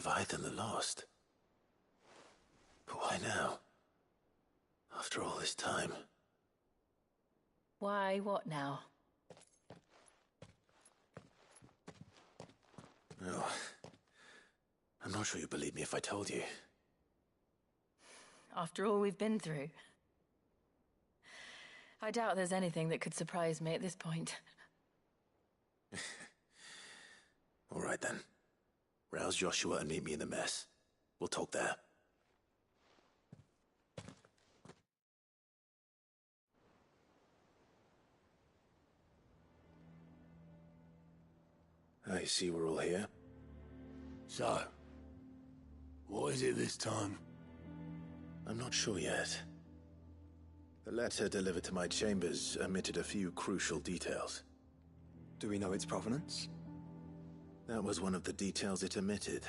Leviathan the Lost. But why now? After all this time. Why, what now? Oh, I'm not sure you'd believe me if I told you. After all we've been through. I doubt there's anything that could surprise me at this point. All right then. Rouse Joshua and meet me in the mess. We'll talk there. I see we're all here. So, what is it this time? I'm not sure yet. The letter delivered to my chambers omitted a few crucial details. Do we know its provenance? That was one of the details it omitted.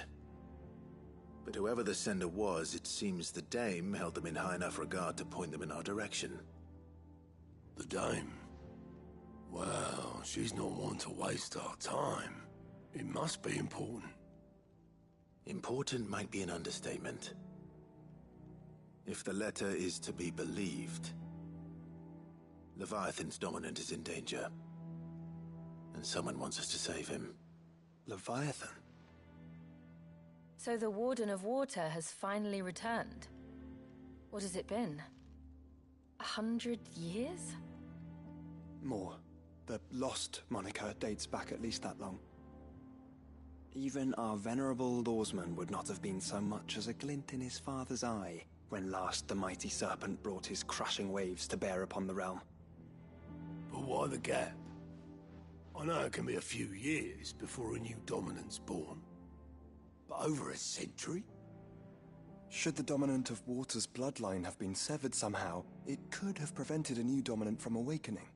But whoever the sender was, it seems the Dame held them in high enough regard to point them in our direction. The Dame? Well, she's not one to waste our time. It must be important. Important might be an understatement. If the letter is to be believed, Leviathan's dominant is in danger. And someone wants us to save him. Leviathan? So the Warden of Water has finally returned. What has it been? 100 years? More. The Lost moniker dates back at least that long. Even our venerable lawsman would not have been so much as a glint in his father's eye when last the mighty serpent brought his crushing waves to bear upon the realm. But why the gap? I know it can be a few years before a new dominant's born. But over a century? Should the dominant of Water's bloodline have been severed somehow, it could have prevented a new dominant from awakening.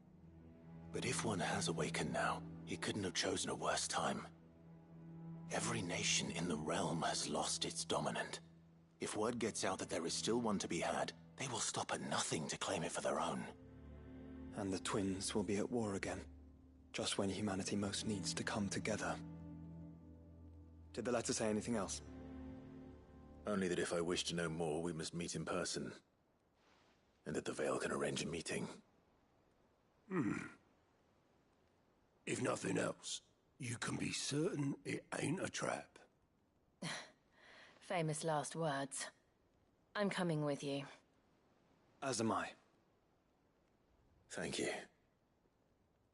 But if one has awakened now, he couldn't have chosen a worse time. Every nation in the realm has lost its dominant. If word gets out that there is still one to be had, they will stop at nothing to claim it for their own. And the twins will be at war again, just when humanity most needs to come together. Did the letter say anything else? Only that if I wish to know more, we must meet in person. And that the Veil can arrange a meeting. If nothing else, you can be certain it ain't a trap. Famous last words. I'm coming with you. As am I. Thank you.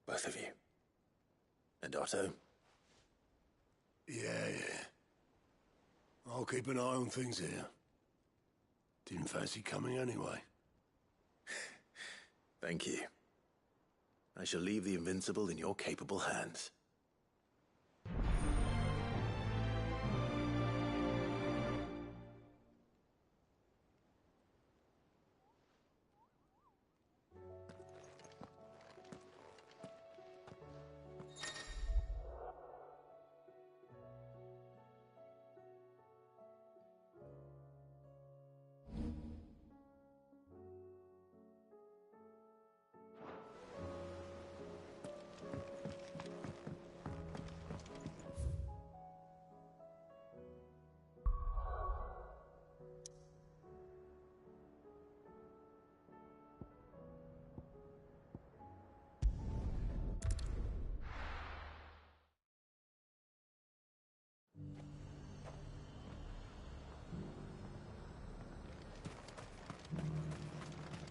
Both of you. And Otto? Yeah. I'll keep an eye on things here. Didn't fancy coming anyway. Thank you. I shall leave the Invincible in your capable hands.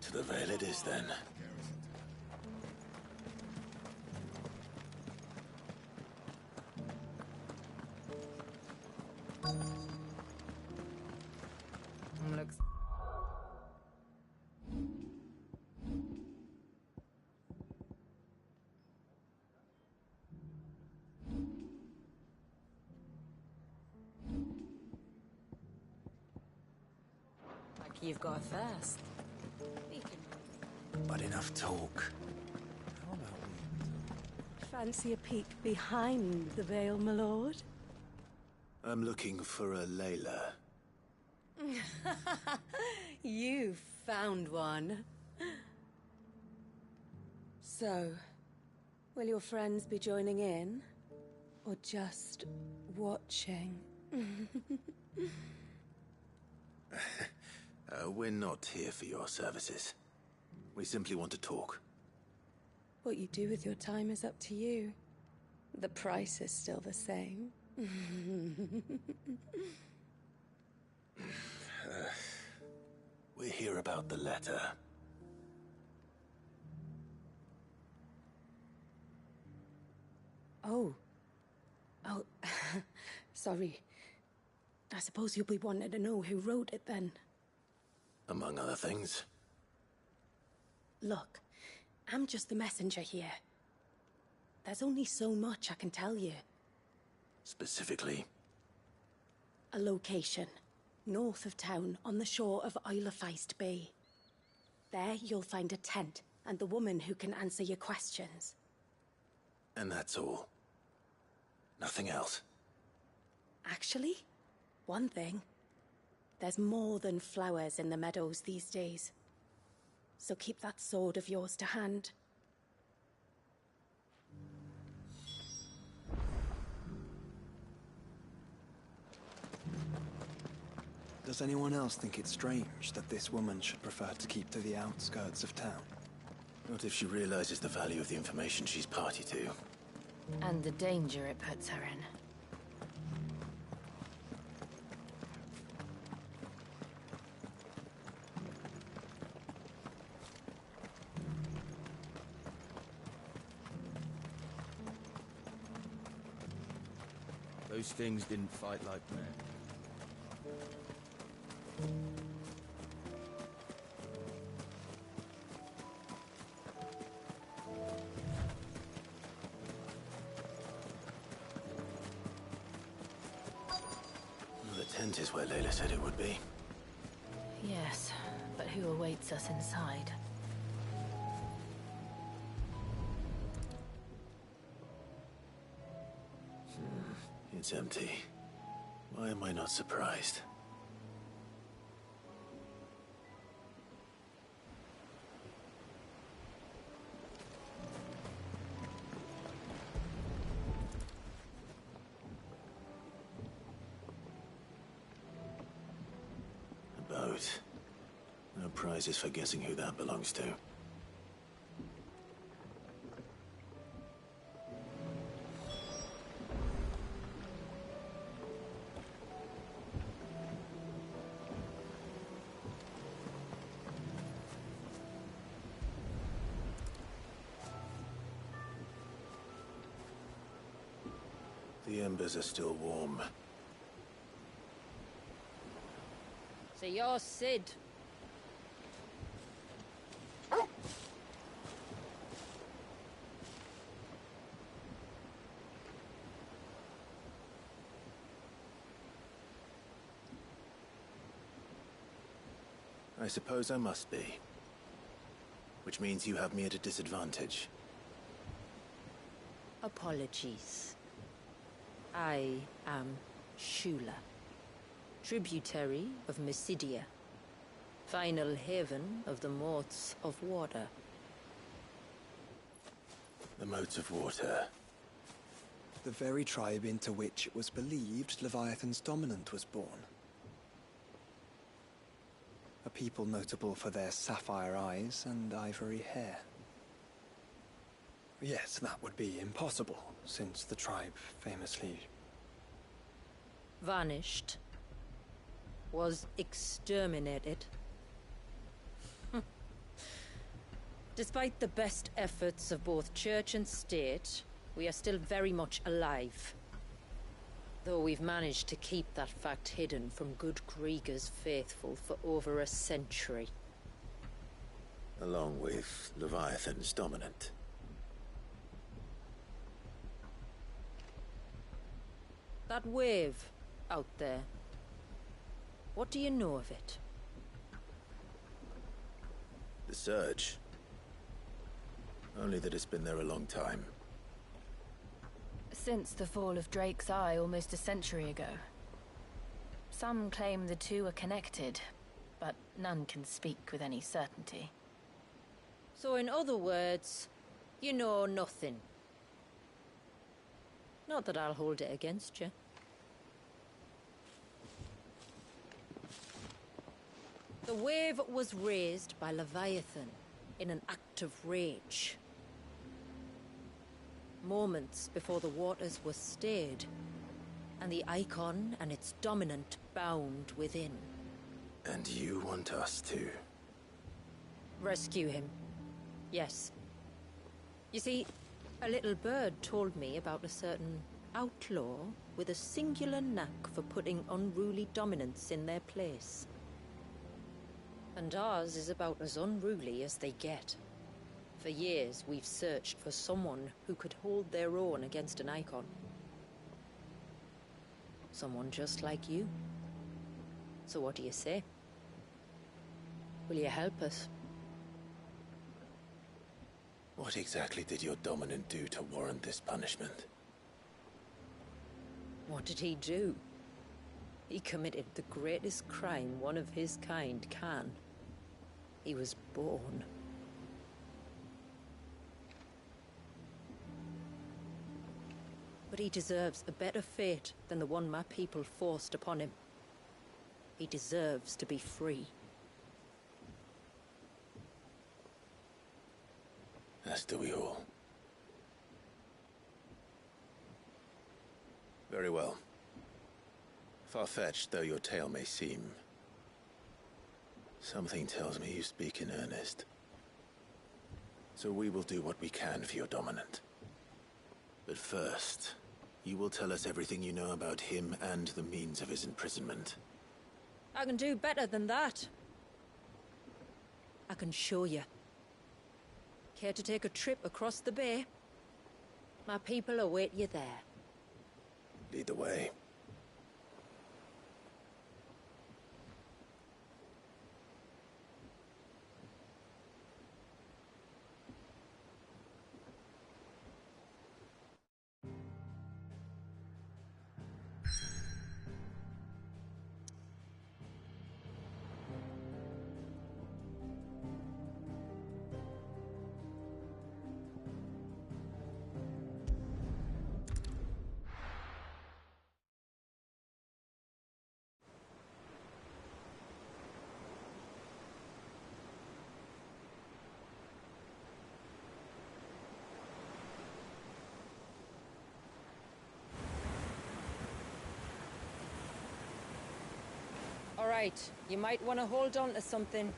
To the Veil it is, then. Looks... like you've got a thirst. But enough talk. Fancy a peek behind the veil, my lord? I'm looking for a Layla. You found one. So, will your friends be joining in? Or just watching? We're not here for your services. We simply want to talk. What you do with your time is up to you. The price is still the same. We're here about the letter. Oh. Oh, sorry. I suppose you'll be wanting to know who wrote it then. Among other things. Look, I'm just the messenger here. There's only so much I can tell you. Specifically? A location, north of town, on the shore of Isle of Feist Bay. There you'll find a tent, and the woman who can answer your questions. And that's all? Nothing else? Actually, one thing. There's more than flowers in the meadows these days. So keep that sword of yours to hand. Does anyone else think it's strange that this woman should prefer to keep to the outskirts of town? Not if she realizes the value of the information she's party to. And the danger it puts her in. Those things didn't fight like men. The tent is where Layla said it would be. Yes, but who awaits us inside? It's empty. Why am I not surprised? A boat. No prizes for guessing who that belongs to. The embers are still warm. So you're Sid. I suppose I must be. Which means you have me at a disadvantage. Apologies. I am Shula, tributary of Mysidia, final haven of the Moats of Water. The moats of water. The very tribe into which it was believed Leviathan's dominant was born. A people notable for their sapphire eyes and ivory hair. Yes, that would be impossible, since the tribe famously... Vanished. Was exterminated. Despite the best efforts of both church and state, we are still very much alive. Though we've managed to keep that fact hidden from good Krieger's faithful for over a century. Along with Leviathan's dominant. That wave out there. What do you know of it? The surge. Only that it's been there a long time. Since the fall of Drake's Eye almost a century ago. Some claim the two are connected, but none can speak with any certainty. So in other words, you know nothing. Not that I'll hold it against you. The wave was raised by Leviathan in an act of rage. Moments before the waters were stayed, and the icon and its dominant bound within. And you want us to? Rescue him. Yes. You see, a little bird told me about a certain outlaw with a singular knack for putting unruly dominants in their place. And ours is about as unruly as they get. For years, we've searched for someone who could hold their own against an icon. Someone just like you. So what do you say? Will you help us? What exactly did your dominant do to warrant this punishment? What did he do? He committed the greatest crime one of his kind can. He was born. But he deserves a better fate than the one my people forced upon him. He deserves to be free. As do we all. Very well. Far-fetched though your tale may seem, something tells me you speak in earnest. So we will do what we can for your dominant. But first, you will tell us everything you know about him and the means of his imprisonment. I can do better than that. I can show you. Care to take a trip across the bay? My people await you there. Lead the way. All right, you might want to hold on to something.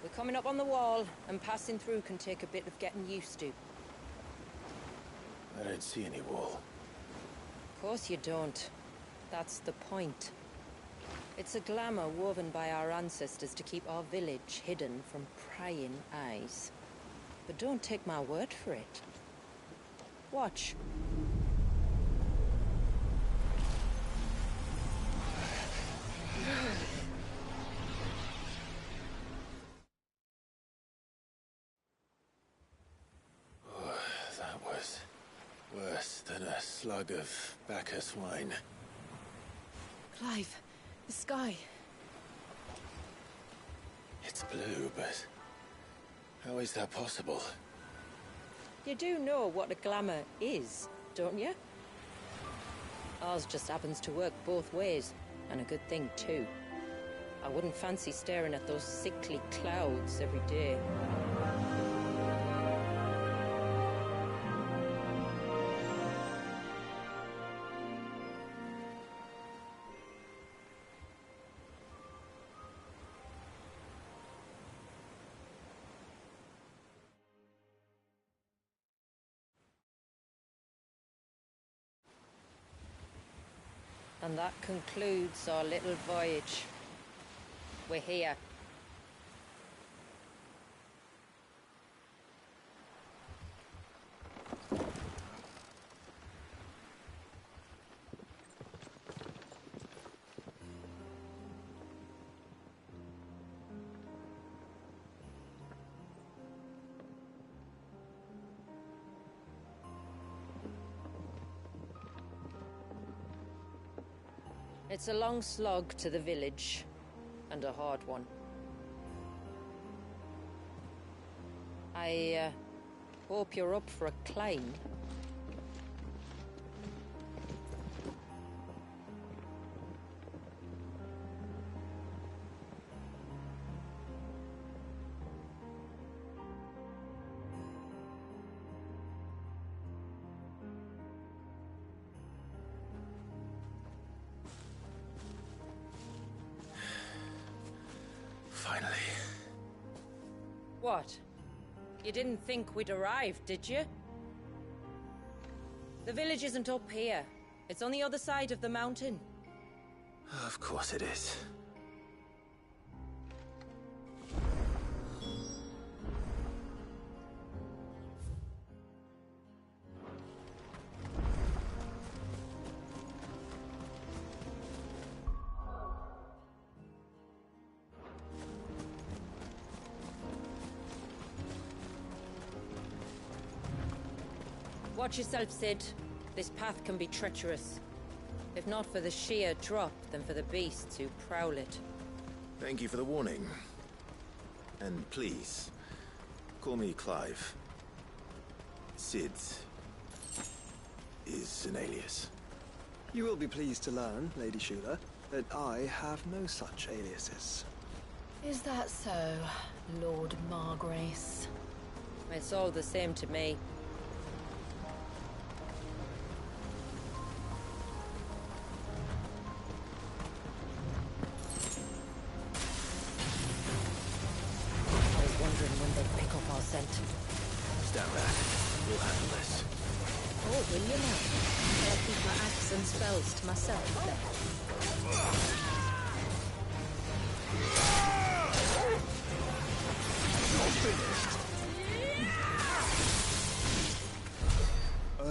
We're coming up on the wall, and passing through can take a bit of getting used to. I don't see any wall. Of course you don't. That's the point. It's a glamour woven by our ancestors to keep our village hidden from prying eyes. But don't take my word for it. Watch. That was worse than a slug of Bacchus wine. Clive, the sky. It's blue, but how is that possible? You do know what a glamour is, don't you? Ours just happens to work both ways, and a good thing too. I wouldn't fancy staring at those sickly clouds every day. And that concludes our little voyage. We're here. It's a long slog to the village, and a hard one. I hope you're up for a climb. What? You didn't think we'd arrived, did you? The village isn't up here. It's on the other side of the mountain. Of course it is. Watch yourself, Sid. This path can be treacherous. If not for the sheer drop, then for the beasts who prowl it. Thank you for the warning. And please, call me Clive. Sid is an alias. You will be pleased to learn, Lady Shula, that I have no such aliases. Is that so, Lord Margrace? It's all the same to me. Stand back. We'll handle this. Oh, will you now? I'll keep my axe and spells to myself then.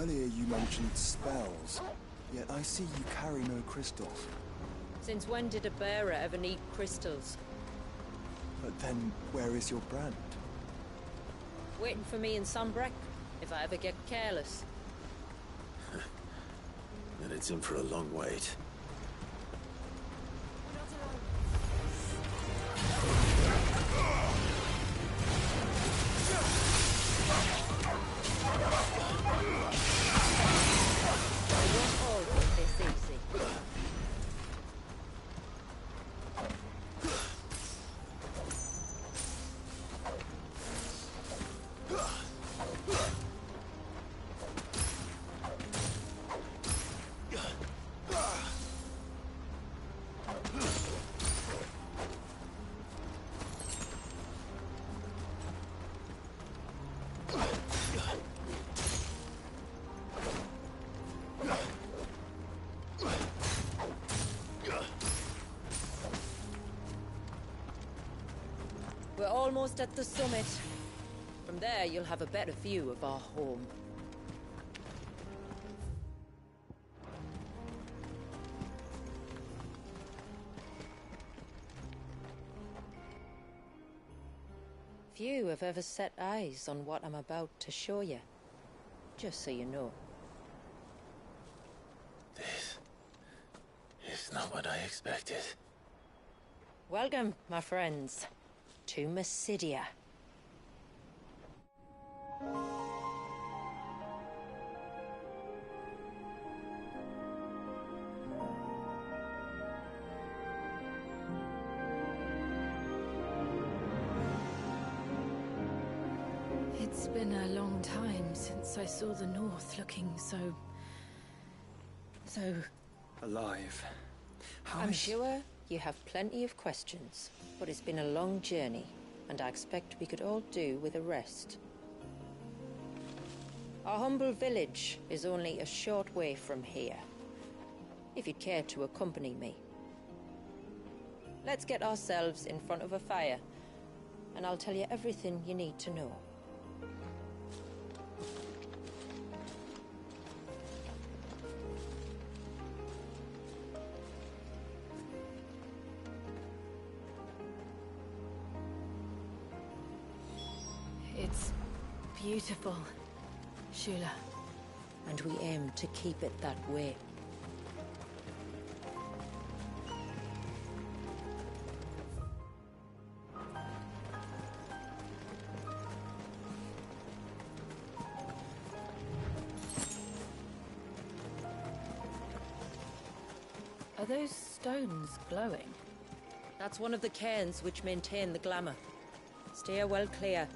Earlier you mentioned spells, yet I see you carry no crystals. Since when did a bearer ever need crystals? But then, where is your brand? Waiting for me in Sunbreck, if I ever get careless. Then it's in for a long wait. I won't all get this easy. We're almost at the summit. From there, you'll have a better view of our home. Few have ever set eyes on what I'm about to show you. Just so you know. This is not what I expected. Welcome, my friends, to Mysidia. It's been a long time since I saw the North looking so Alive. How I'm is- sure you have plenty of questions, but it's been a long journey, and I expect we could all do with a rest. Our humble village is only a short way from here, if you'd care to accompany me. Let's get ourselves in front of a fire, and I'll tell you everything you need to know. It's beautiful, Shula. And we aim to keep it that way. Are those stones glowing? That's one of the cairns which maintain the glamour. Steer well clear.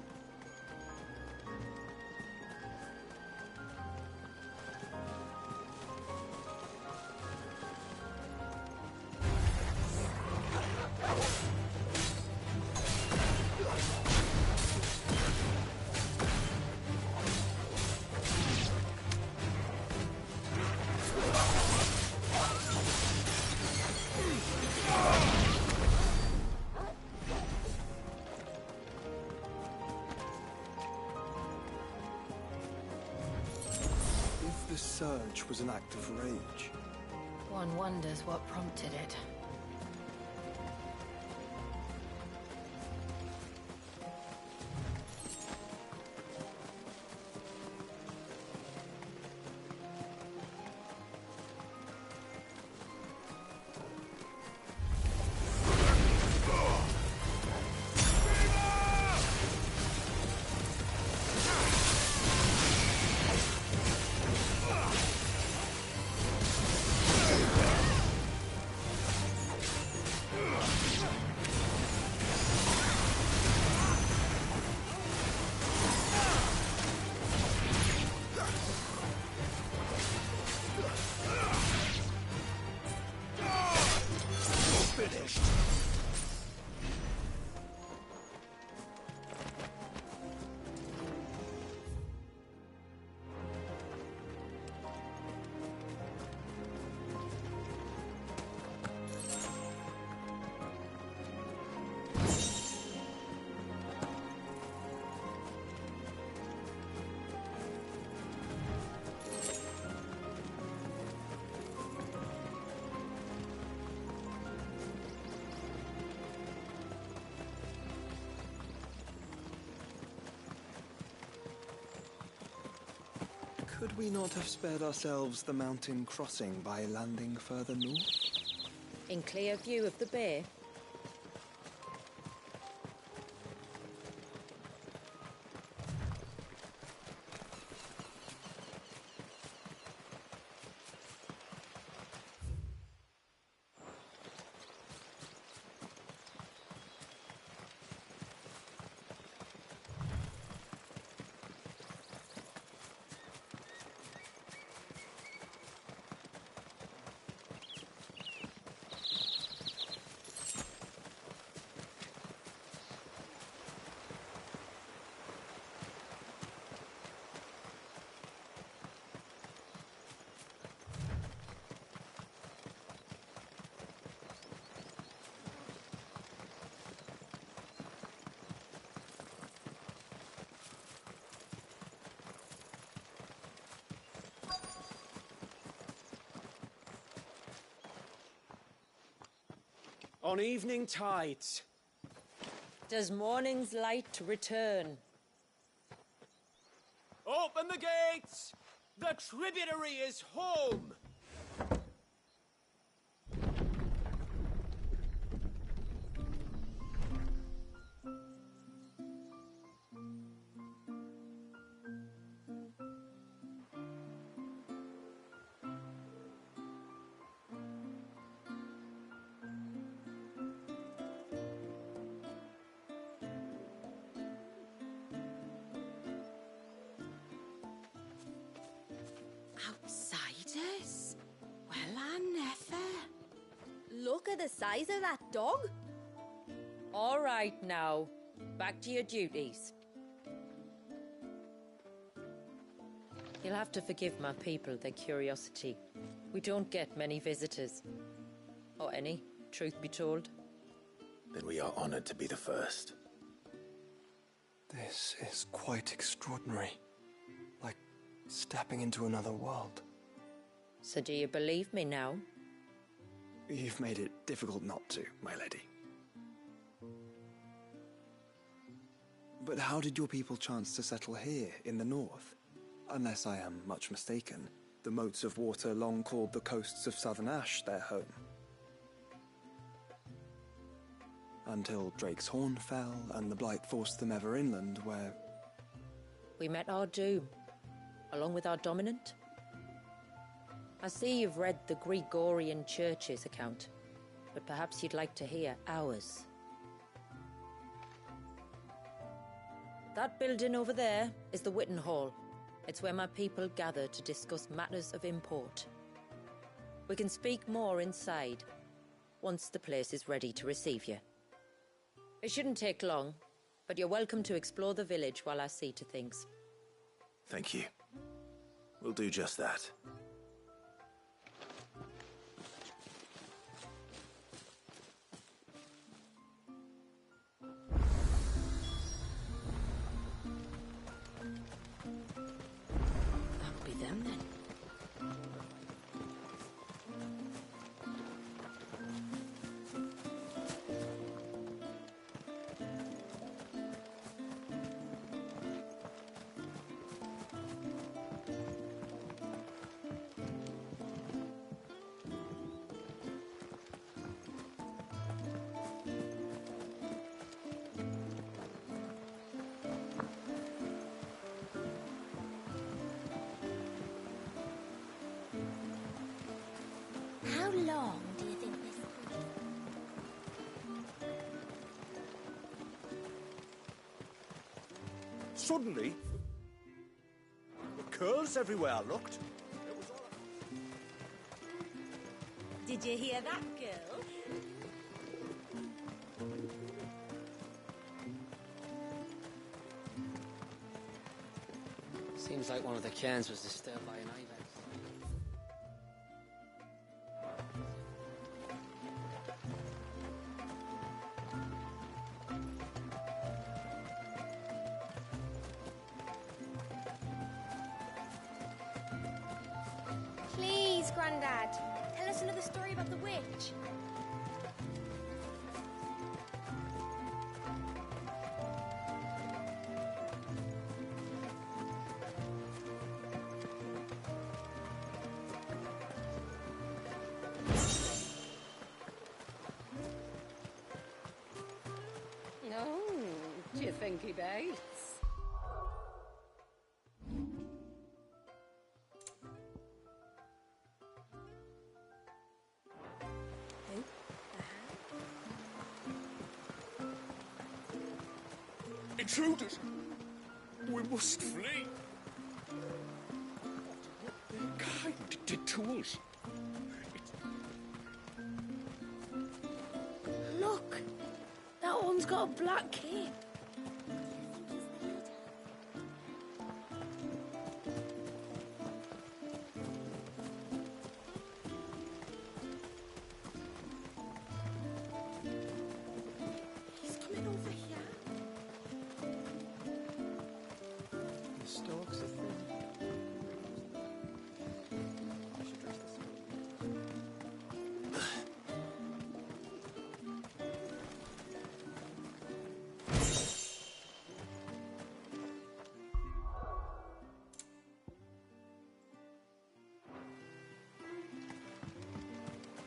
the surge was an act of rage. One wonders what prompted it. Could we not have spared ourselves the mountain crossing by landing further north? In clear view of the bay? On evening tides. Does morning's light return? Open the gates! The tributary is home! Outsiders? Well, I never. Look at the size of that dog. All right now, back to your duties. You'll have to forgive my people their curiosity. We don't get many visitors. Or any, truth be told. Then we are honored to be the first. This is quite extraordinary. Like stepping into another world. So do you believe me now? You've made it difficult not to, my lady. But how did your people chance to settle here in the north? Unless I am much mistaken, the moats of water long called the coasts of Southern Ash their home. Until Drake's Horn fell and the Blight forced them ever inland, where... We met our doom, along with our dominant. I see you've read the Gregorian Church's account, but perhaps you'd like to hear ours. That building over there is the Witten Hall. It's where my people gather to discuss matters of import. We can speak more inside, once the place is ready to receive you. It shouldn't take long, but you're welcome to explore the village while I see to things. Thank you. We'll do just that. That'll be them then. long do you think this is? Suddenly, curls everywhere I looked. Did you hear that, girl? Seems like one of the cairns was disturbed by an ibex. Please, Grandad, tell us another story about the witch. Do you think he bites? Intruders! We must flee! What their kind did to us. Look! That one's got a black cape. He's coming over here. The stalks are thin. I should dress this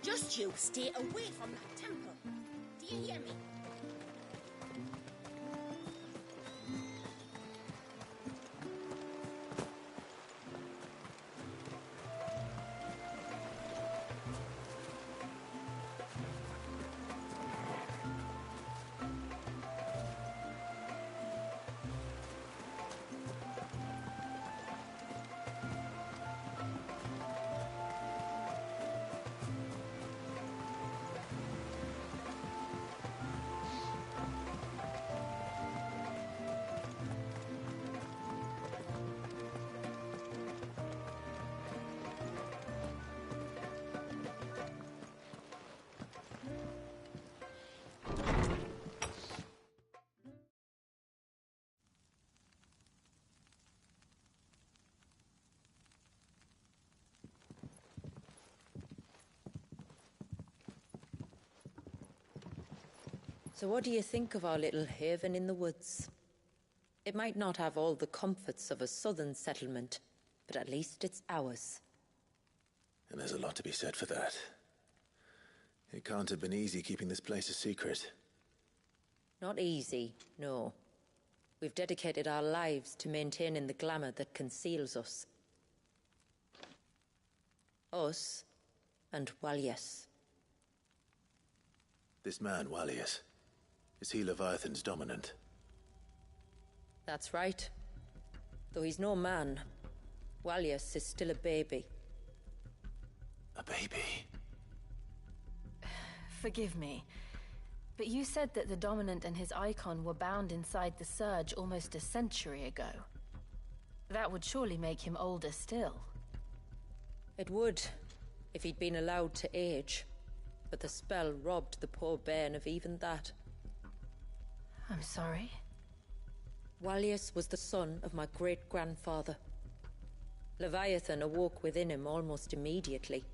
Just you stay away from that temple. Do you hear me? So what do you think of our little haven in the woods? It might not have all the comforts of a southern settlement, but at least it's ours. And there's a lot to be said for that. It can't have been easy keeping this place a secret. Not easy, no. We've dedicated our lives to maintaining the glamour that conceals us. Us and Walyas. This man, Walyas, is he Leviathan's dominant? That's right. Though he's no man, Walyas is still a baby. A baby? Forgive me, but you said that the Dominant and his icon were bound inside the Surge almost a century ago. That would surely make him older still. It would, if he'd been allowed to age. But the spell robbed the poor bairn of even that. I'm sorry. Walyas was the son of my great-grandfather. Leviathan awoke within him almost immediately.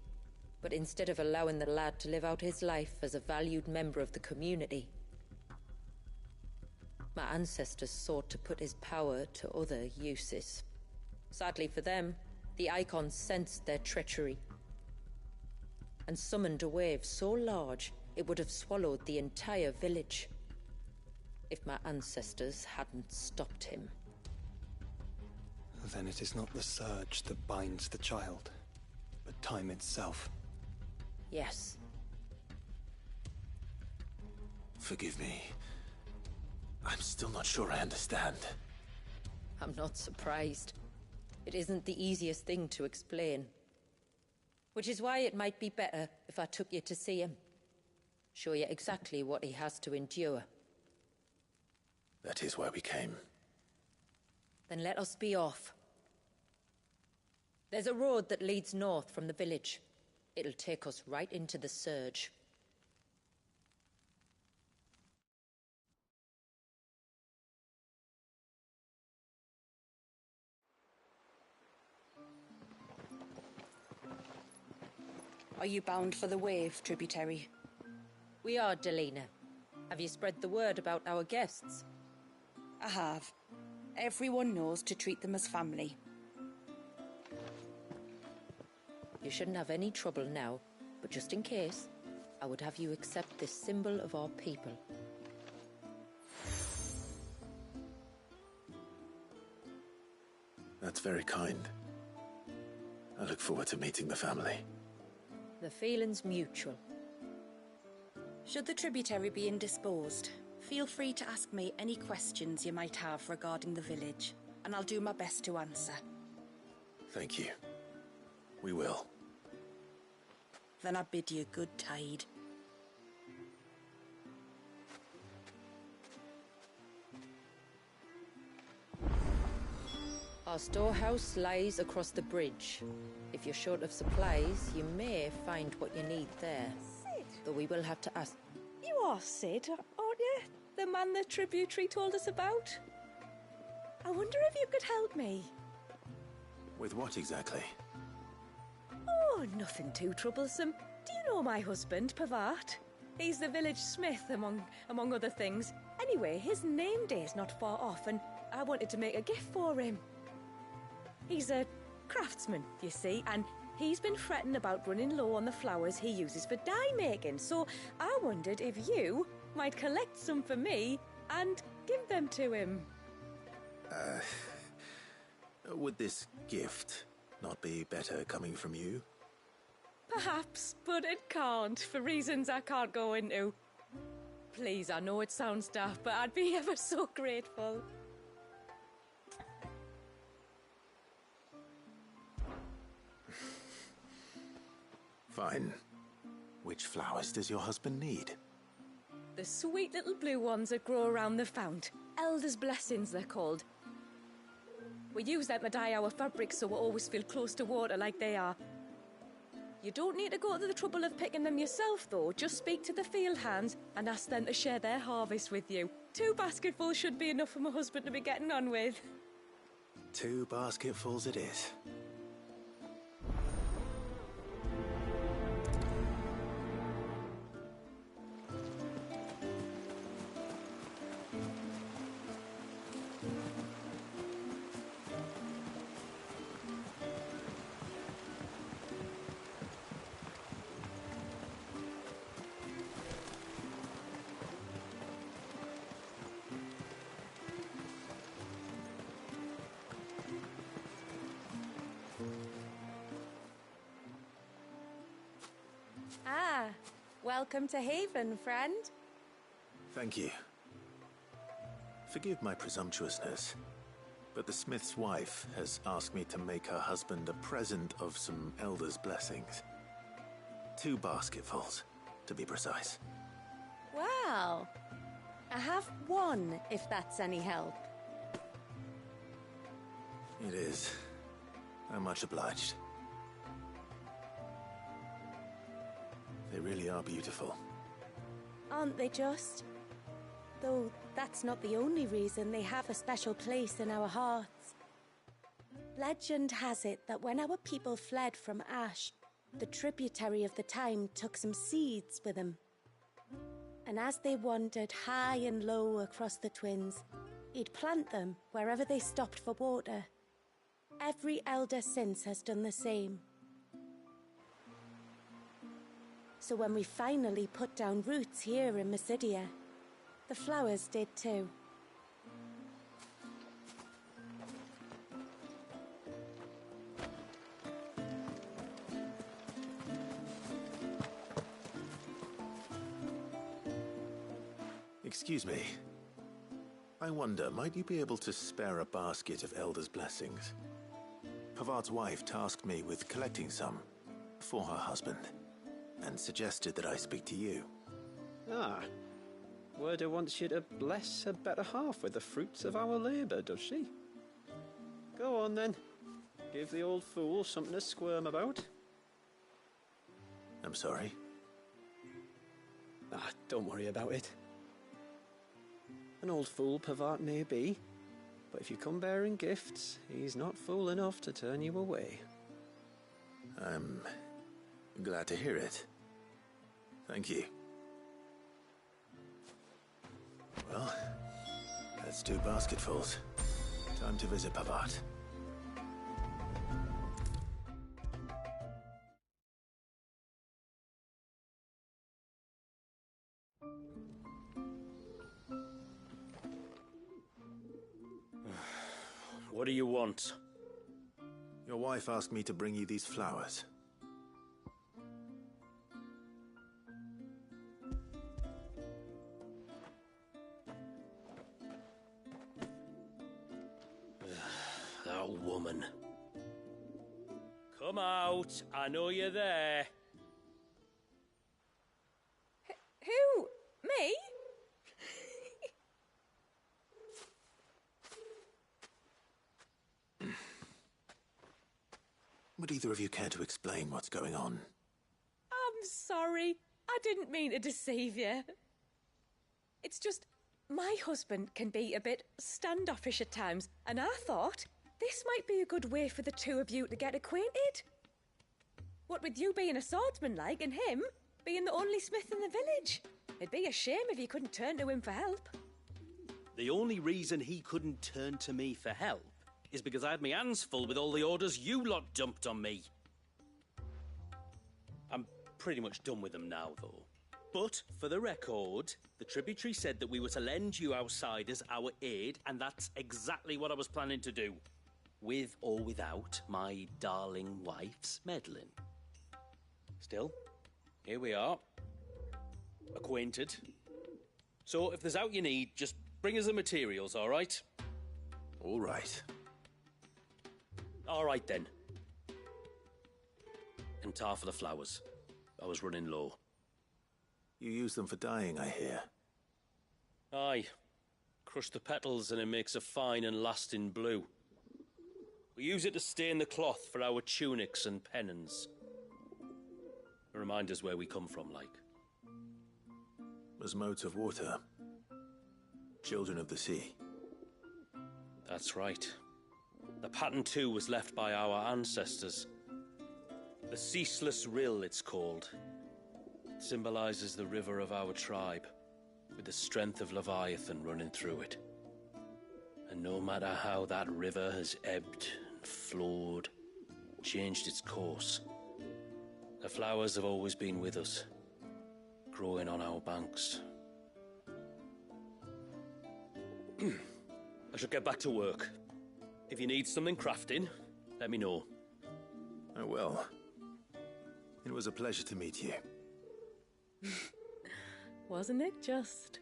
But instead of allowing the lad to live out his life as a valued member of the community, my ancestors sought to put his power to other uses. Sadly for them, the icons sensed their treachery and summoned a wave so large it would have swallowed the entire village if my ancestors hadn't stopped him. Then it is not the surge that binds the child, but time itself. Yes. Forgive me. I'm still not sure I understand. I'm not surprised. It isn't the easiest thing to explain. Which is why it might be better if I took you to see him. Show you exactly what he has to endure. That is why we came. Then let us be off. There's a road that leads north from the village. It'll take us right into the surge. Are you bound for the wave, tributary? We are, Delina. Have you spread the word about our guests? I have. Everyone knows to treat them as family. You shouldn't have any trouble now, but just in case, I would have you accept this symbol of our people. That's very kind. I look forward to meeting the family. The feeling's mutual. Should the tributary be indisposed, feel free to ask me any questions you might have regarding the village, and I'll do my best to answer. Thank you. We will. Then I bid you good tide. Our storehouse lies across the bridge. If you're short of supplies, you may find what you need there. Sid? Though we will have to ask... You are Sid, aren't you? The man the tributary told us about? I wonder if you could help me. With what exactly? Oh, nothing too troublesome. Do you know my husband, Pavat? He's the village smith, among other things. Anyway, his name day's not far off, and I wanted to make a gift for him. He's a craftsman, you see, and he's been fretting about running low on the flowers he uses for dye making, so I wondered if you might collect some for me and give them to him. Would this gift not be better coming from you? Perhaps, but it can't, for reasons I can't go into. Please, I know it sounds daft, but I'd be ever so grateful. Fine. Which flowers does your husband need? The sweet little blue ones that grow around the fount. Elder's blessings, they're called. We use them to dye our fabrics so we always feel close to water like they are. You don't need to go to the trouble of picking them yourself, though. Just speak to the field hands and ask them to share their harvest with you. 2 basketfuls should be enough for my husband to be getting on with. 2 basketfuls it is. Ah, welcome to Haven, friend. Thank you. Forgive my presumptuousness, but the smith's wife has asked me to make her husband a present of some elder's blessings. 2 basketfuls, to be precise. Well, I have 1, if that's any help. It is. I'm much obliged. They really are beautiful. Aren't they just? Though that's not the only reason they have a special place in our hearts. Legend has it that when our people fled from Ash, the tributary of the time took some seeds with them. And as they wandered high and low across the Twins, he'd plant them wherever they stopped for water. Every elder since has done the same. So when we finally put down roots here in Mysidia, the flowers did too. Excuse me. I wonder, might you be able to spare a basket of Elder's blessings? Pavart's wife tasked me with collecting some for her husband, and suggested that I speak to you. Ah. Werda wants you to bless her better half with the fruits of our labour, does she? Go on then. Give the old fool something to squirm about. I'm sorry? Ah, don't worry about it. An old fool Pavart may be, but if you come bearing gifts, he's not fool enough to turn you away. I'm glad to hear it. Thank you. Well, that's 2 basketfuls. Time to visit Pavart. What do you want? Your wife asked me to bring you these flowers. That woman. Come out. I know you're there. Who? Me? Would either of you care to explain what's going on? I'm sorry. I didn't mean to deceive you. It's just, my husband can be a bit standoffish at times, and I thought this might be a good way for the two of you to get acquainted. What with you being a swordsman like, and him being the only smith in the village. It'd be a shame if you couldn't turn to him for help. The only reason he couldn't turn to me for help is because I had my hands full with all the orders you lot dumped on me. I'm pretty much done with them now, though. But, for the record, the tributary said that we were to lend you outsiders our aid, and that's exactly what I was planning to do. With or without my darling wife's meddling. Still, here we are. Acquainted. So, if there's out you need, just bring us the materials, all right? All right. All right, then. And tar for the flowers. I was running low. You use them for dyeing, I hear. Aye. Crush the petals and it makes a fine and lasting blue. We use it to stain the cloth for our tunics and pennons. Remind us where we come from, like. As modes of water. Children of the sea. That's right. The pattern too was left by our ancestors. The Ceaseless Rill, it's called. It symbolizes the river of our tribe, with the strength of Leviathan running through it. And no matter how that river has ebbed and flowed, changed its course, the flowers have always been with us, growing on our banks. I should get back to work. If you need something crafting, let me know. I will. It was a pleasure to meet you. Wasn't it just?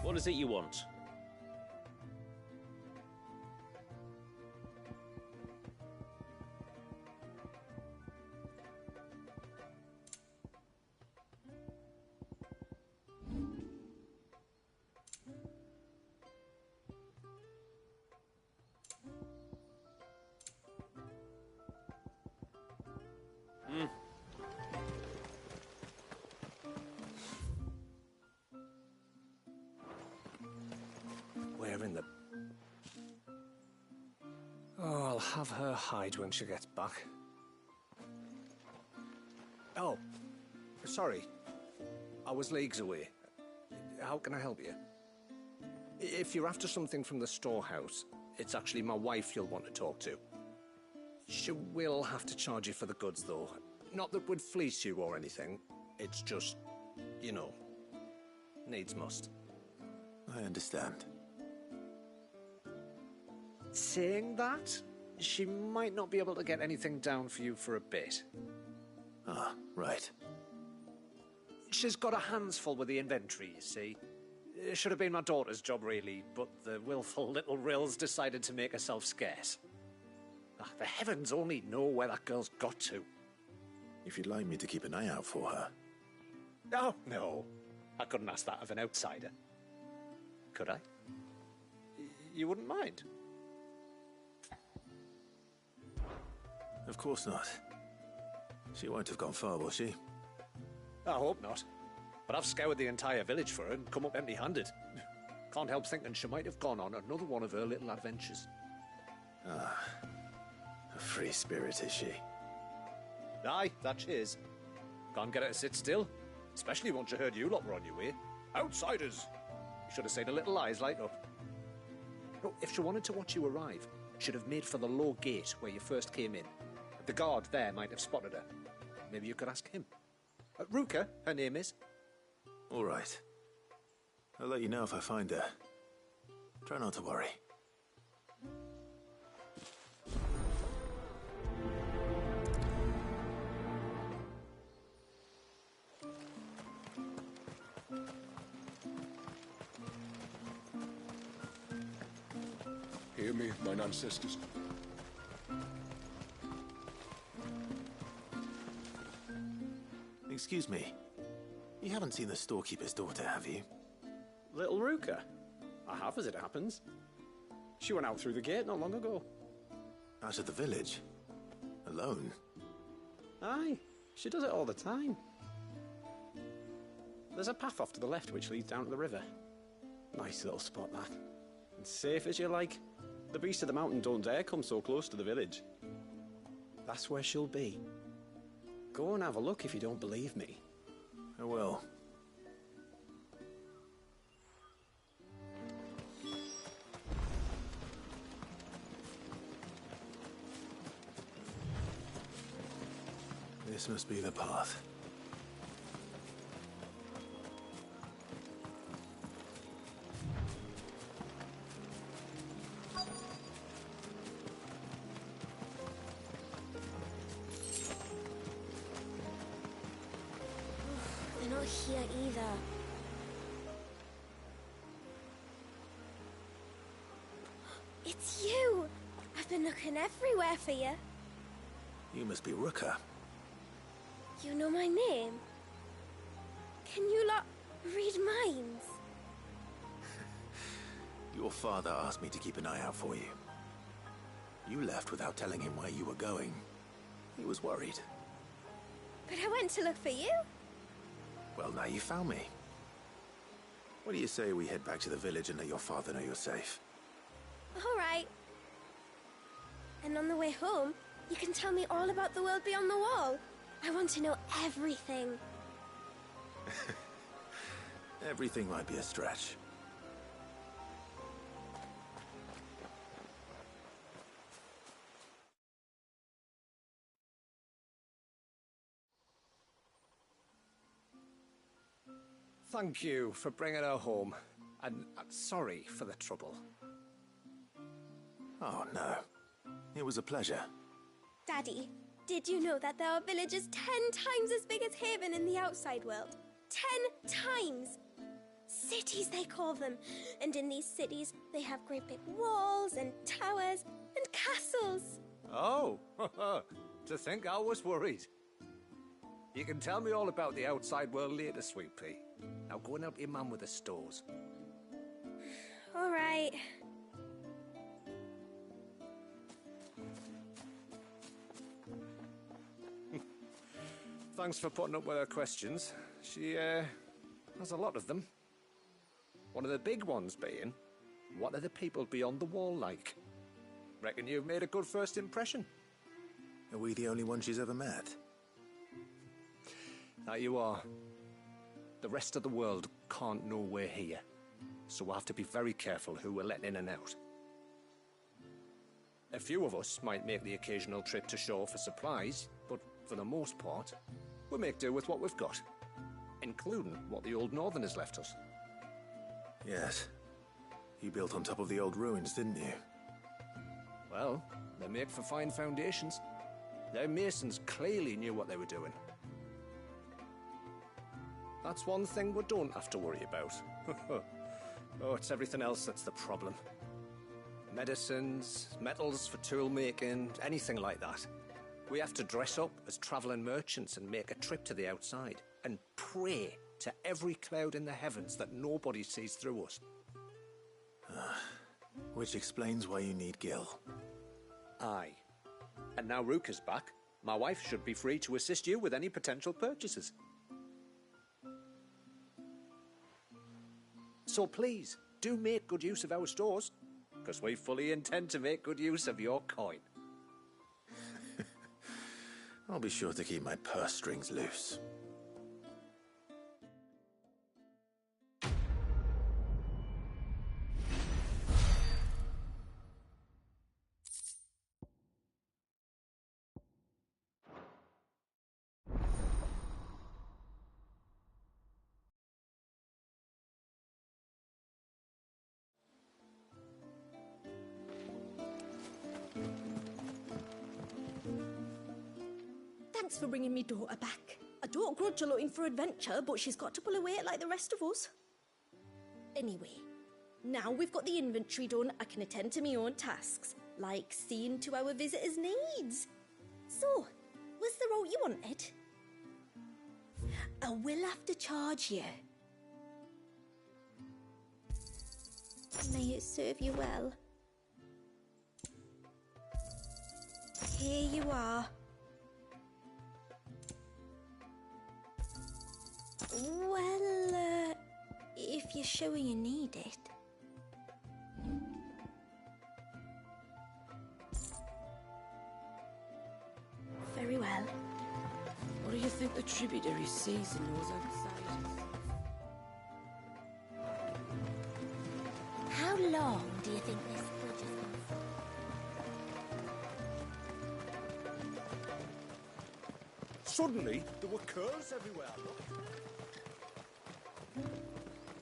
What is it you want? have her hide when she gets back. Oh, sorry. I was leagues away. How can I help you? If you're after something from the storehouse, it's actually my wife you'll want to talk to. She will have to charge you for the goods, though. Not that we'd fleece you or anything. It's just, you know, needs must. I understand. Saying that, she might not be able to get anything down for you for a bit. Ah, right. She's got her hands full with the inventory, you see. It should have been my daughter's job, really, but the willful little Rills decided to make herself scarce. Ah, the heavens only know where that girl's got to. If you'd like me to keep an eye out for her. Oh, no. I couldn't ask that of an outsider. Could I? You wouldn't mind? Of course not. She won't have gone far, will she? I hope not. But I've scoured the entire village for her and come up empty-handed. Can't help thinking she might have gone on another one of her little adventures. Ah, a free spirit, is she? Aye, that she is. Can't get her to sit still, especially once she heard you lot were on your way. Outsiders! You should have seen her little eyes light up. No, if she wanted to watch you arrive, she'd have made for the low gate where you first came in. The guard there might have spotted her. Maybe you could ask him. Ruka, her name is. All right. I'll let you know if I find her. Try not to worry. Hear me, mine ancestors. Excuse me. You haven't seen the storekeeper's daughter, have you? Little Ruka? I have, as it happens. She went out through the gate not long ago. Out of the village? Alone? Aye, she does it all the time. There's a path off to the left which leads down to the river. Nice little spot, that. And safe as you like. The beasts of the mountain don't dare come so close to the village. That's where she'll be. Go and have a look if you don't believe me. I will. This must be the path. They're not here either. It's you! I've been looking everywhere for you. You must be Ruka. You know my name? Can you lot read minds? Your father asked me to keep an eye out for you. You left without telling him where you were going. He was worried. But I went to look for you. Well, now you found me. What do you say we head back to the village and let your father know you're safe? All right. And on the way home, you can tell me all about the world beyond the wall. I want to know everything. Everything might be a stretch. Thank you for bringing her home. And sorry for the trouble. Oh, no. It was a pleasure. Daddy, did you know that there are villages 10 times as big as Haven in the outside world? 10 times! Cities, they call them. And in these cities, they have great big walls and towers and castles. Oh, to think I was worried. You can tell me all about the outside world later, Sweet Pea. Now go and help your mum with the stores. All right. Thanks for putting up with her questions. She, has a lot of them. One of the big ones being, what are the people beyond the wall like? Reckon you've made a good first impression. Are we the only one she's ever met? That you are. The rest of the world can't know we're here, so we'll have to be very careful who we're letting in and out. A few of us might make the occasional trip to shore for supplies, but for the most part, we'll make do with what we've got, including what the old Northerners left us. Yes. You built on top of the old ruins, didn't you? Well, they make for fine foundations. Their masons clearly knew what they were doing. That's one thing we don't have to worry about. Oh, it's everything else that's the problem. Medicines, metals for tool making, anything like that. We have to dress up as travelling merchants and make a trip to the outside and pray to every cloud in the heavens that nobody sees through us. Which explains why you need Gil. Aye. And now Rook is back, my wife should be free to assist you with any potential purchases. So please, do make good use of our stores, because we fully intend to make good use of your coin. I'll be sure to keep my purse strings loose. Thanks for bringing me daughter back. I don't grudge her looking for adventure, but she's got to pull her weight like the rest of us. Anyway, now we've got the inventory done, I can attend to my own tasks, like seeing to our visitors' needs. So, what's the route you wanted? I will have to charge you. May it serve you well. Here you are. Well, if you're sure you need it. Very well. What do you think the tributary sees and knows outside? How long do you think this bridge is going for? Suddenly, there were curls everywhere, look.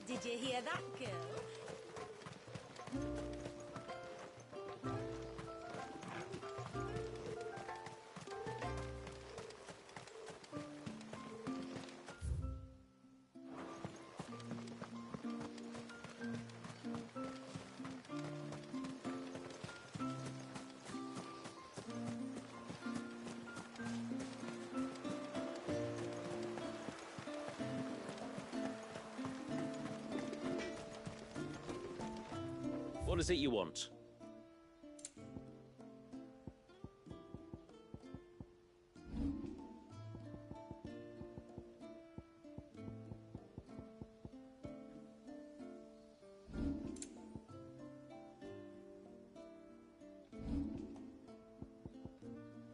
Did you hear that, girl? What is it you want?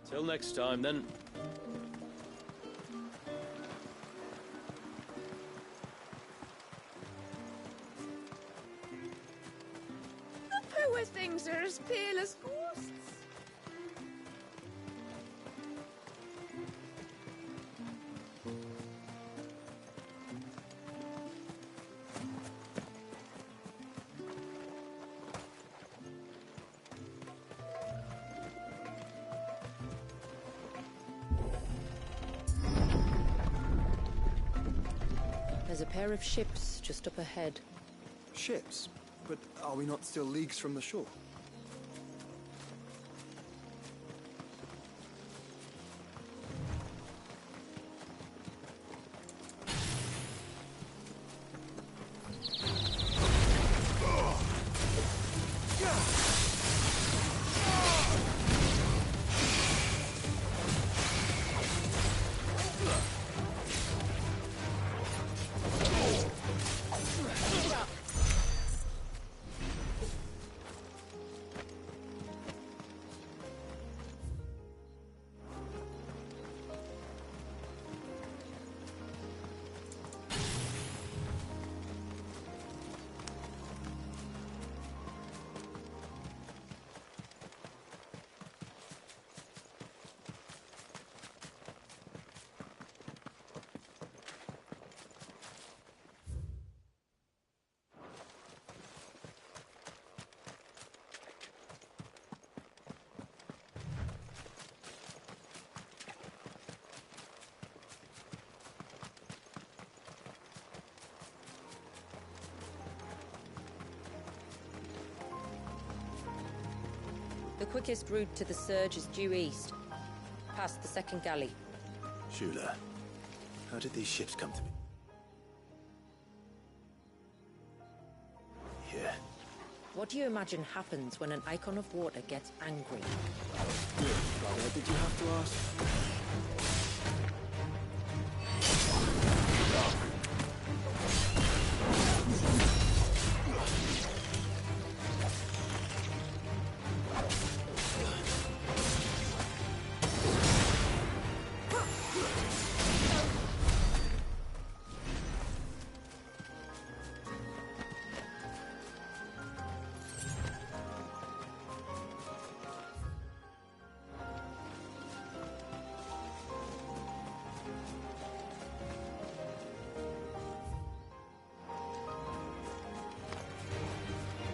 Till next time, then. Poor things are as pale as ghosts. There's a pair of ships just up ahead. Ships? But are we not still leagues from the shore? quickest route to the surge is due east, past the second galley. Shula, how did these ships come to be? Here. What do you imagine happens when an Icon of Water gets angry? Brother, did you have to ask?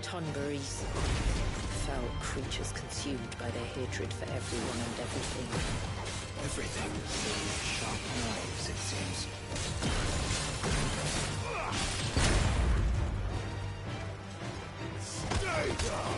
Tonberries. Foul creatures consumed by their hatred for everyone and everything. Everything. Sharp knives, it seems. Stay down!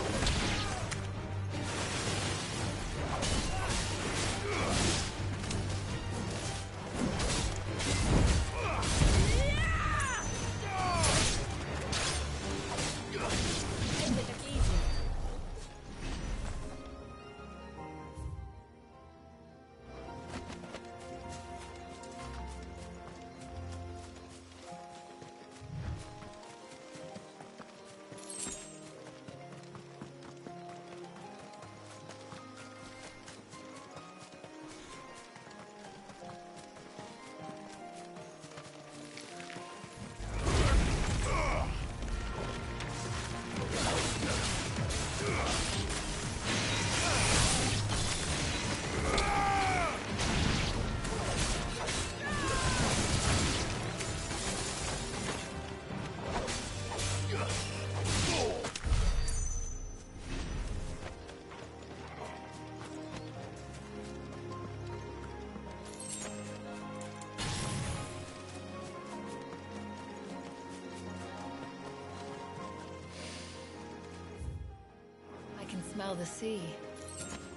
I can smell the sea.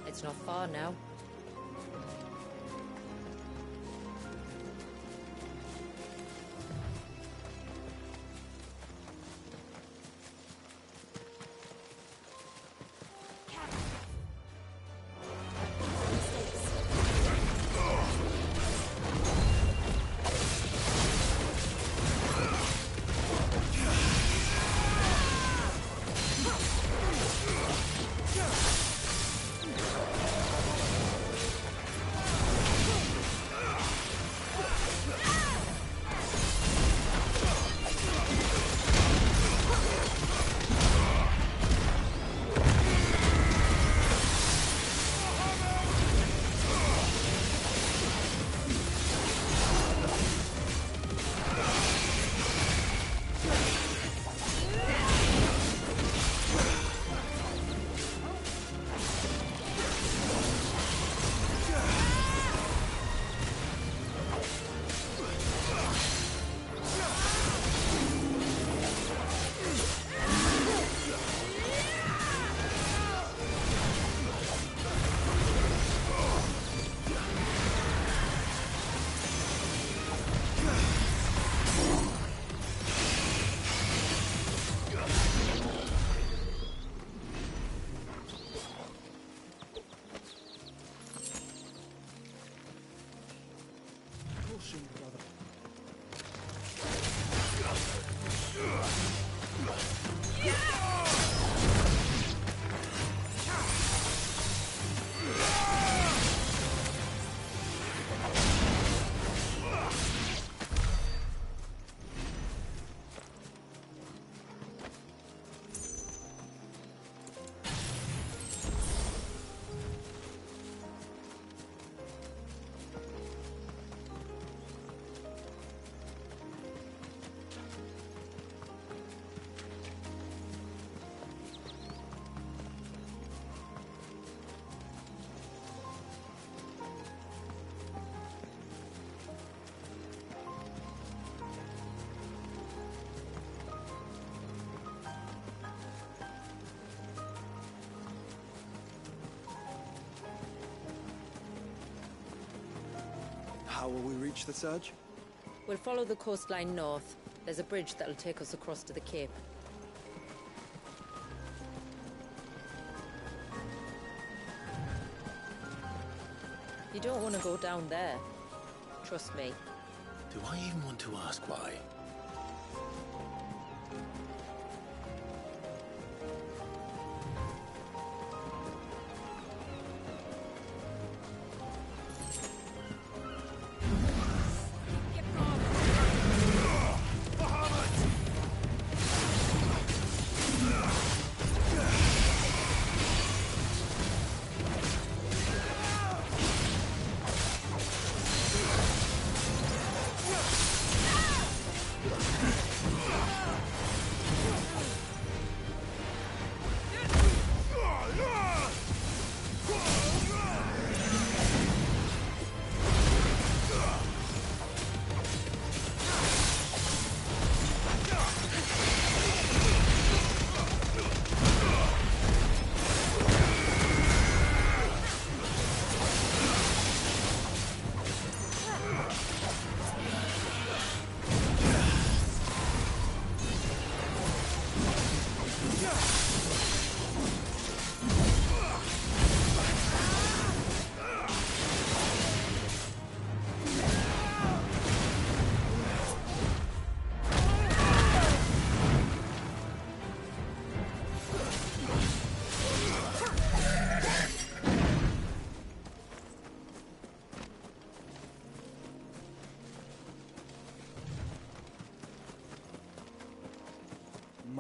It's not far now. How will we reach the surge? We'll follow the coastline north. There's a bridge that'll take us across to the cape. You don't want to go down there. Trust me. Do I even want to ask why?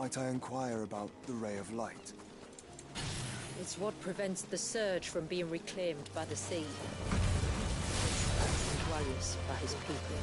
Might I inquire about the Ray of Light? It's what prevents the surge from being reclaimed by the sea. Dwellers by his people.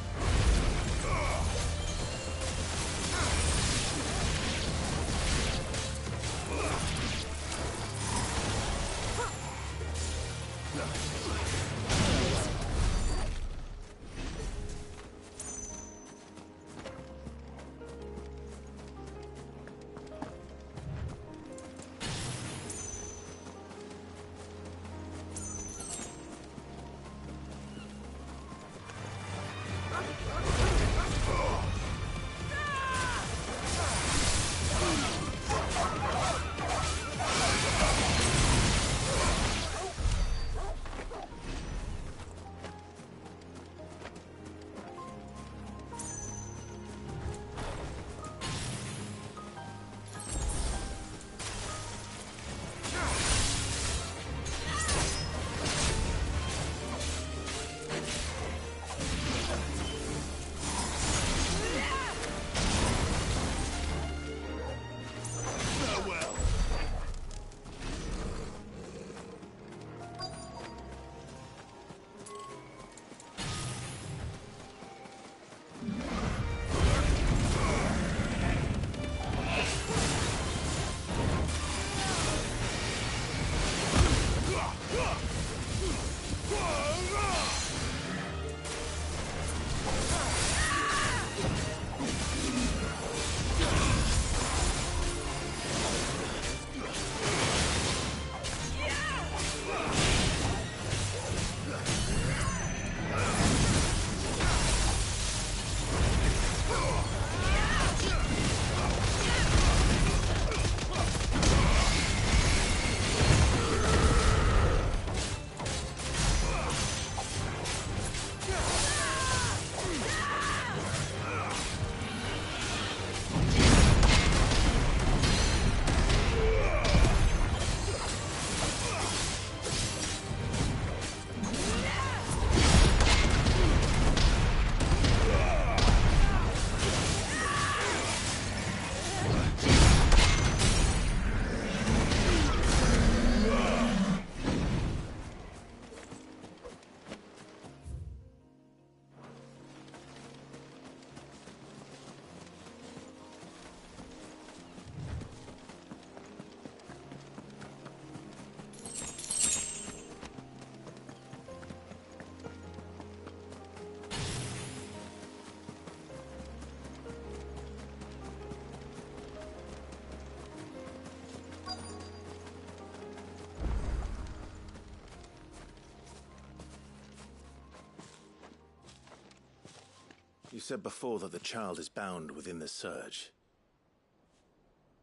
You said before that the child is bound within the surge.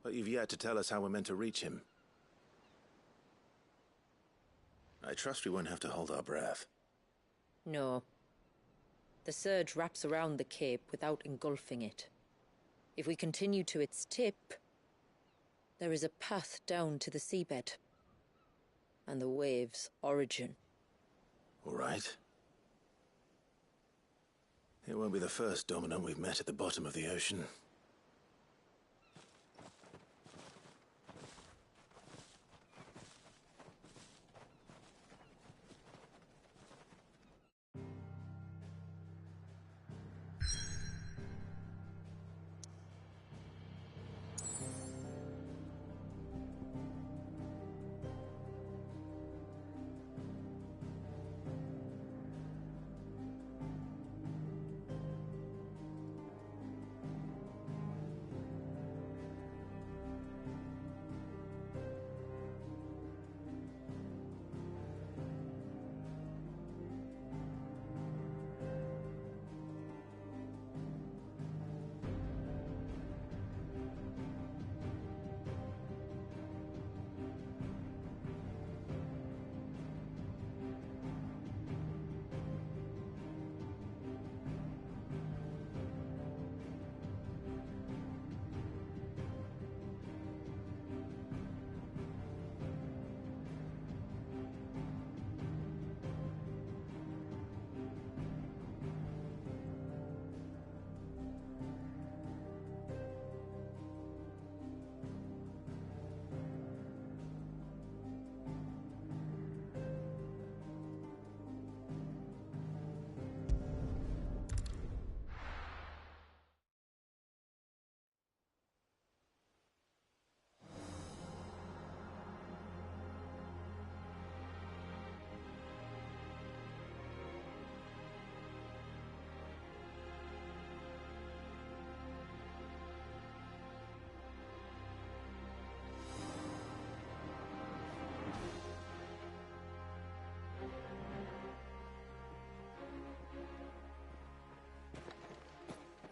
But you've yet to tell us how we're meant to reach him. I trust we won't have to hold our breath. No. The surge wraps around the cape without engulfing it. If we continue to its tip, there is a path down to the seabed. And the wave's origin. All right. It won't be the first dominant we've met at the bottom of the ocean.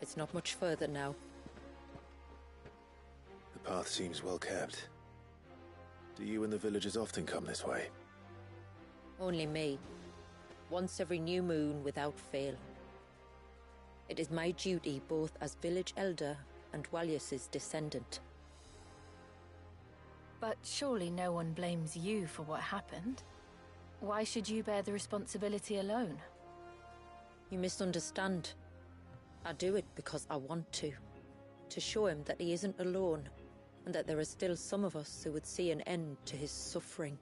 It's not much further now. The path seems well kept. Do you and the villagers often come this way? Only me. Once every new moon without fail. It is my duty both as village elder and Walyus's descendant. But surely no one blames you for what happened. Why should you bear the responsibility alone? You misunderstand. I do it because I want to. To show him that he isn't alone, and that there are still some of us who would see an end to his suffering.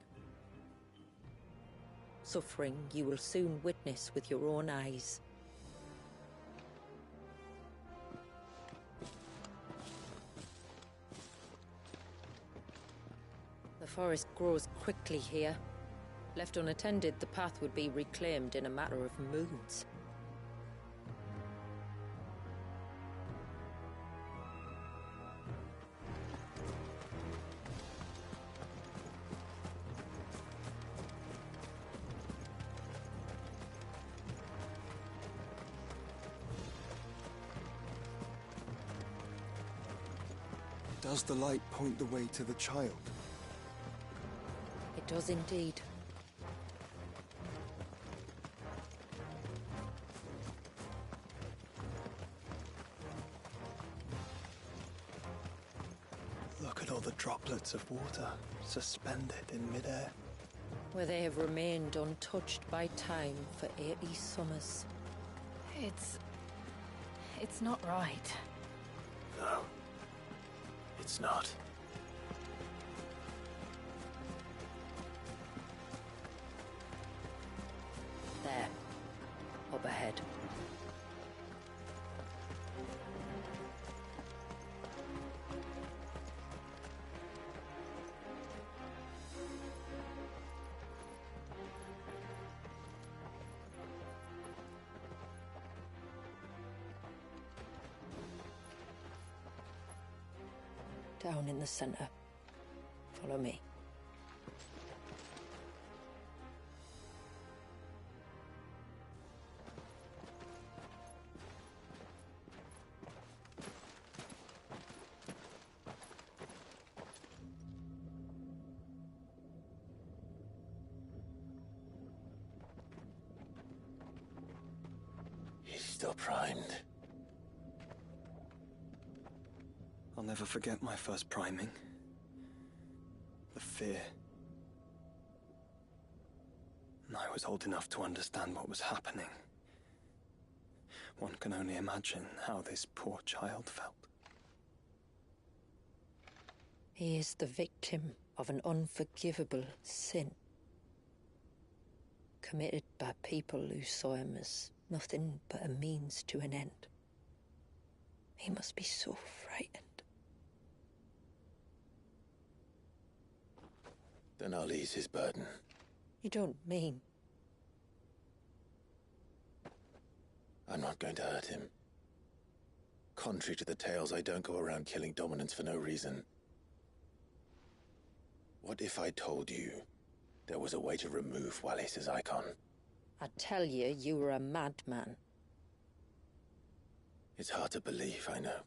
Suffering you will soon witness with your own eyes. The forest grows quickly here. Left unattended, the path would be reclaimed in a matter of moons. Does the light point the way to the child? It does indeed. Look at all the droplets of water suspended in midair. Where they have remained untouched by time for 80 summers. It's not right. No. It's not. There. Up ahead. Down in the center. Follow me. still primed. I'll never forget my first priming. The fear. And I was old enough to understand what was happening. One can only imagine how this poor child felt. He is the victim of an unforgivable sin, committed by people who saw him as nothing but a means to an end. He must be so frightened. Then I'll ease his burden. You don't mean? I'm not going to hurt him. Contrary to the tales, I don't go around killing dominants for no reason. What if I told you there was a way to remove Wallis's icon? I tell you, you were a madman. It's hard to believe, I know.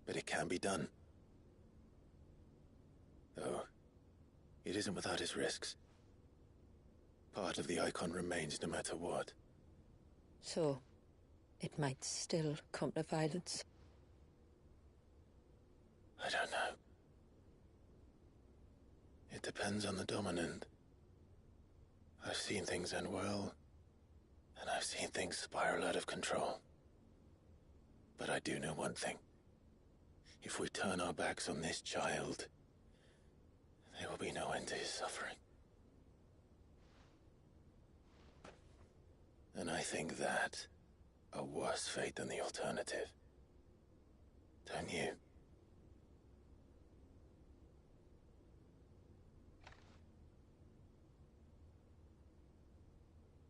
But it can be done. Though, it isn't without its risks. Part of the icon remains no matter what. So, it might still come to violence. I don't know. It depends on the dominant. I've seen things end well, and I've seen things spiral out of control. But I do know one thing. If we turn our backs on this child, there will be no end to his suffering. And I think that a worse fate than the alternative. Don't you?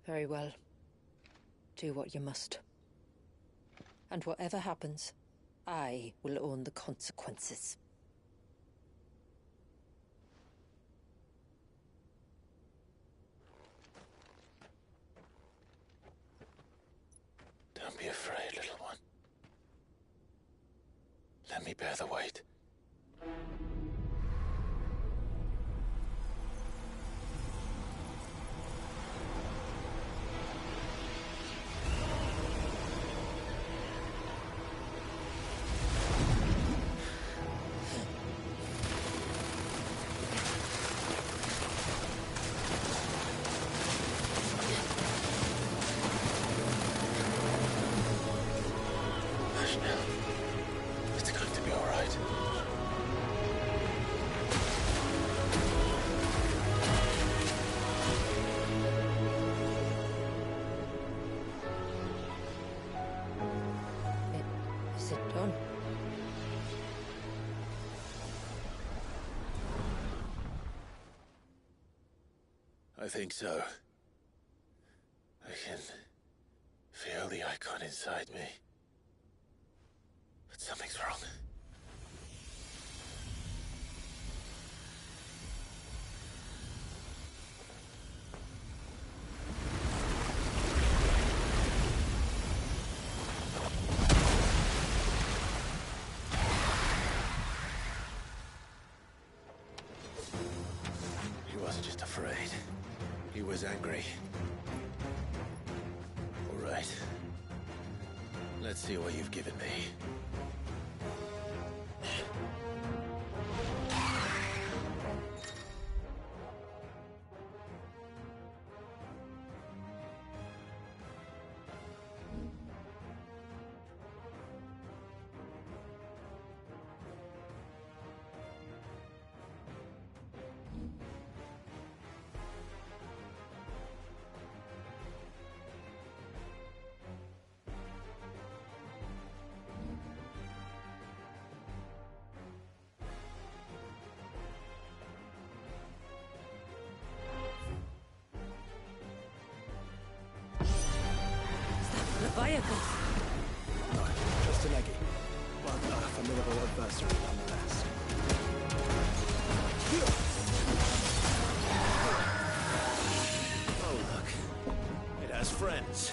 Very well. Do what you must. And whatever happens, I will own the consequences. Don't be afraid, little one. Let me bear the weight. It's going to be all right. Is it done? I think so. I can feel the icon inside me. But something's wrong. He wasn't just afraid. He was angry. All right. Let's see what you've given me. Leviathan. No, just an eggy. But a formidable adversary nonetheless. Oh, look. It has friends.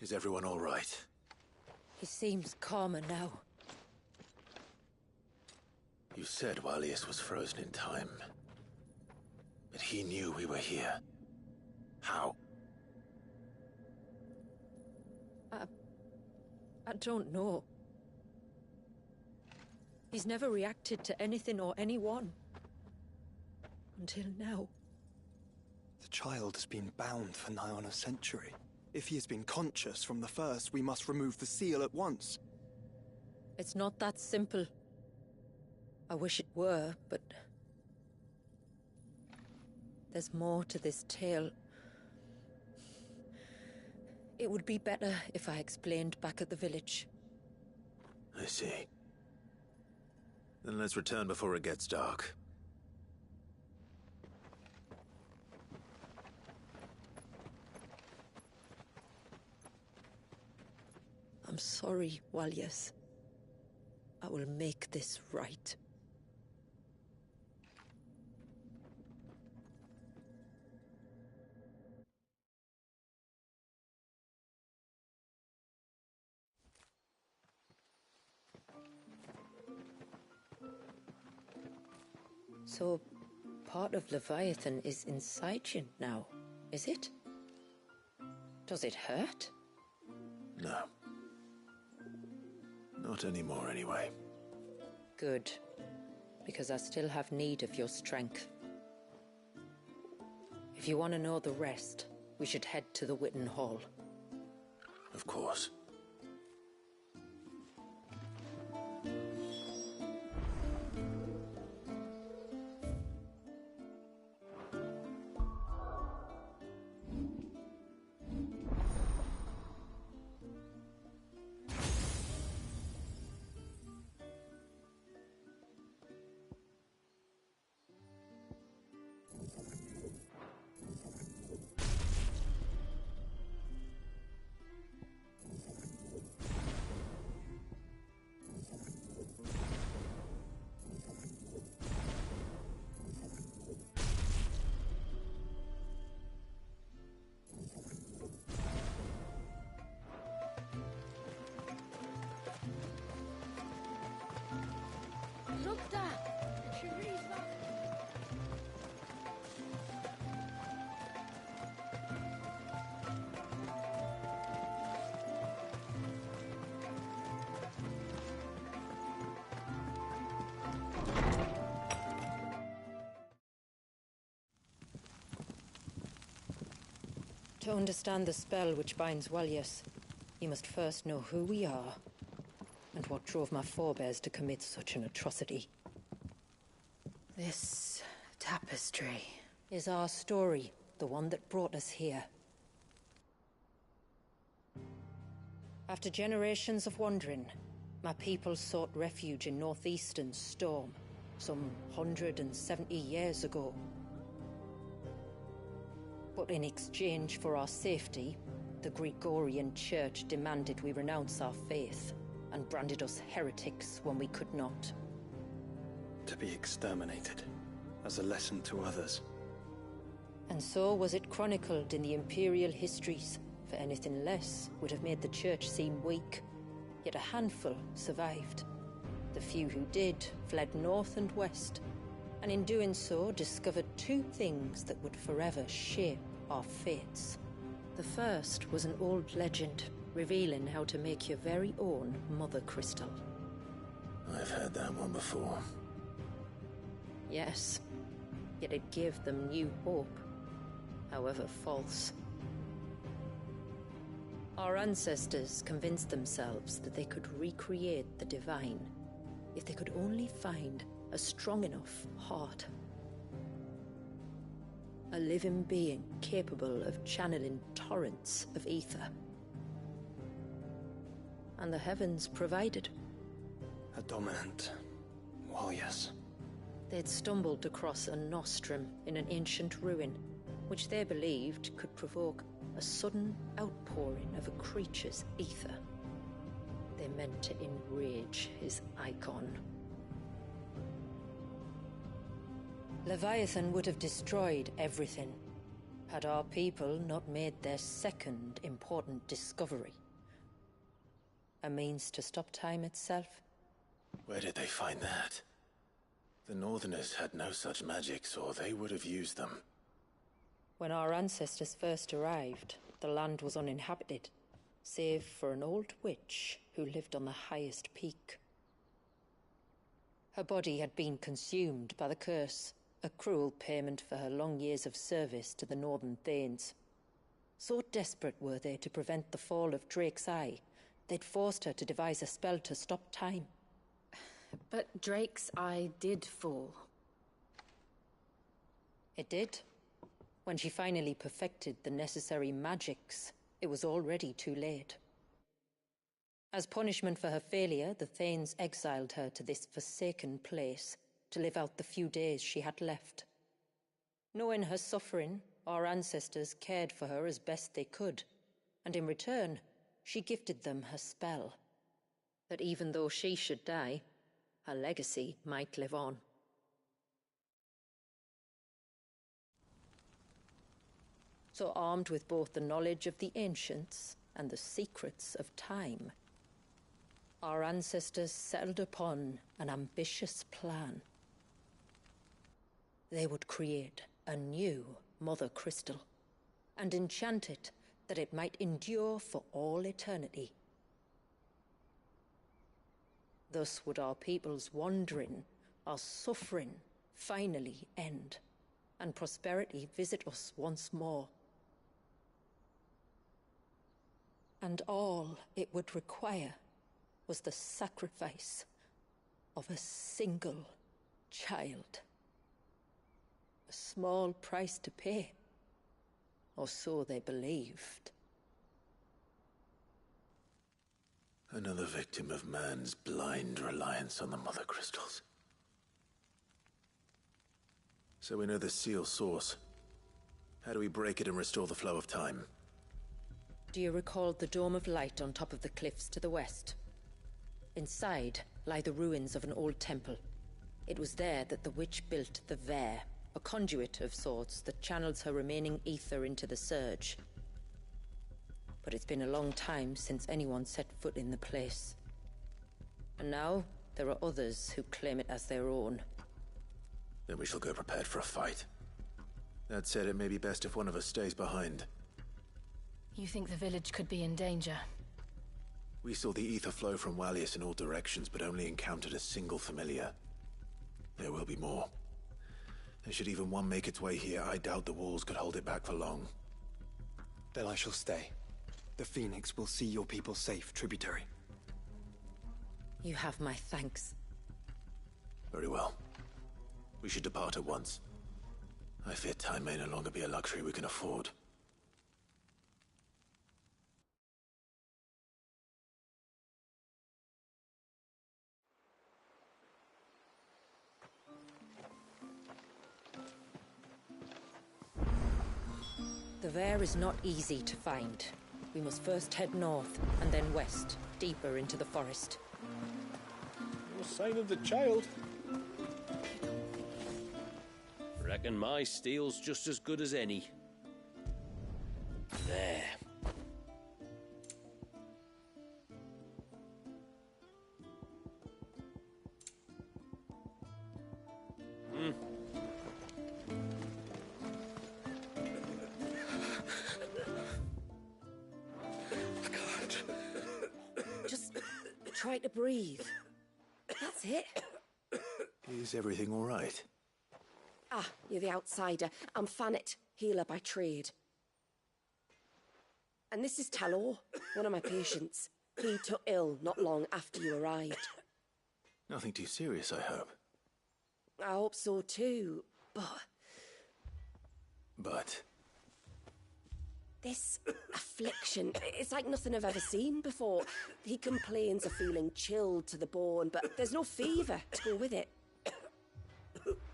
Is everyone all right? He seems calmer now. You said Walius was frozen in time. But he knew we were here. How? I don't know. He's never reacted to anything or anyone. Until now. The child has been bound for nigh on a century. If he has been conscious from the first, we must remove the seal at once. It's not that simple. I wish it were, but... there's more to this tale. It would be better if I explained back at the village. I see. Then let's return before it gets dark. I'm sorry, Walius. I will make this right. So, part of Leviathan is inside you now, is it? Does it hurt? No. Not anymore, anyway. Good. Because I still have need of your strength. If you want to know the rest, we should head to the Witten Hall. Of course. To understand the spell which binds Walyas, you must first know who we are, and what drove my forebears to commit such an atrocity. This tapestry is our story, the one that brought us here. After generations of wandering, my people sought refuge in northeastern Storm, some 170 years ago. But in exchange for our safety, the Gregorian Church demanded we renounce our faith, and branded us heretics when we could not. To be exterminated, as a lesson to others. And so was it chronicled in the Imperial histories, for anything less would have made the Church seem weak. Yet a handful survived. The few who did fled north and west, and in doing so discovered two things that would forever shape our fates. The first was an old legend, revealing how to make your very own Mother Crystal. I've heard that one before. Yes, yet it gave them new hope, however false. Our ancestors convinced themselves that they could recreate the divine if they could only find a strong enough heart. A living being capable of channeling torrents of ether. And the heavens provided. A dominant Walyas. They'd stumbled across a nostrum in an ancient ruin, which they believed could provoke a sudden outpouring of a creature's ether. They meant to enrage his icon. Leviathan would have destroyed everything, had our people not made their second important discovery. A means to stop time itself. Where did they find that? The Northerners had no such magics, or they would have used them. When our ancestors first arrived, the land was uninhabited, save for an old witch who lived on the highest peak. Her body had been consumed by the curse, a cruel payment for her long years of service to the Northern Thanes. So desperate were they to prevent the fall of Drake's Eye, they'd forced her to devise a spell to stop time. But Drake's Eye did fall. It did. When she finally perfected the necessary magics, it was already too late. As punishment for her failure, the Thanes exiled her to this forsaken place to live out the few days she had left. Knowing her suffering, our ancestors cared for her as best they could, and in return, she gifted them her spell. That even though she should die, her legacy might live on. So armed with both the knowledge of the ancients and the secrets of time, our ancestors settled upon an ambitious plan. They would create a new Mother Crystal, and enchant it that it might endure for all eternity. Thus would our people's wandering, our suffering, finally end, and prosperity visit us once more. And all it would require was the sacrifice of a single child. A small price to pay, or so they believed. Another victim of man's blind reliance on the Mother Crystals. So we know the seal source. How do we break it and restore the flow of time? Do you recall the dome of light on top of the cliffs to the west? Inside lie the ruins of an old temple. It was there that the witch built the Vare, a conduit of sorts that channels her remaining ether into the Surge. But it's been a long time since anyone set foot in the place. And now, there are others who claim it as their own. Then we shall go prepared for a fight. That said, it may be best if one of us stays behind. You think the village could be in danger? We saw the ether flow from Walyas in all directions, but only encountered a single familiar. There will be more. And should even one make its way here, I doubt the walls could hold it back for long. Then I shall stay. The Phoenix will see your people safe, tributary. You have my thanks. Very well. We should depart at once. I fear time may no longer be a luxury we can afford. The Vare is not easy to find. We must first head north, and then west, deeper into the forest. No sign of the child. Reckon my steel's just as good as any. There. Just try to breathe. That's it. Is everything all right? Ah, you're the outsider. I'm Fannet, healer by trade. And this is Talor, one of my patients. He took ill not long after you arrived. Nothing too serious, I hope. I hope so too, but... But? This affliction, it's like nothing I've ever seen before. He complains of feeling chilled to the bone, but there's no fever to go with it.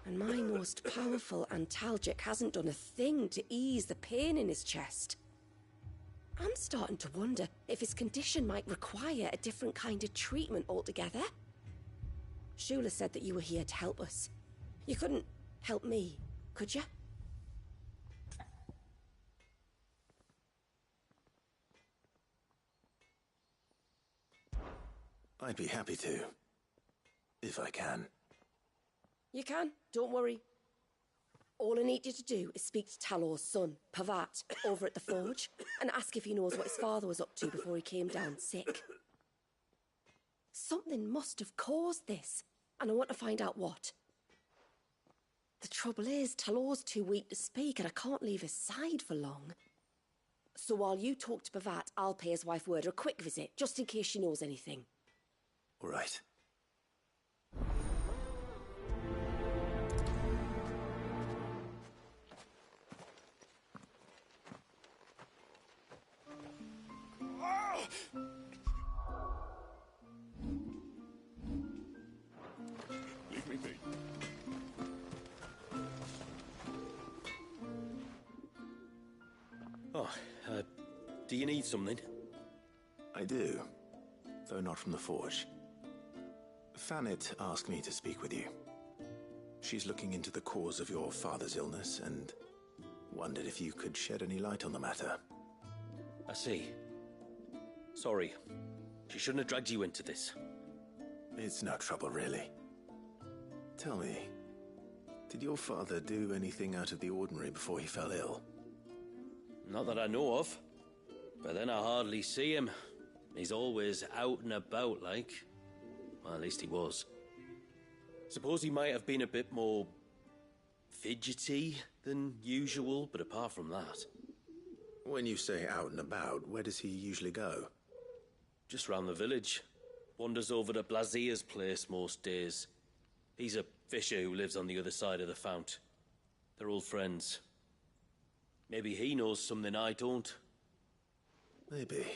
And my most powerful antalgic hasn't done a thing to ease the pain in his chest. I'm starting to wonder if his condition might require a different kind of treatment altogether. Shula said that you were here to help us. You couldn't help me, could you? I'd be happy to. If I can. You can, don't worry. All I need you to do is speak to Talor's son, Pavat, over at the forge, and ask if he knows what his father was up to before he came down sick. Something must have caused this, and I want to find out what. The trouble is, Talor's too weak to speak, and I can't leave his side for long. So while you talk to Pavat, I'll pay his wife word a quick visit, just in case she knows anything. All right. Leave me be. Oh, do you need something? I do, though not from the forge. Fannet asked me to speak with you. She's looking into the cause of your father's illness and wondered if you could shed any light on the matter. I see. Sorry. She shouldn't have dragged you into this. It's no trouble, really. Tell me, did your father do anything out of the ordinary before he fell ill? Not that I know of. But then I hardly see him. He's always out and about, like. Well, at least he was. Suppose he might have been a bit more fidgety than usual, but apart from that... When you say out and about, where does he usually go? Just round the village. Wanders over to Blazier's place most days. He's a fisher who lives on the other side of the fount. They're old friends. Maybe he knows something I don't. Maybe.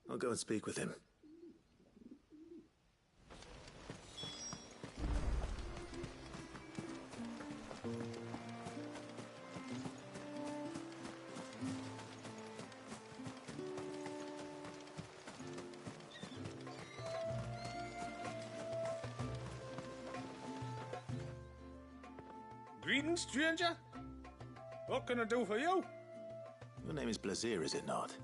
I'll go and speak with him. Greetings, stranger. What can I do for you? Your name is Blazier, is it not?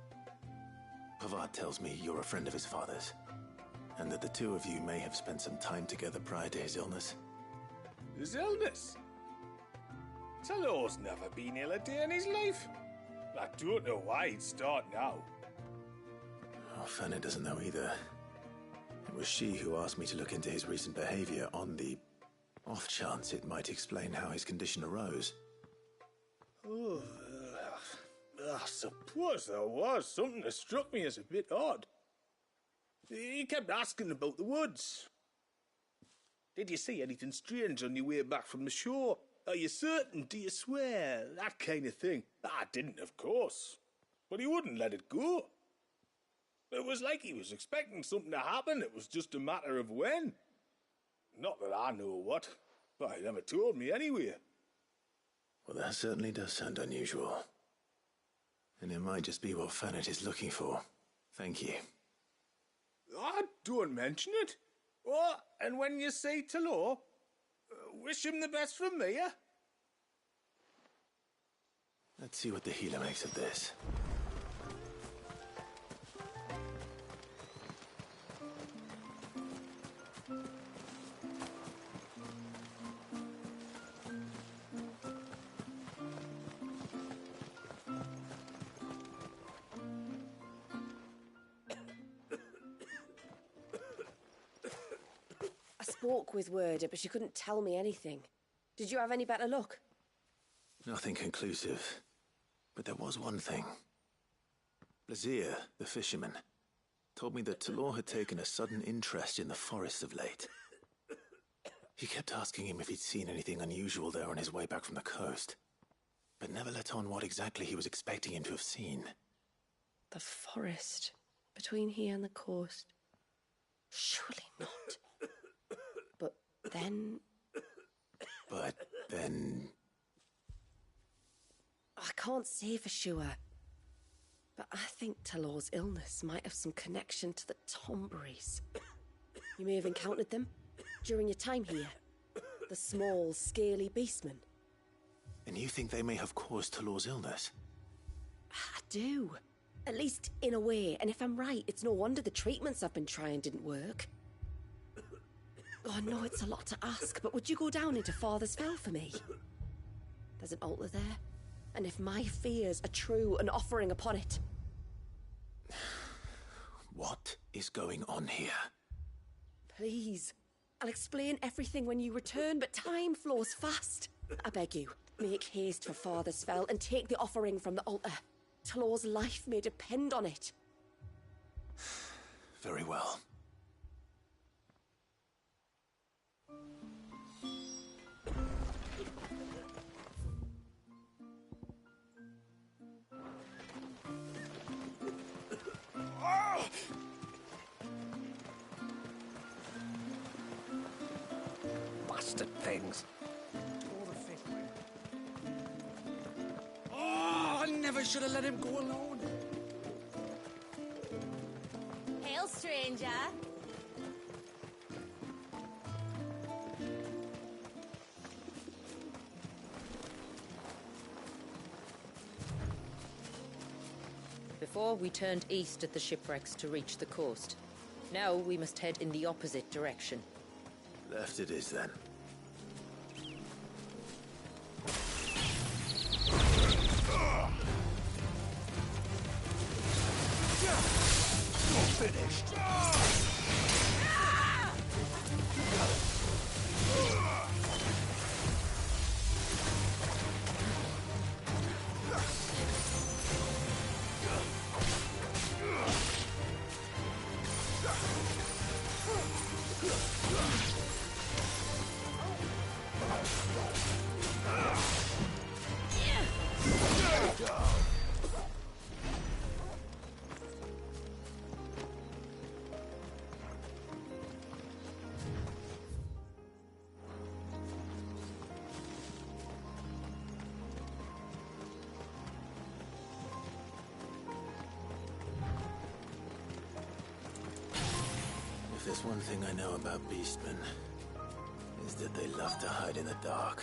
Pavat tells me you're a friend of his father's, and that the two of you may have spent some time together prior to his illness. His illness? Talor's never been ill a day in his life. I don't know why he'd start now. Oh, Fanny doesn't know either. It was she who asked me to look into his recent behavior on the off chance it might explain how his condition arose. Oh, I suppose there was something that struck me as a bit odd. He kept asking about the woods. Did you see anything strange on your way back from the shore? Are you certain? Do you swear? That kind of thing. I didn't, of course. But he wouldn't let it go. It was like he was expecting something to happen. It was just a matter of when. Not that I know what. But he never told me anyway. Well, that certainly does sound unusual. And it might just be what Fanet is looking for. Thank you. Don't mention it. Oh, and when you see Talor, wish him the best from me, eh? Let's see what the healer makes of this. I spoke with Werder, but she couldn't tell me anything. Did you have any better luck? Nothing conclusive. But there was one thing. Blazir, the fisherman, told me that Talor had taken a sudden interest in the forest of late. He kept asking him if he'd seen anything unusual there on his way back from the coast, but never let on what exactly he was expecting him to have seen. The forest between here and the coast. Surely not. But then... I can't say for sure. But I think Talor's illness might have some connection to the Tomberries. You may have encountered them during your time here. The small, scaly beastmen. And you think they may have caused Talor's illness? I do. At least in a way. And if I'm right, it's no wonder the treatments I've been trying didn't work. Oh, I know it's a lot to ask, but would you go down into Father's Fell for me? There's an altar there. And if my fears are true, an offering upon it. What is going on here? Please. I'll explain everything when you return, but time flows fast. I beg you, make haste for Father's Fell and take the offering from the altar. Talor's life may depend on it. Very well. Bastard things. Oh, I never should have let him go alone. Hail, stranger. Before, we turned east at the shipwrecks to reach the coast. Now we must head in the opposite direction. Left it is, then. You're finished. If there's one thing I know about beastmen, is that they love to hide in the dark.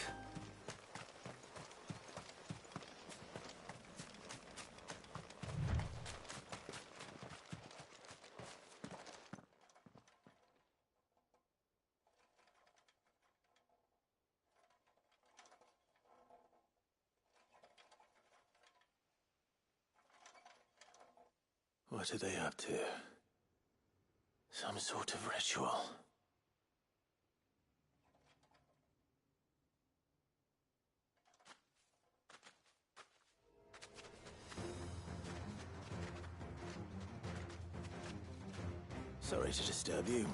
What are they up to? Some sort of ritual. Sorry to disturb you.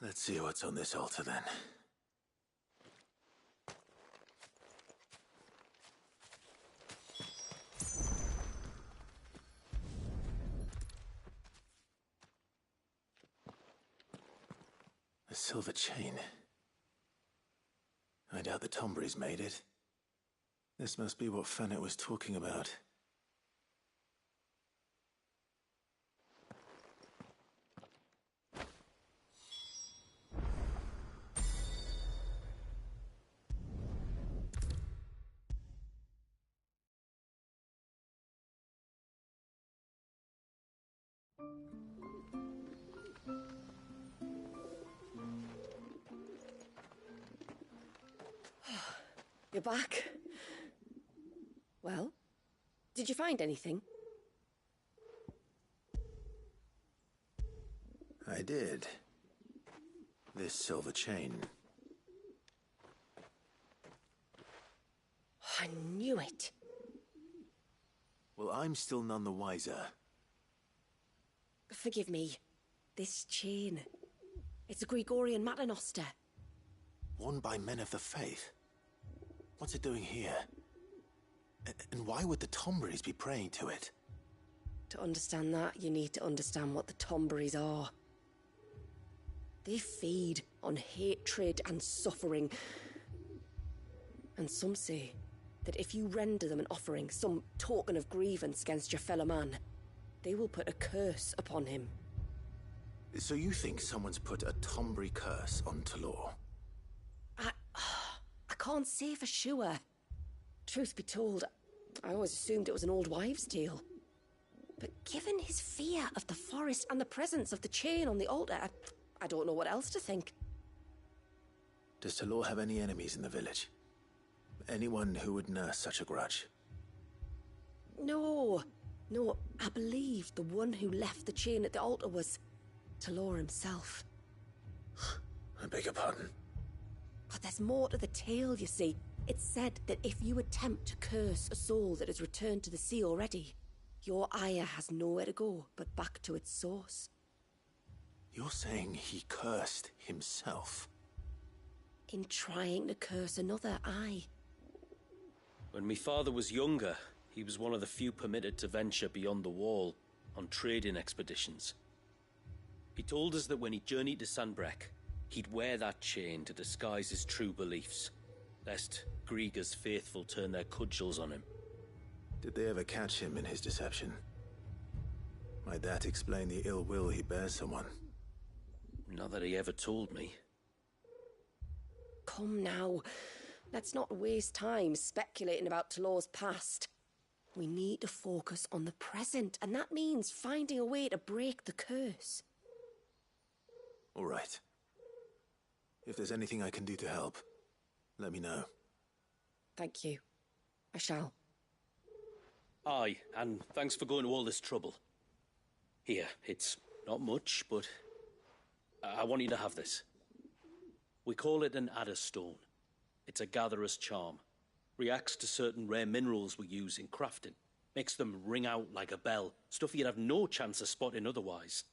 Let's see what's on this altar then. A silver chain. I doubt the Tombrys made it. This must be what Fennec was talking about. You're back. Well, did you find anything? I did. This silver chain. I knew it. Well, I'm still none the wiser. Forgive me. This chain. It's a Gregorian Maternoster. Worn by men of the faith. What's it doing here? And why would the Tombrys be praying to it? To understand that, you need to understand what the Tombrys are. They feed on hatred and suffering. And some say that if you render them an offering, some token of grievance against your fellow man, they will put a curse upon him. So you think someone's put a Tombry curse on Talor? I can't say for sure. Truth be told, I always assumed it was an old wives' tale. But given his fear of the forest and the presence of the chain on the altar, I don't know what else to think. Does Talor have any enemies in the village? Anyone who would nurse such a grudge? No, I believe the one who left the chain at the altar was Talor himself. I beg your pardon? But there's more to the tale, you see. It's said that if you attempt to curse a soul that has returned to the sea already, your ire has nowhere to go but back to its source. You're saying he cursed himself? In trying to curse another, aye. When my father was younger, he was one of the few permitted to venture beyond the wall on trading expeditions. He told us that when he journeyed to Sanbreque, he'd wear that chain to disguise his true beliefs, lest Griega's faithful turn their cudgels on him. Did they ever catch him in his deception? Might that explain the ill will he bears someone? Not that he ever told me. Come now, let's not waste time speculating about Talor's past. We need to focus on the present, and that means finding a way to break the curse. All right. If there's anything I can do to help, let me know. Thank you. I shall. Aye, and thanks for going to all this trouble. Here, it's not much, but I want you to have this. We call it an Adder Stone. It's a gatherer's charm. Reacts to certain rare minerals we use in crafting. Makes them ring out like a bell, stuff you'd have no chance of spotting otherwise.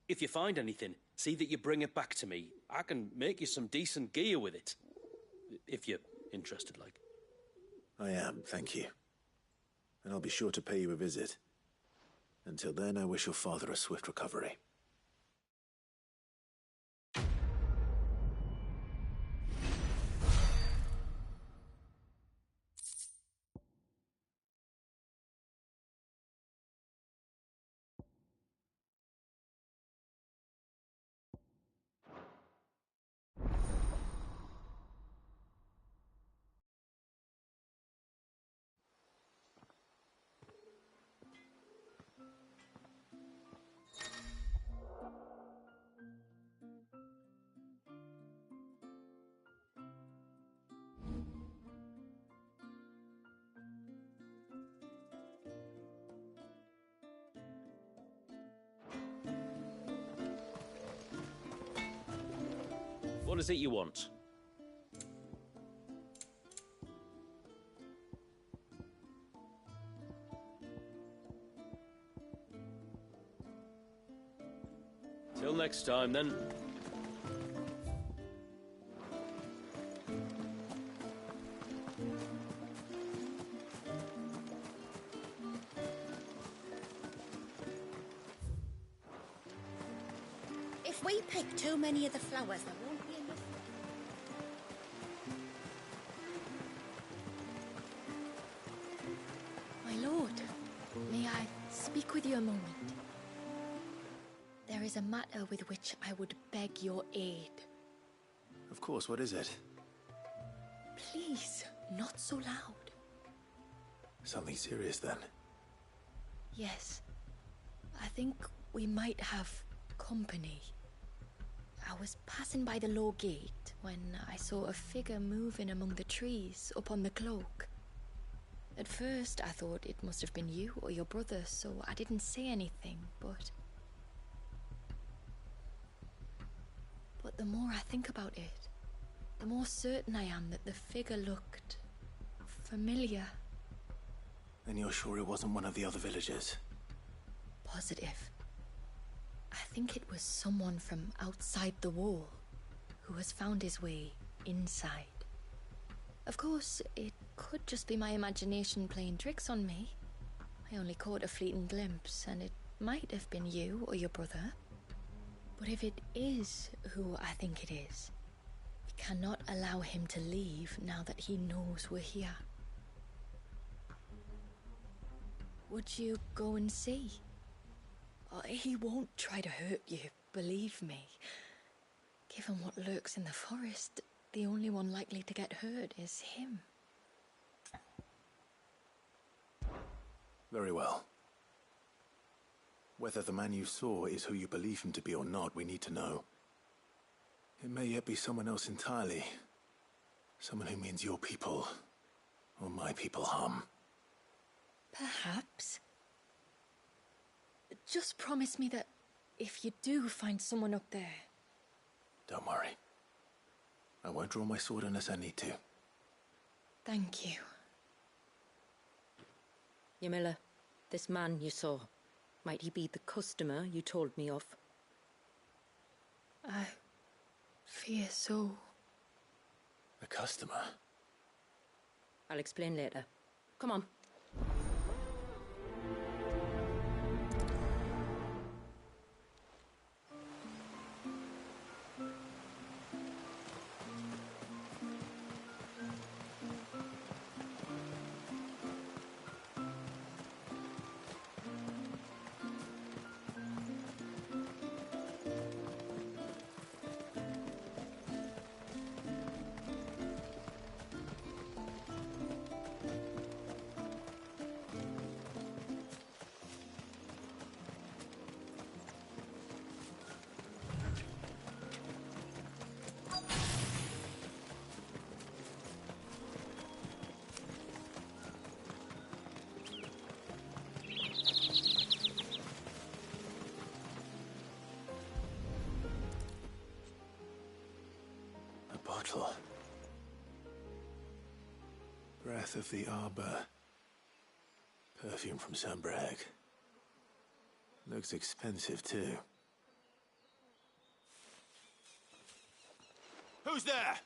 If you find anything, see that you bring it back to me. I can make you some decent gear with it. If you're interested, like. I am, thank you. And I'll be sure to pay you a visit. Until then, I wish your father a swift recovery. What is it you want? Till next time, then. If we pick too many of the flowers, there won't be enough. My lord, may I speak with you a moment? There is a matter with which I would beg your aid. Of course, what is it? Please, not so loud. Something serious, then? Yes. I think we might have company. I was passing by the low gate when I saw a figure moving among the trees up on the cloak. At first, I thought it must have been you or your brother, so I didn't say anything, but the more I think about it, the more certain I am that the figure looked familiar. Then you're sure it wasn't one of the other villagers? Positive. I think it was someone from outside the wall who has found his way inside. Of course, it could just be my imagination playing tricks on me. I only caught a fleeting glimpse, and it might have been you or your brother. But if it is who I think it is, we cannot allow him to leave now that he knows we're here. Would you go and see? He won't try to hurt you, believe me. Given what lurks in the forest, the only one likely to get hurt is him. Very well. Whether the man you saw is who you believe him to be or not, we need to know. It may yet be someone else entirely. Someone who means your people, or my people, harm. Perhaps. Just promise me that if you do find someone up there... Don't worry. I won't draw my sword unless I need to. Thank you. Yamila, this man you saw, might he be the customer you told me of? I fear so. A customer? I'll explain later. Come on. Breath of the arbor. Perfume from Sambrag. Looks expensive, too. Who's there?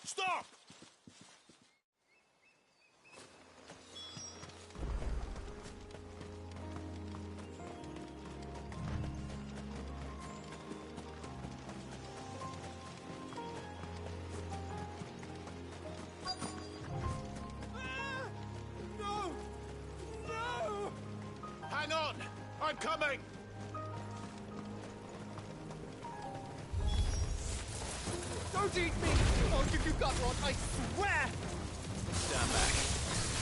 Stop! I'm coming! Don't eat me! I'll give you gut rot, I swear! Stand back.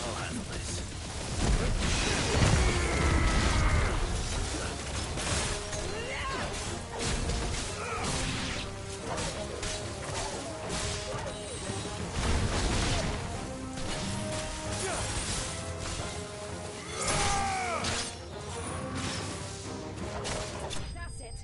I'll handle this. That's it.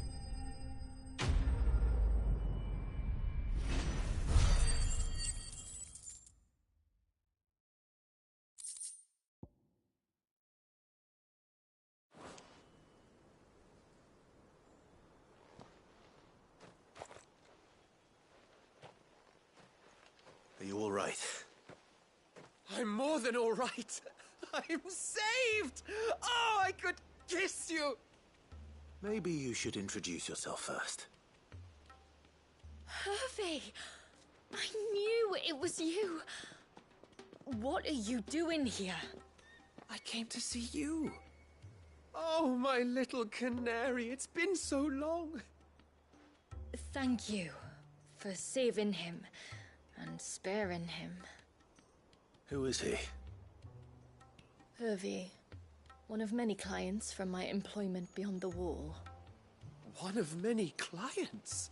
Are you all right? I'm more than all right. I'm saved! Oh, I could kiss you! Maybe you should introduce yourself first. Hervey! I knew it was you. What are you doing here? I came to see you. Oh, my little canary, it's been so long. Thank you for saving him and sparing him. Who is he? Hervey, one of many clients from my employment beyond the wall. One of many clients?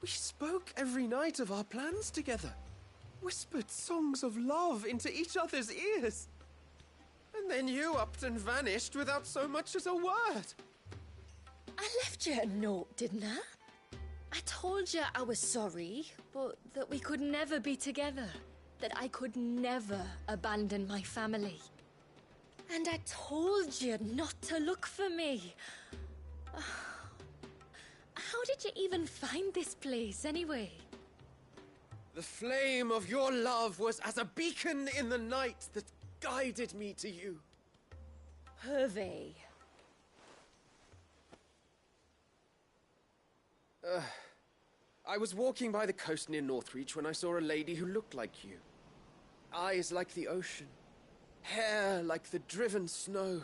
We spoke every night of our plans together. Whispered songs of love into each other's ears. And then you upped and vanished without so much as a word. I left you a note, didn't I? I told you I was sorry, but that we could never be together. That I could never abandon my family. And I told you not to look for me. How did you even find this place, anyway? The flame of your love was as a beacon in the night that guided me to you. Hervey. I was walking by the coast near Northreach when I saw a lady who looked like you. Eyes like the ocean. Hair like the driven snow.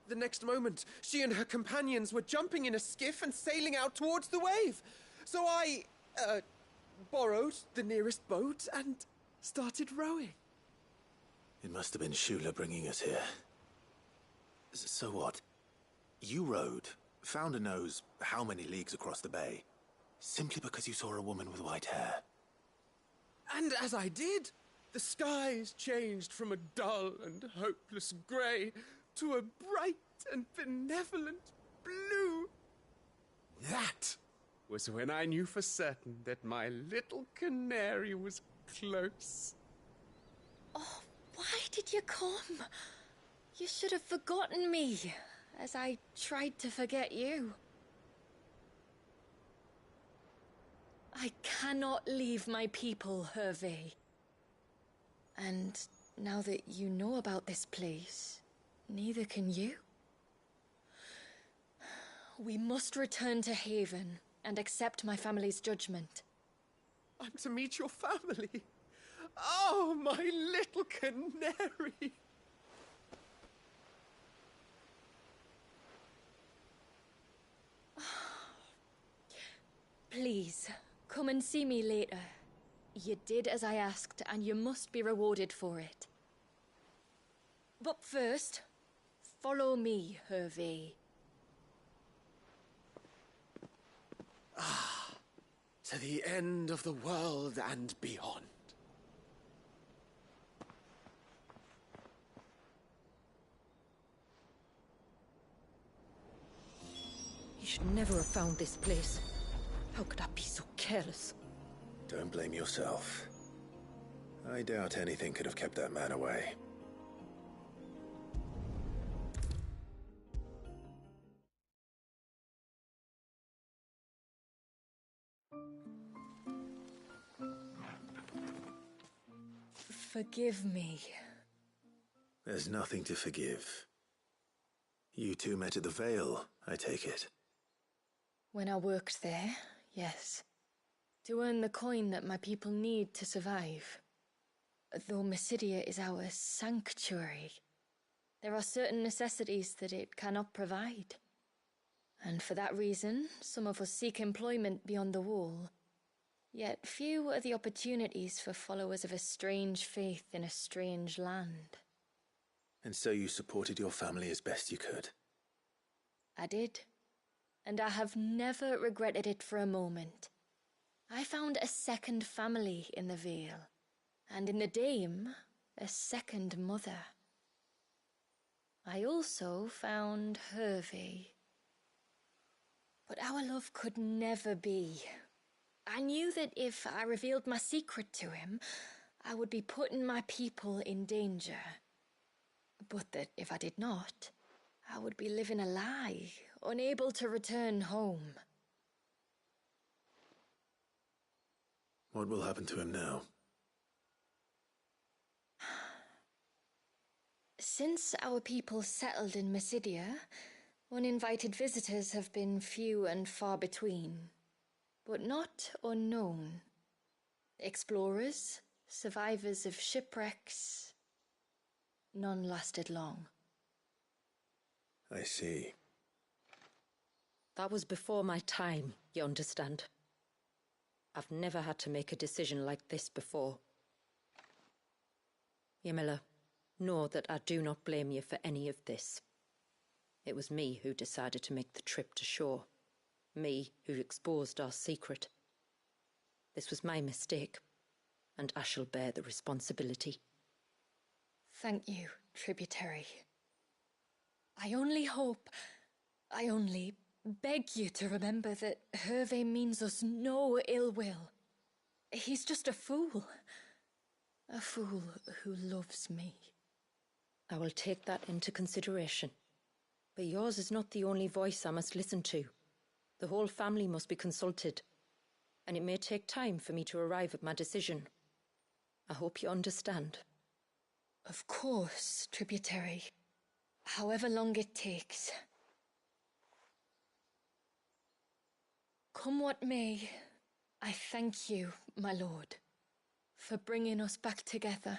The next moment, she and her companions were jumping in a skiff and sailing out towards the wave. So I, borrowed the nearest boat and started rowing. It must have been Shula bringing us here. So what? You rowed, found a nose how many leagues across the bay, simply because you saw a woman with white hair. And as I did, the skies changed from a dull and hopeless grey to a bright and benevolent blue. That was when I knew for certain that my little canary was close. Oh, why did you come? You should have forgotten me, as I tried to forget you. I cannot leave my people, Hervey. And now that you know about this place, neither can you. We must return to Haven and accept my family's judgment. I'm to meet your family. Oh, my little canary. Please, come and see me later. You did as I asked, and you must be rewarded for it. But first, follow me, Hervey. Ah, to the end of the world and beyond. He should never have found this place. How could I be so careless? Don't blame yourself. I doubt anything could have kept that man away. Forgive me. There's nothing to forgive. You two met at the Vale, I take it. When I worked there, yes. To earn the coin that my people need to survive. Though Mysidia is our sanctuary, There are certain necessities that it cannot provide. And for that reason, some of us seek employment beyond the wall. Yet few are the opportunities for followers of a strange faith in a strange land. And so you supported your family as best you could? I did. And I have never regretted it for a moment. I found a second family in the Vale, and in the Dame, a second mother. I also found Hervey. But our love could never be. I knew that if I revealed my secret to him, I would be putting my people in danger. But that if I did not, I would be living a lie, unable to return home. What will happen to him now? Since our people settled in Mysidia, uninvited visitors have been few and far between, but not unknown. Explorers, survivors of shipwrecks, none lasted long. I see. That was before my time, you understand. I've never had to make a decision like this before. Yamila, know that I do not blame you for any of this. It was me who decided to make the trip to shore. Me who exposed our secret. This was my mistake, and I shall bear the responsibility. Thank you, tributary. I only beg you to remember that Hervé means us no ill will. He's just a fool. A fool who loves me. I will take that into consideration. But yours is not the only voice I must listen to. The whole family must be consulted, and it may take time for me to arrive at my decision. I hope you understand. Of course, tributary. However long it takes. Come what may, I thank you, my lord, for bringing us back together.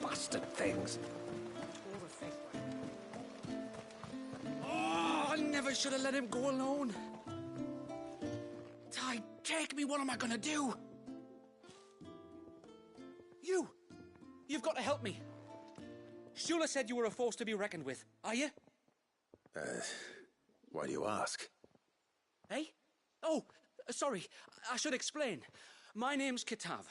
Bastard things. Oh, I never should have let him go alone. Ty, take me. What am I gonna do? You've got to help me. Shula said you were a force to be reckoned with. Are you? Why do you ask? Eh? Oh, sorry. I should explain. My name's Kitav.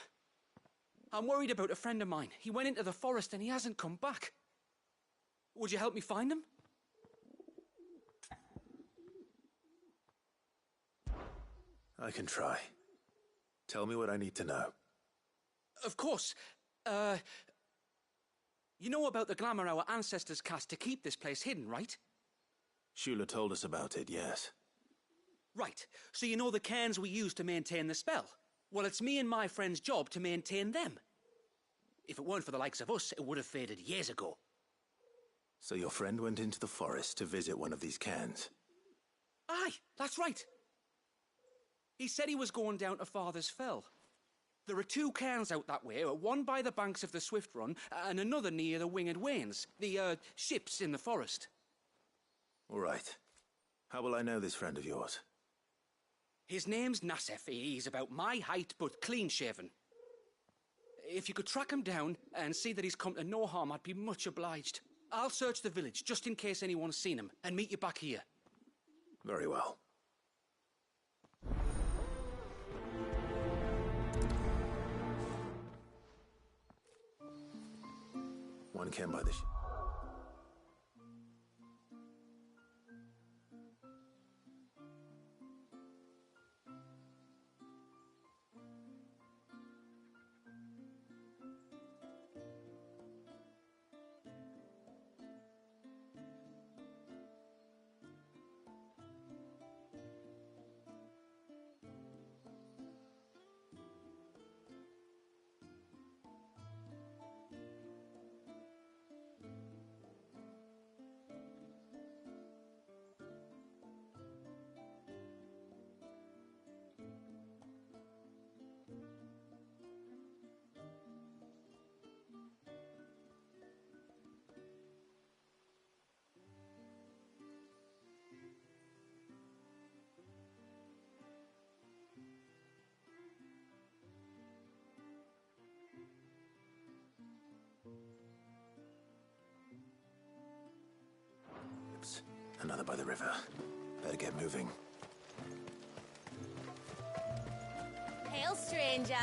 I'm worried about a friend of mine. He went into the forest and he hasn't come back. Would you help me find him? I can try. Tell me what I need to know. Of course. You know about the glamour our ancestors cast to keep this place hidden, right? Shula told us about it, yes. Right. So you know the cairns we use to maintain the spell? Well, it's me and my friend's job to maintain them. If it weren't for the likes of us, it would have faded years ago. So your friend went into the forest to visit one of these cairns? Aye, that's right. He said he was going down to Father's Fell. There are 2 cairns out that way, one by the banks of the Swift Run, and another near the Winged Wains, the ships in the forest. All right. How will I know this friend of yours? His name's Nassef. He's about my height, but clean-shaven. If you could track him down and see that he's come to no harm, I'd be much obliged. I'll search the village, just in case anyone's seen him, and meet you back here. Very well. One cairn by the Another by the river. Better get moving. Hail, stranger.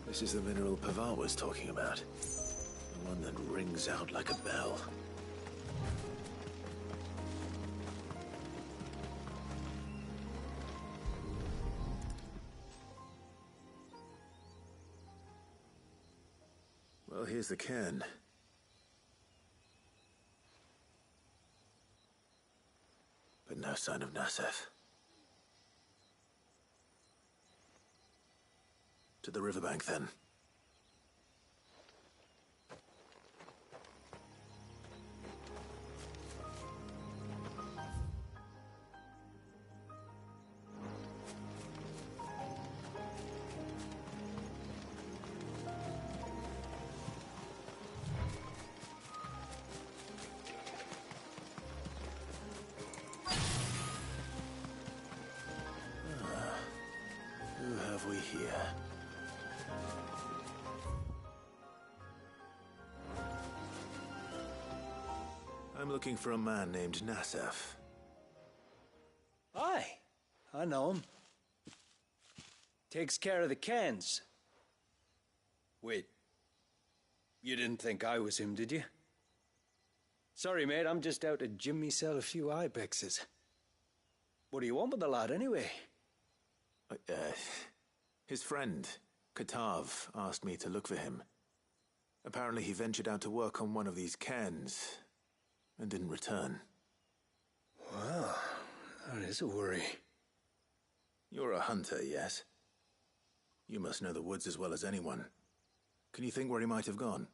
This is the mineral Pavar was talking about. The one that rings out like a bell. Well, here's the cairn. But no sign of Nasef. To the riverbank, then. Who have we here? I'm looking for a man named Nasef. Aye, I know him. Takes care of the cans. Wait, you didn't think I was him, did you? Sorry, mate, I'm just out to gym myself a few ibexes. What do you want with the lad, anyway? His friend, Katav, asked me to look for him. Apparently he ventured out to work on one of these cairns and didn't return. Well, that is a worry. You're a hunter, yes? You must know the woods as well as anyone. Can you think where he might have gone?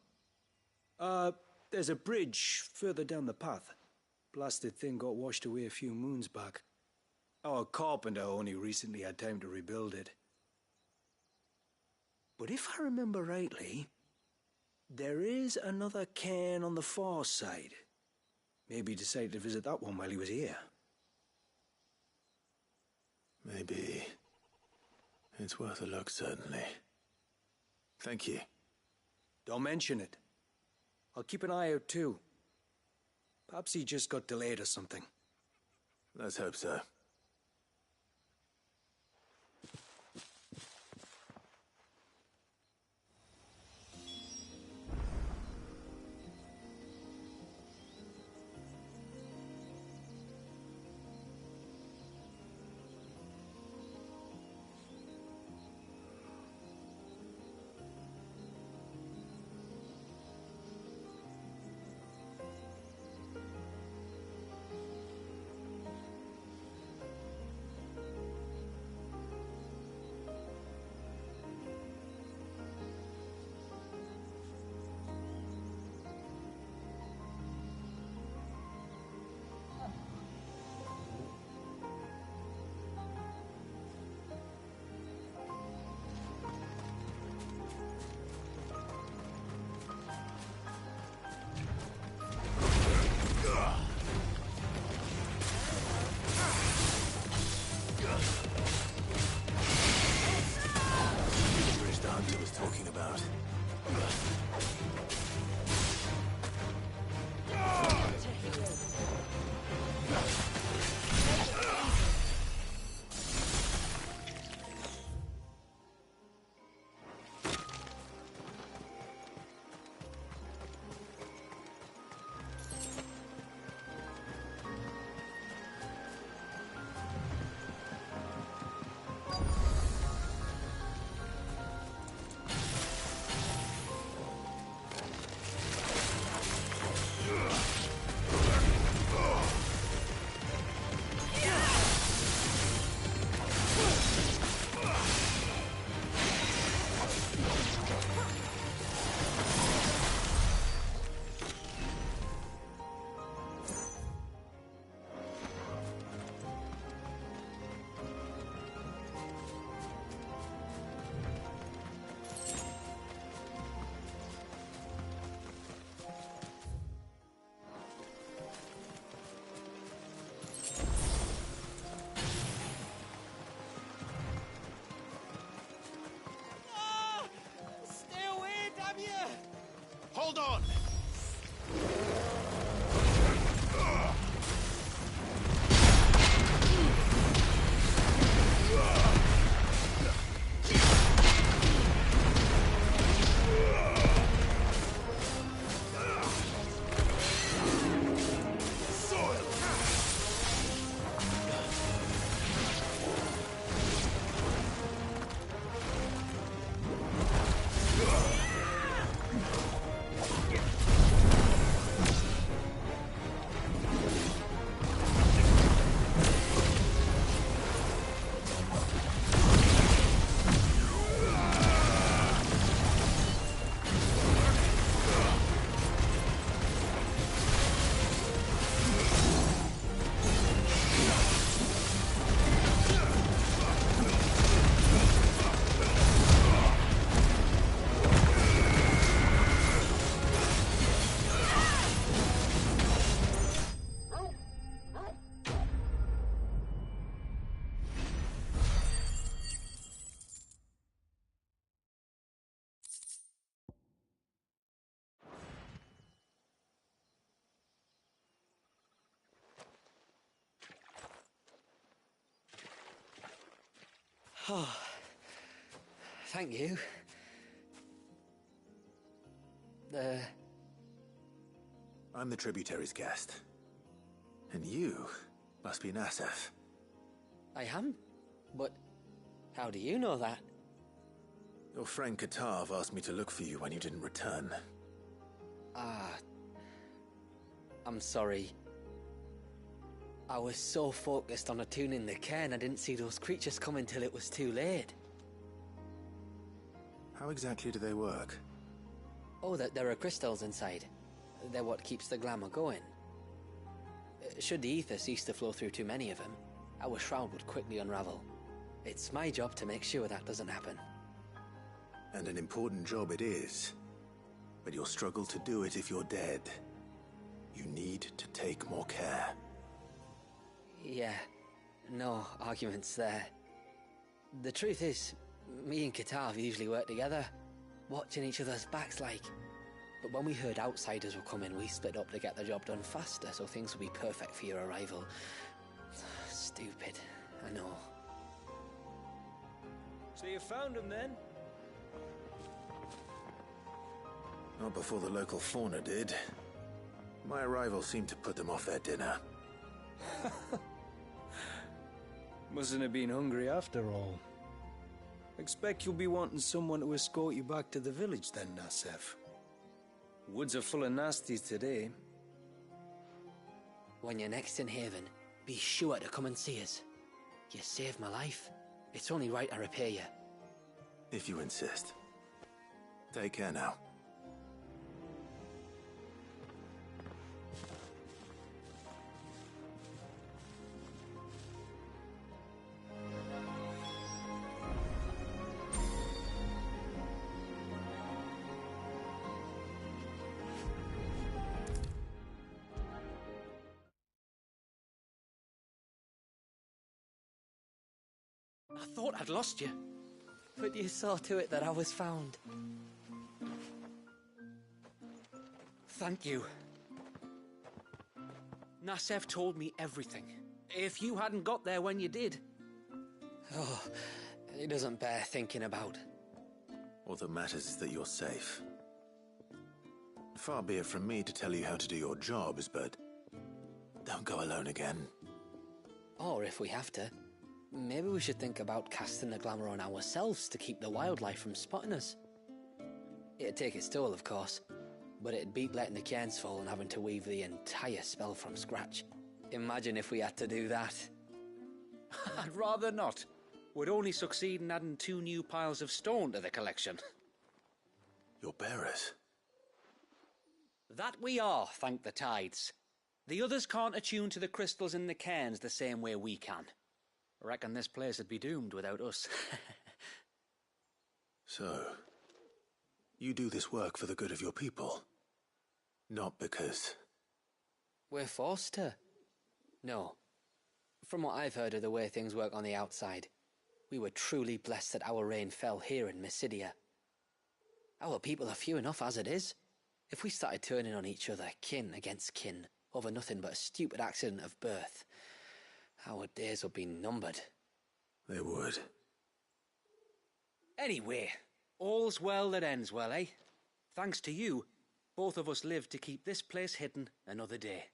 There's a bridge further down the path. Blasted thing got washed away a few moons back. Our carpenter only recently had time to rebuild it. But if I remember rightly, there is another cairn on the far side. Maybe he decided to visit that one while he was here. Maybe. It's worth a look, certainly. Thank you. Don't mention it. I'll keep an eye out too. Perhaps he just got delayed or something. Let's hope so. Hold on! Oh, thank you. I'm the tributary's guest. And you must be Nassef. I am? But how do you know that? Your friend Katav asked me to look for you when you didn't return. Ah, I'm sorry. I was so focused on attuning the cairn, I didn't see those creatures coming till it was too late. How exactly do they work? Oh, there are crystals inside. They're what keeps the glamour going. Should the ether cease to flow through too many of them, our shroud would quickly unravel. It's my job to make sure that doesn't happen. And an important job it is. But you'll struggle to do it if you're dead. You need to take more care. Yeah, no arguments there. The truth is, me and Katav usually work together, watching each other's backs like. But when we heard outsiders were coming, we split up to get the job done faster so things would be perfect for your arrival. Stupid, I know. So you found him then? Not before the local fauna did. My arrival seemed to put them off their dinner. Mustn't have been hungry after all. Expect you'll be wanting someone to escort you back to the village then, Nassef. Woods are full of nasties today. When you're next in Haven, be sure to come and see us. You saved my life. It's only right I repay you. If you insist. Take care now. I thought I'd lost you. But you saw to it that I was found. Thank you. Nassef told me everything. If you hadn't got there when you did... Oh, it doesn't bear thinking about. All that matters is that you're safe. Far be it from me to tell you how to do your jobs, but don't go alone again. Or if we have to, maybe we should think about casting the glamour on ourselves to keep the wildlife from spotting us. It'd take its toll, of course, but it'd beat letting the cairns fall and having to weave the entire spell from scratch. Imagine if we had to do that. I'd rather not. Would only succeed in adding 2 new piles of stone to the collection. Your bearers? That we are, thank the tides. The others can't attune to the crystals in the cairns the same way we can. Reckon this place would be doomed without us. So, you do this work for the good of your people? Not because... We're forced to. No. From what I've heard of the way things work on the outside, we were truly blessed that our rain fell here in Mysidia. Our people are few enough as it is. If we started turning on each other, kin against kin, over nothing but a stupid accident of birth, our days would be numbered. They would. Anyway, all's well that ends well, eh? Thanks to you, both of us lived to keep this place hidden another day.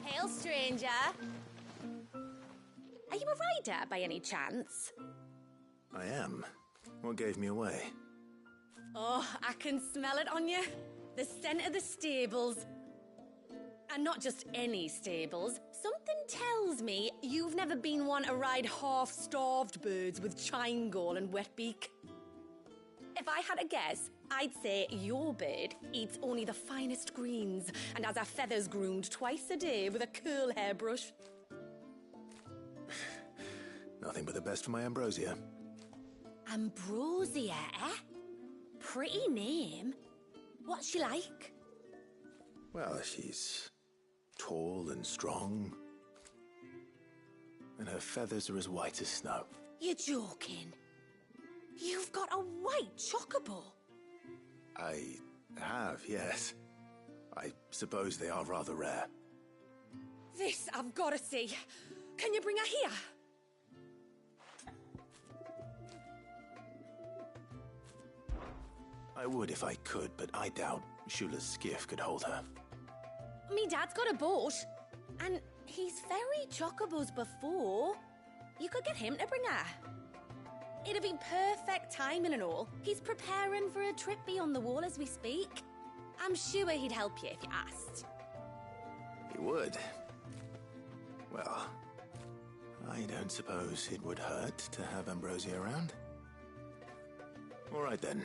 Hail, stranger. Are you a rider by any chance? I am. What gave me away? Oh, I can smell it on you. The scent of the stables. And not just any stables. Something tells me you've never been one to ride half-starved birds with chine gall and wet beak. If I had a guess, I'd say your bird eats only the finest greens and has her feathers groomed twice a day with a curl hairbrush. Nothing but the best for my Ambrosia. Ambrosia, eh? Pretty name. What's she like? Well, she's tall and strong. And her feathers are as white as snow. You're joking. You've got a white chocobo. I have, yes. I suppose they are rather rare. This I've got to see. Can you bring her here? I would if I could, but I doubt Shula's skiff could hold her. Me dad's got a boat. And he's ferried chocobos before. You could get him to bring her. It'd be perfect timing and all. He's preparing for a trip beyond the wall as we speak. I'm sure he'd help you if you asked. He would. Well, I don't suppose it would hurt to have Ambrosia around. All right then.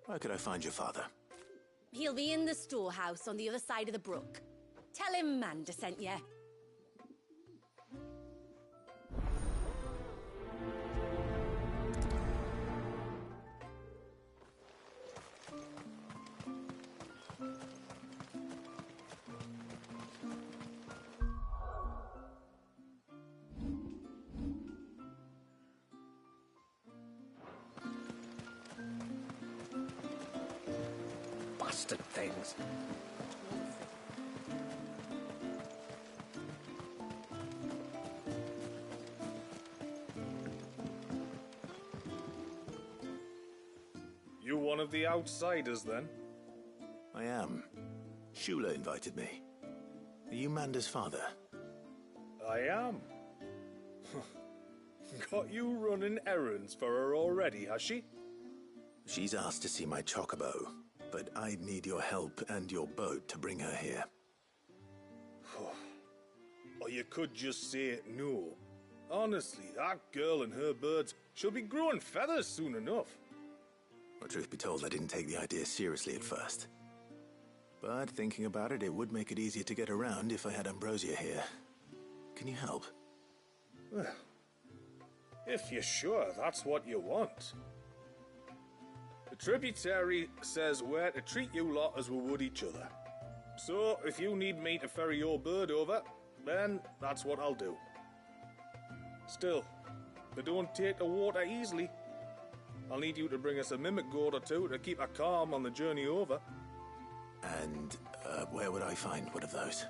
Where could I find your father? He'll be in the storehouse on the other side of the brook. Tell him Manda sent you. Bastard things. You one of the outsiders, then? I am. Shula invited me. Are you Manda's father? I am. Got you running errands for her already, has she? She's asked to see my chocobo, but I'd need your help and your boat to bring her here. Or you could just say no. Honestly, that girl and her birds, she'll be growing feathers soon enough. Well, truth be told, I didn't take the idea seriously at first. But thinking about it, it would make it easier to get around if I had Ambrosia here. Can you help? Well, if you're sure that's what you want. The tributary says we're to treat you lot as we would each other. So, if you need me to ferry your bird over, then that's what I'll do. Still, they don't take the water easily. I'll need you to bring us a mimic gourd or two to keep her calm on the journey over. And where would I find one of those?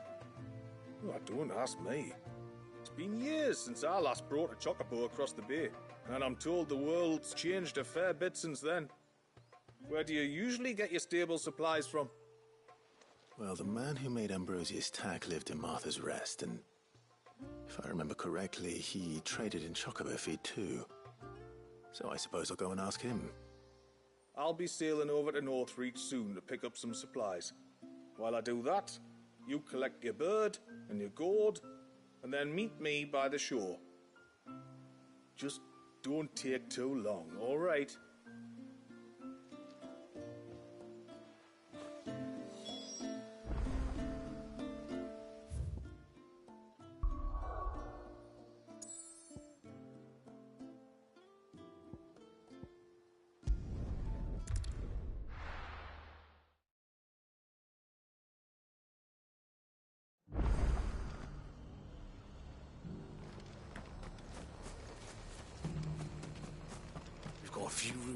Oh, don't ask me. It's been years since I last brought a chocobo across the bay, and I'm told the world's changed a fair bit since then. Where do you usually get your stable supplies from? Well, the man who made Ambrosia's tack lived in Martha's Rest, and if I remember correctly, he traded in chocobo feed too. So I suppose I'll go and ask him. I'll be sailing over to Northreach soon to pick up some supplies. While I do that, you collect your bird and your gourd, and then meet me by the shore. Just don't take too long, all right?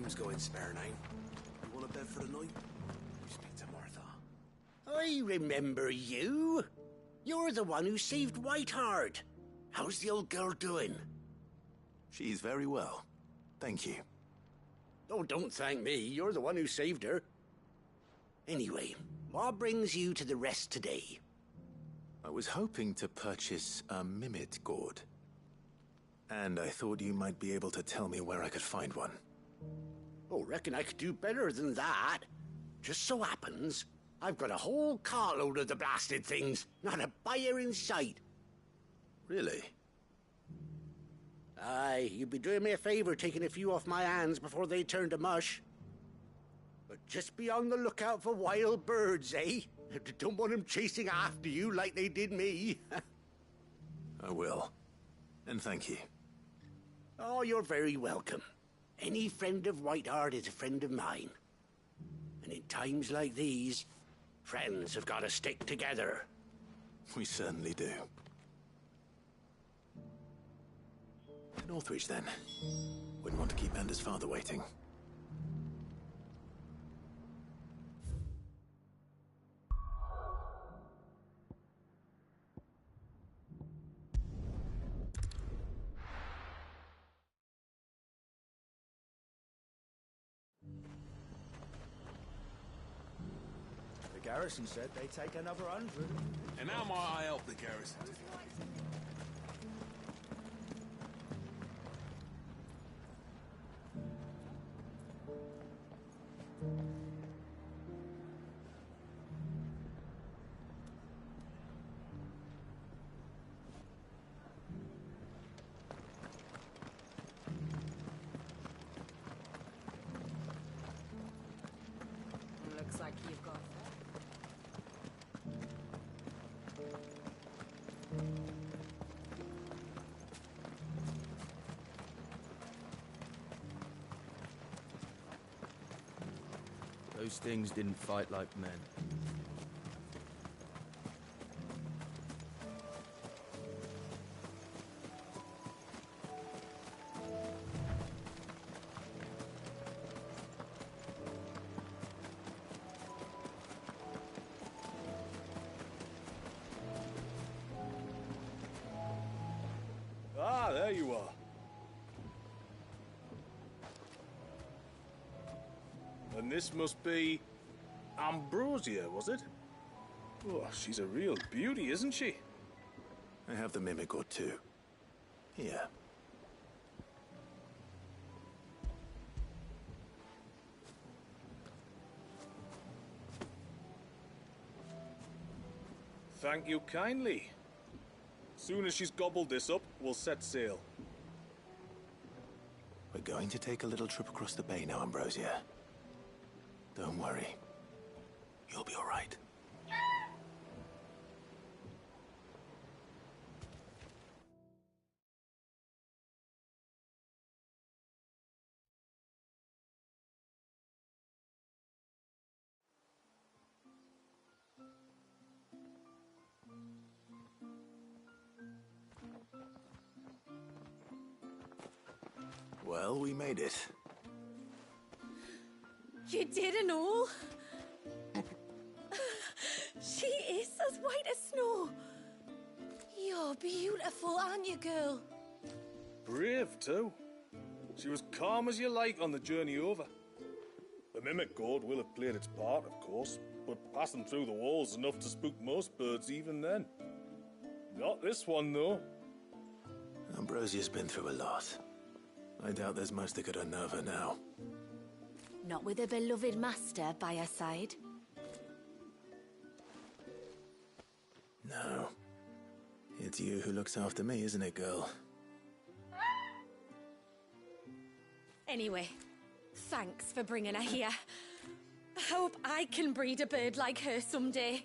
Time's going, Sparenine. You want a bed for the night? You speak to Martha. I remember you. You're the one who saved Whiteheart. How's the old girl doing? She's very well. Thank you. Oh, don't thank me. You're the one who saved her. Anyway, what brings you to the rest today? I was hoping to purchase a Mimit gourd. And I thought you might be able to tell me where I could find one. Oh, reckon I could do better than that. Just so happens, I've got a whole carload of the blasted things. Not a buyer in sight. Really? Aye, you'd be doing me a favor taking a few off my hands before they turn to mush. But just be on the lookout for wild birds, eh? Don't want them chasing after you like they did me. I will. And thank you. Oh, you're very welcome. Any friend of Whiteheart is a friend of mine. And in times like these, friends have got to stick together. We certainly do. Northreach, then. Wouldn't want to keep Anders' father waiting. The garrison said they'd take another 100. And how might I help the garrison? Looks like you've got Those things didn't fight like men. Ah, there you are. And this must be Ambrosia, was it? Oh, she's a real beauty, isn't she? I have the Mimic gourd too. Here. Thank you kindly. Soon as she's gobbled this up, we'll set sail. We're going to take a little trip across the bay now, Ambrosia. Don't worry. You'll be all right. Well, we made it. You didn't all? She is as white as snow. You're beautiful, aren't you, girl? Brave, too. She was calm as you like on the journey over. The Mimic Gourd will have played its part, of course, but passing through the walls enough to spook most birds even then. Not this one, though. Ambrosia's been through a lot. I doubt there's much that could unnerve her now. Not with a beloved master by her side. No. It's you who looks after me, isn't it, girl? Anyway, thanks for bringing her here. Hope I can breed a bird like her someday.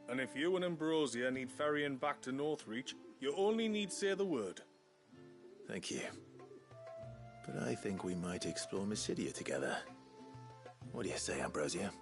And if you and Ambrosia need ferrying back to Northreach, you only need say the word. Thank you. But I think we might explore Mysidia together. What do you say, Ambrosia?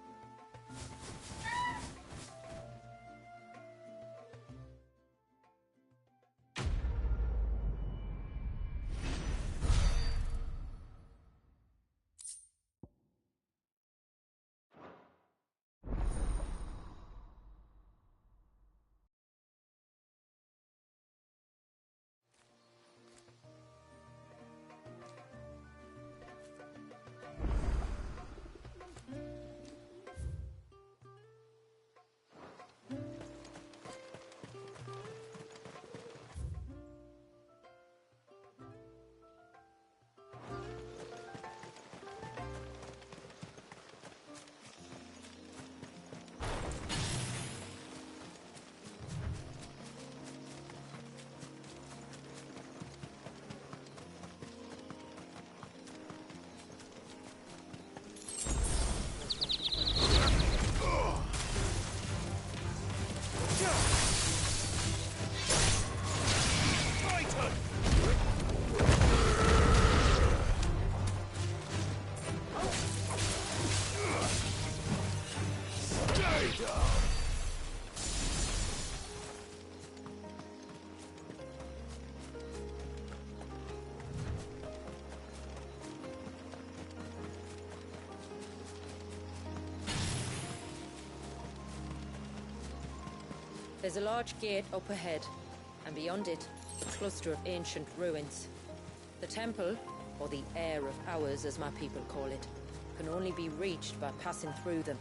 There's a large gate up ahead, and beyond it, a cluster of ancient ruins. The temple, or the Heir of Hours as my people call it, can only be reached by passing through them.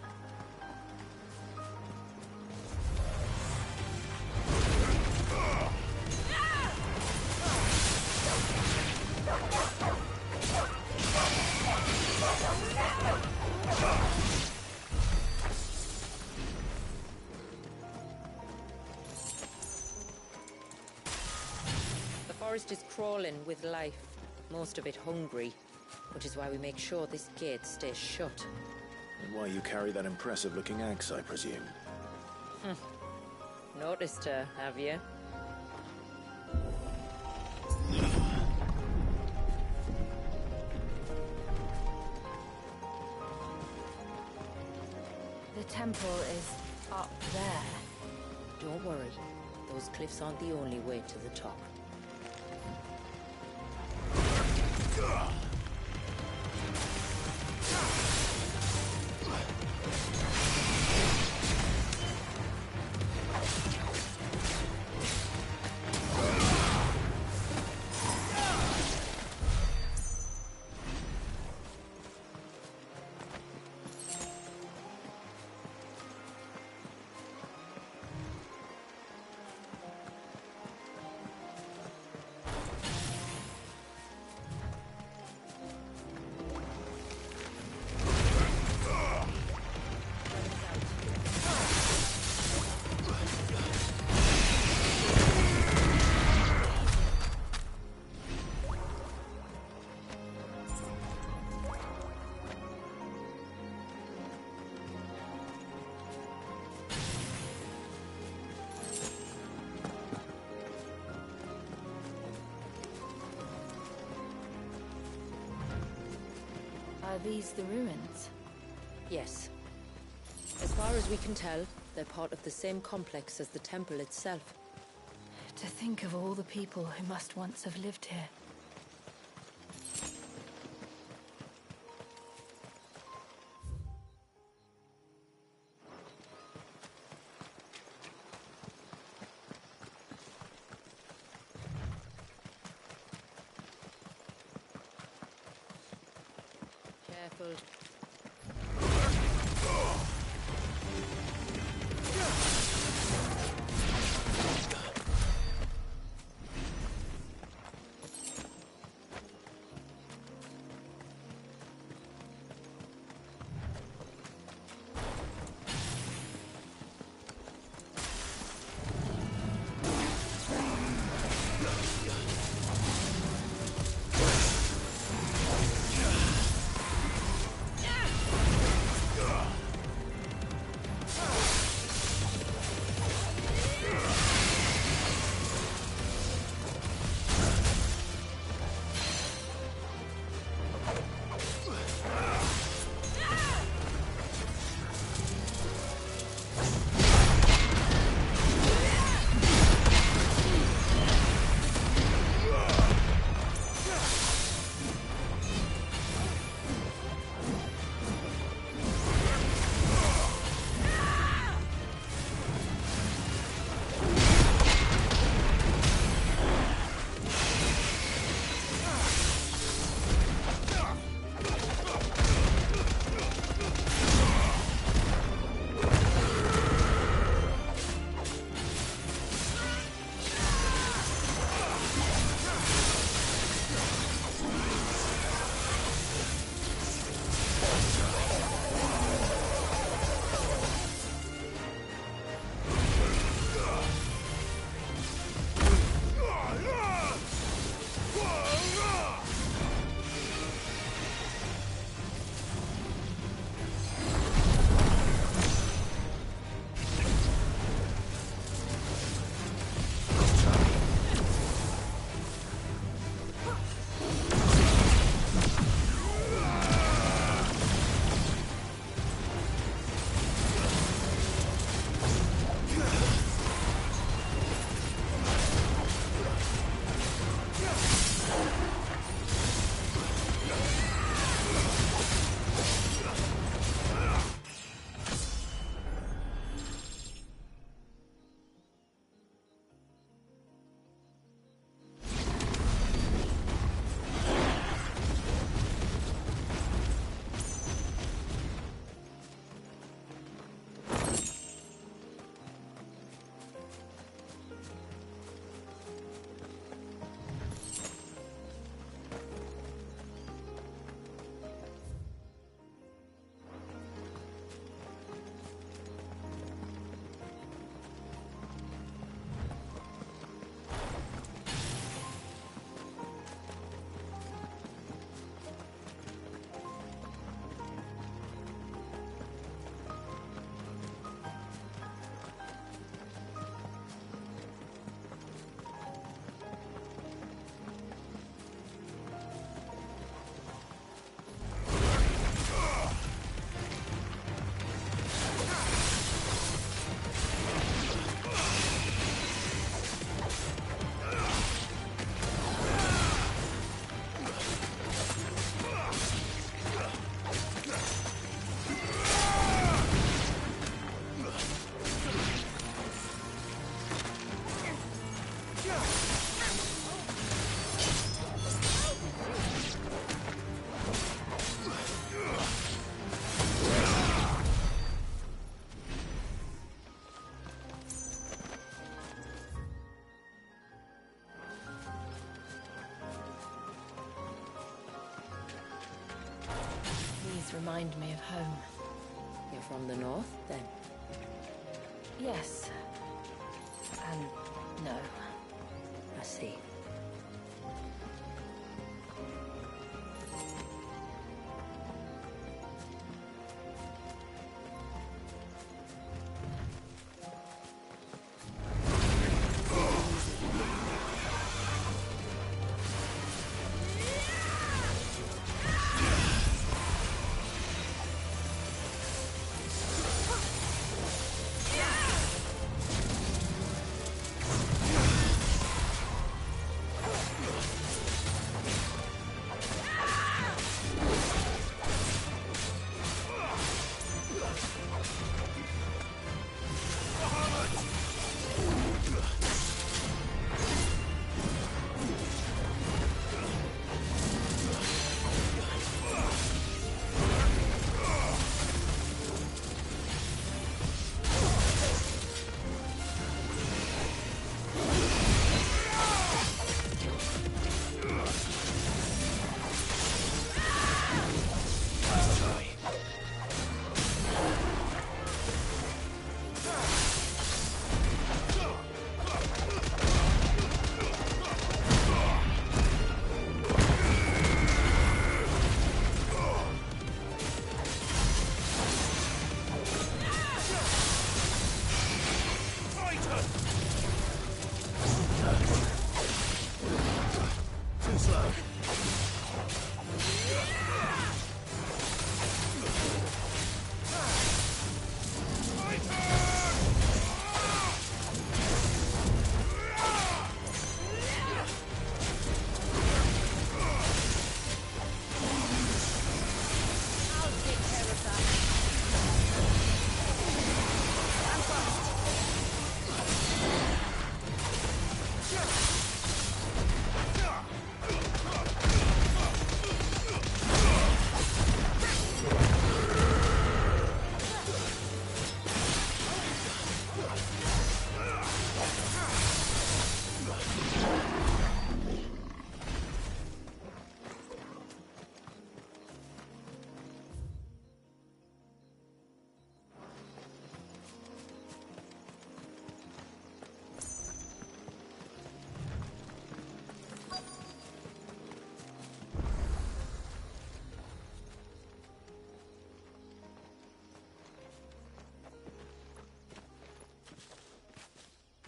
The forest is crawling with life, most of it hungry, which is why we make sure this gate stays shut. And why you carry that impressive-looking axe, I presume. Noticed her, have you? The temple is up there. Don't worry. Those cliffs aren't the only way to the top. Are these the ruins? Yes. As far as we can tell, they're part of the same complex as the temple itself. To think of all the people who must once have lived here. Careful. remind me of home. You're from the north, then? Yes. And no. I see.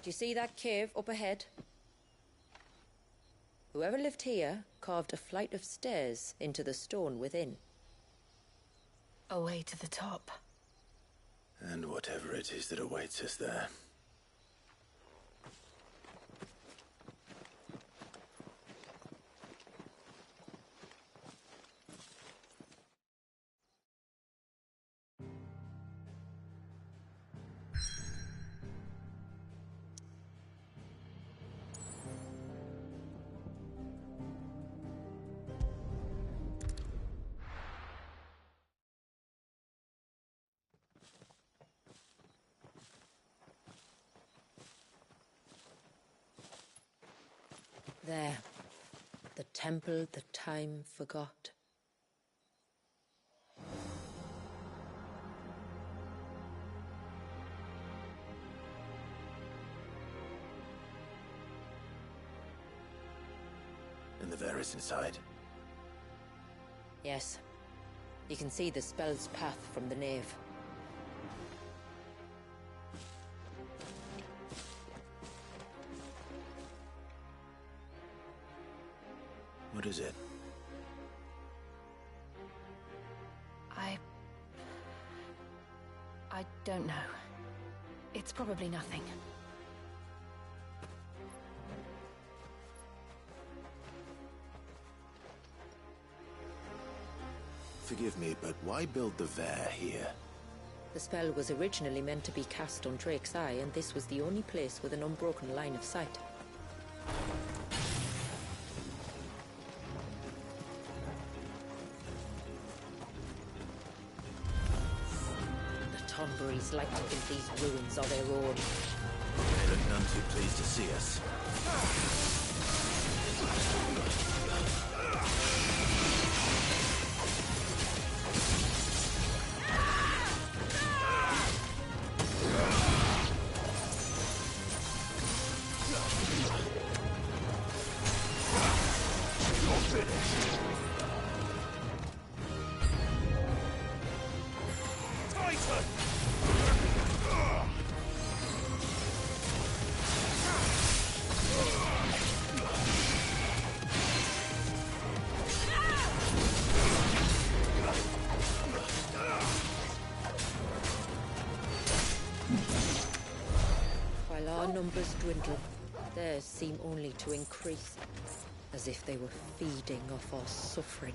Do you see that cave up ahead? Whoever lived here carved a flight of stairs into the stone within. A way to the top. And whatever it is that awaits us there. There. The temple that time forgot. And the Varys inside? Yes. You can see the spell's path from the nave. What is it? I don't know. It's probably nothing. Forgive me, but why build the Vare here? The spell was originally meant to be cast on Drake's Eye, and this was the only place with an unbroken line of sight. Tonberries like to think these ruins are their own. They look none too pleased to see us. numbers dwindle, theirs seem only to increase, as if they were feeding off our suffering.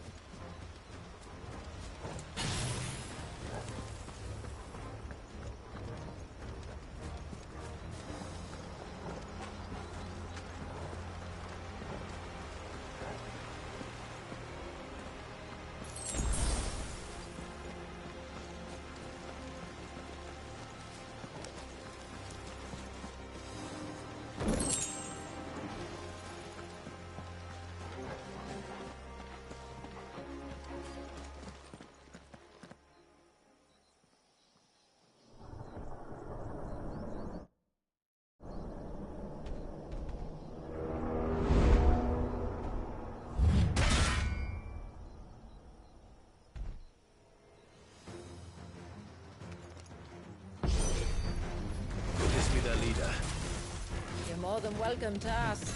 You're more than welcome to ask.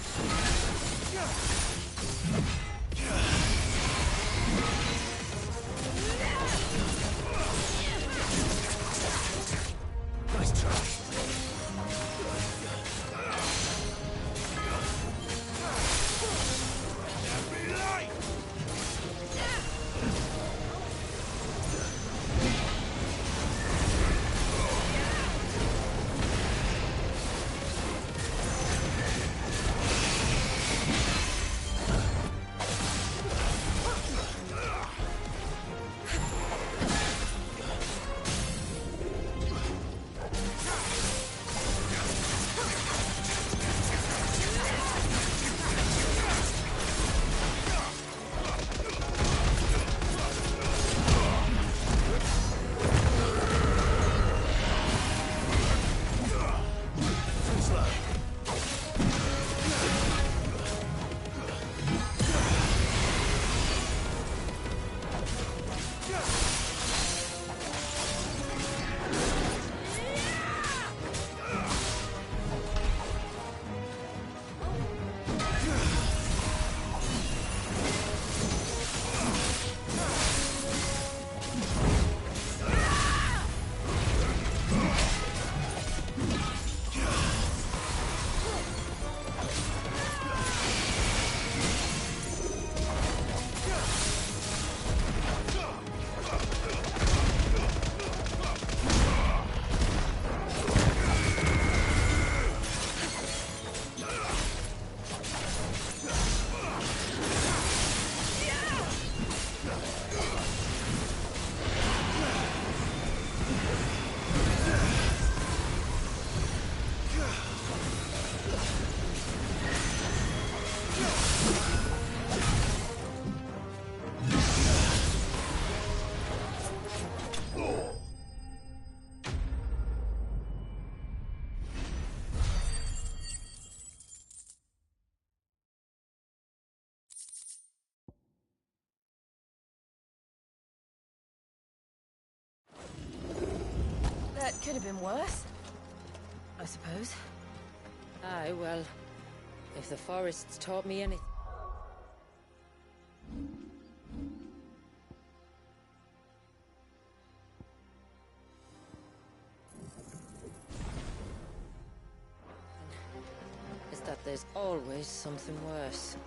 Nice try. That could have been worse, I suppose. Aye, well, if the forest's taught me anything... is that there's always something worse.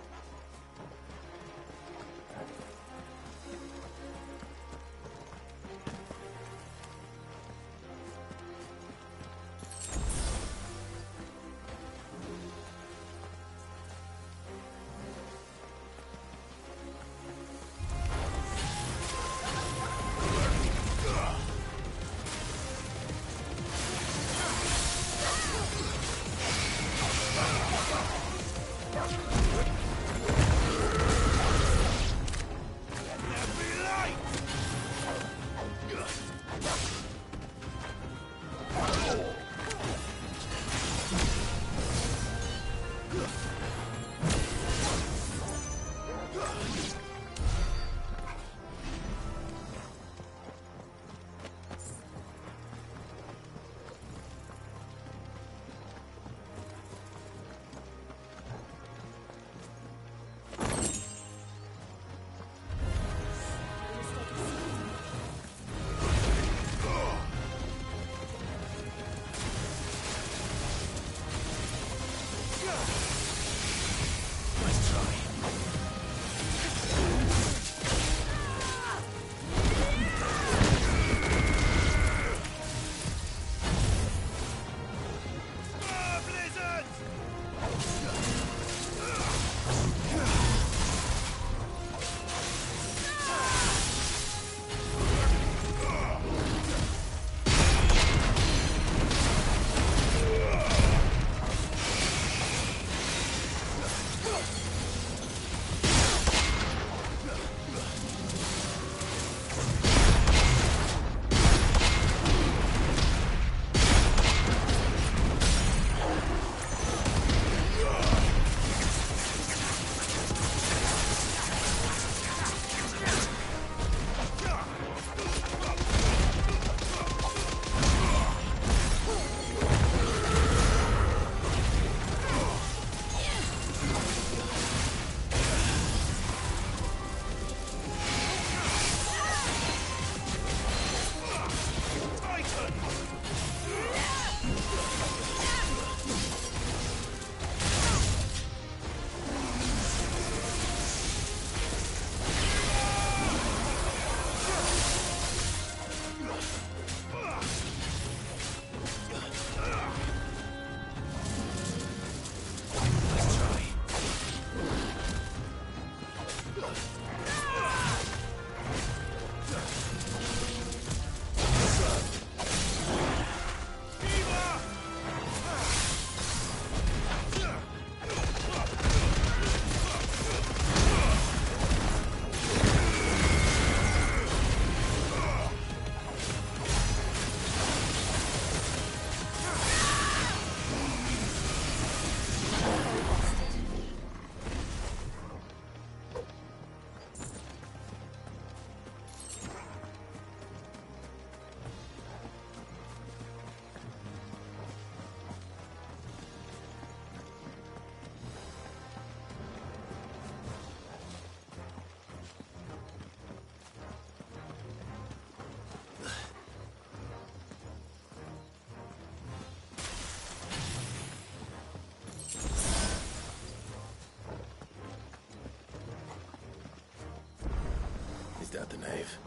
out the nave?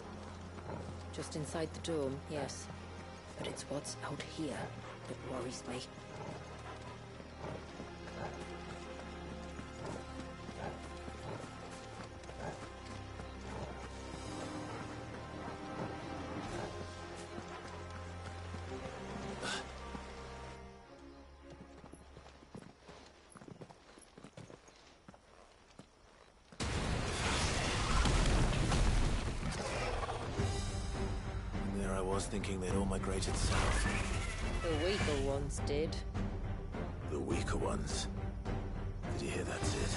Just inside the dome, yes. But it's what's out here that worries me. Thinking they'd all migrated south. The weaker ones did. The weaker ones? Did you hear that, Sid?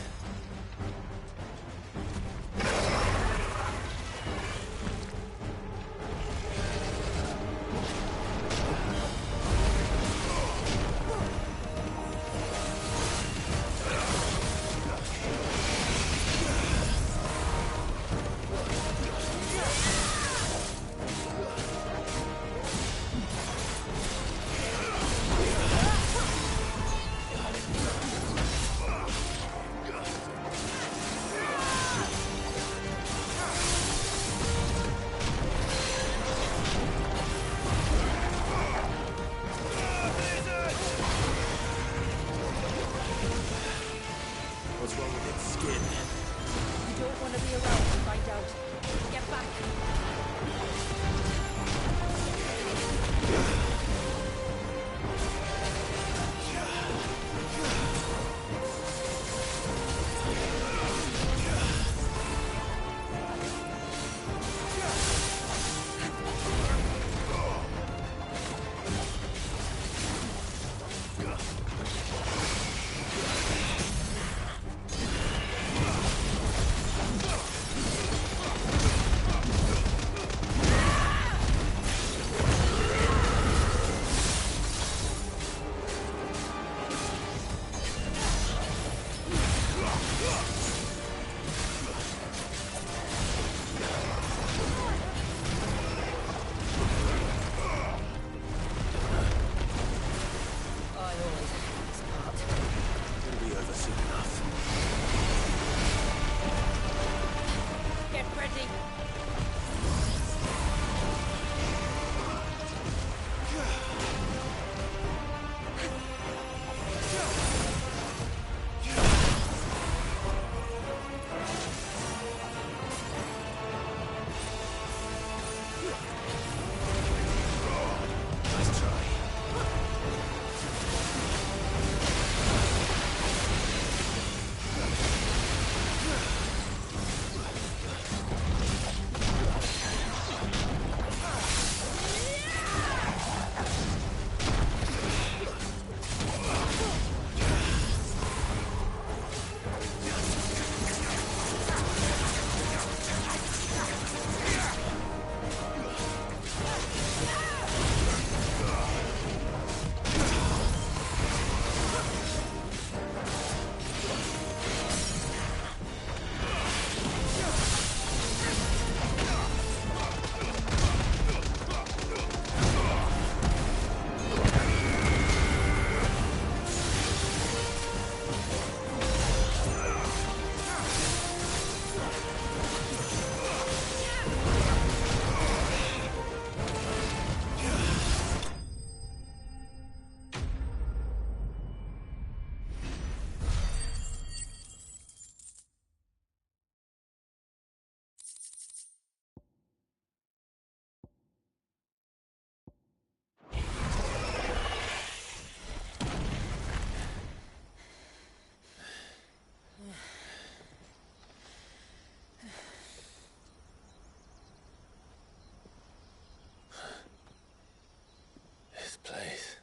Place.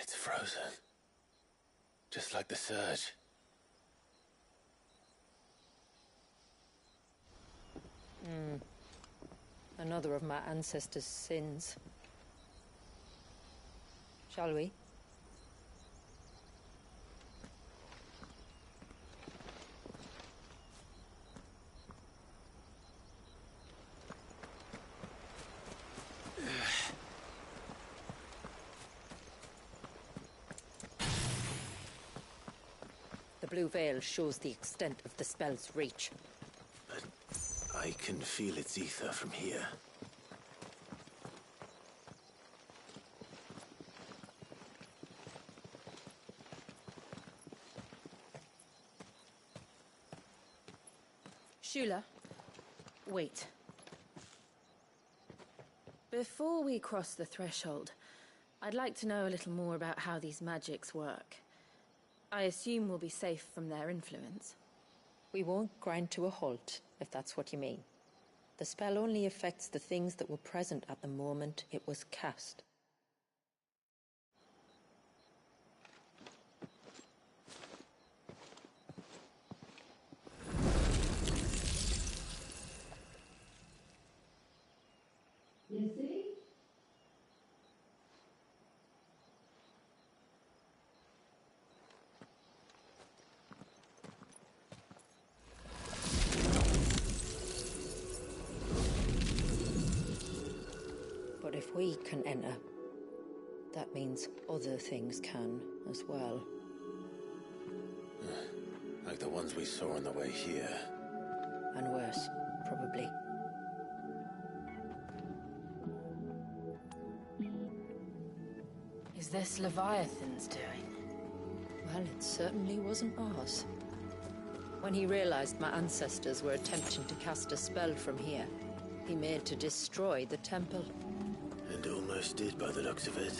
It's frozen. Just like the surge. Another of my ancestors' sins. Shall we? The blue veil shows the extent of the spell's reach. But I can feel its ether from here. Shula, wait. Before we cross the threshold, I'd like to know a little more about how these magics work. I assume we'll be safe from their influence. We won't grind to a halt, if that's what you mean. The spell only affects the things that were present at the moment it was cast. You see? But if we can enter, that means other things can as well. Like the ones we saw on the way here. And worse, probably. Is this Leviathan's doing? Well, it certainly wasn't ours. When he realized my ancestors were attempting to cast a spell from here, he made to destroy the temple. And almost did by the looks of it.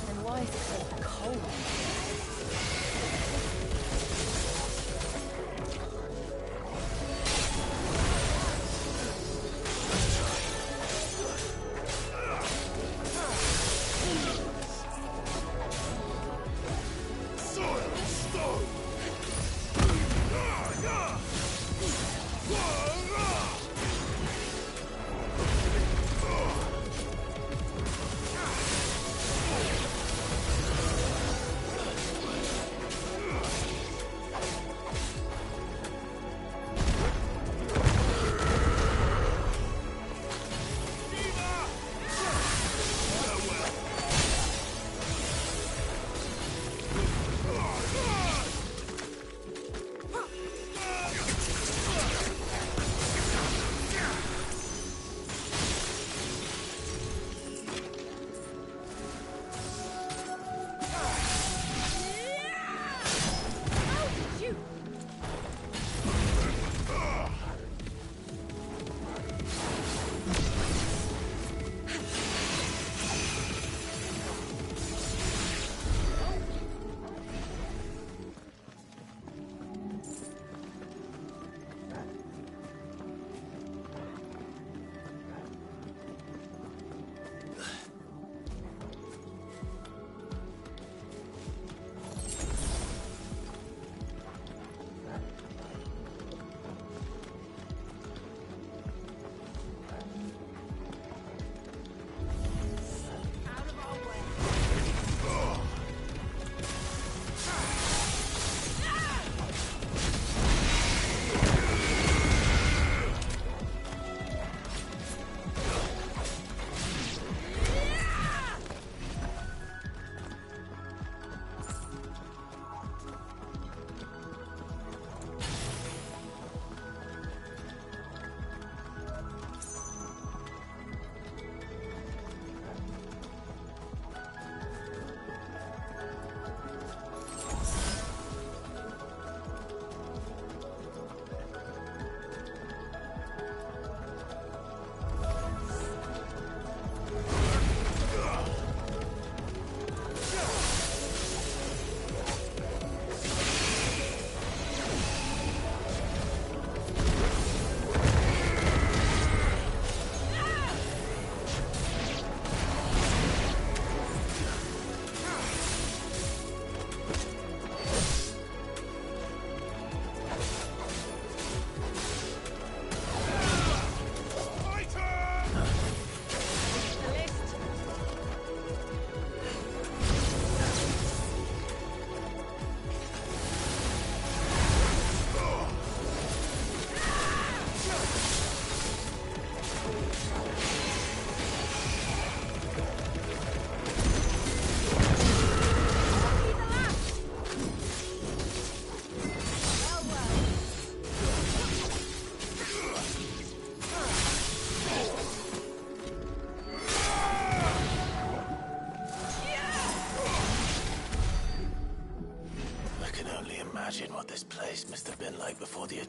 Then why is it so cold?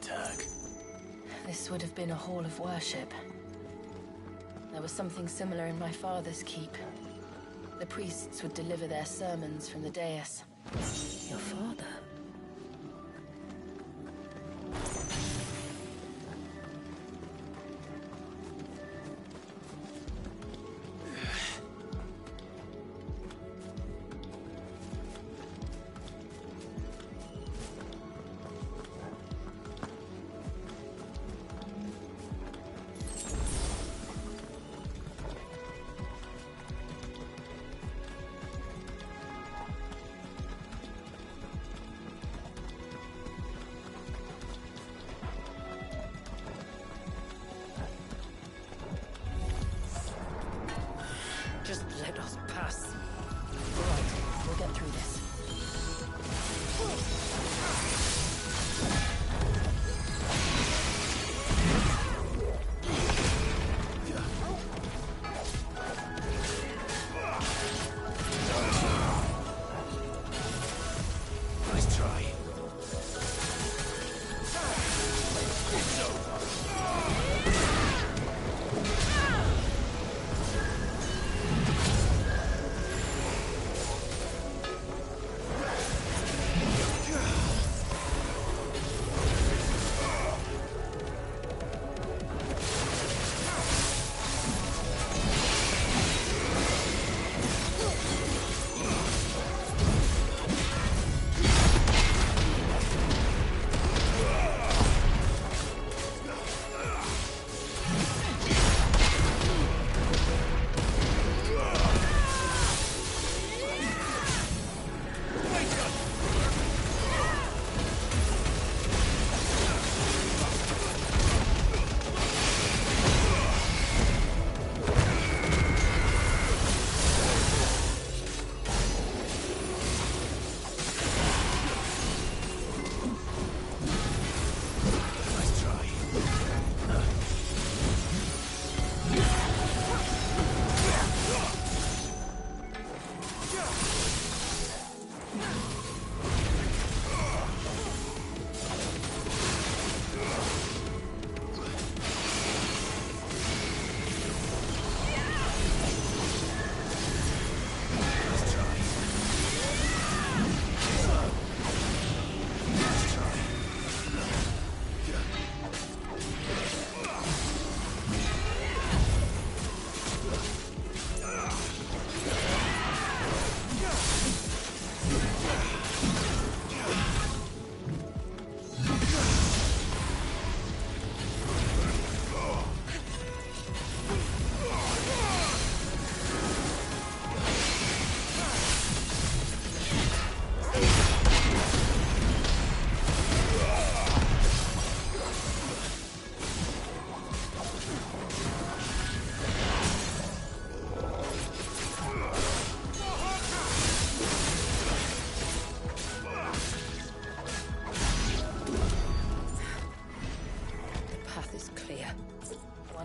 tag. This would have been a hall of worship. There was something similar in my father's keep. The priests would deliver their sermons from the dais. Your father? Just let us pass. All right, we'll get through this. Nice try. It's over.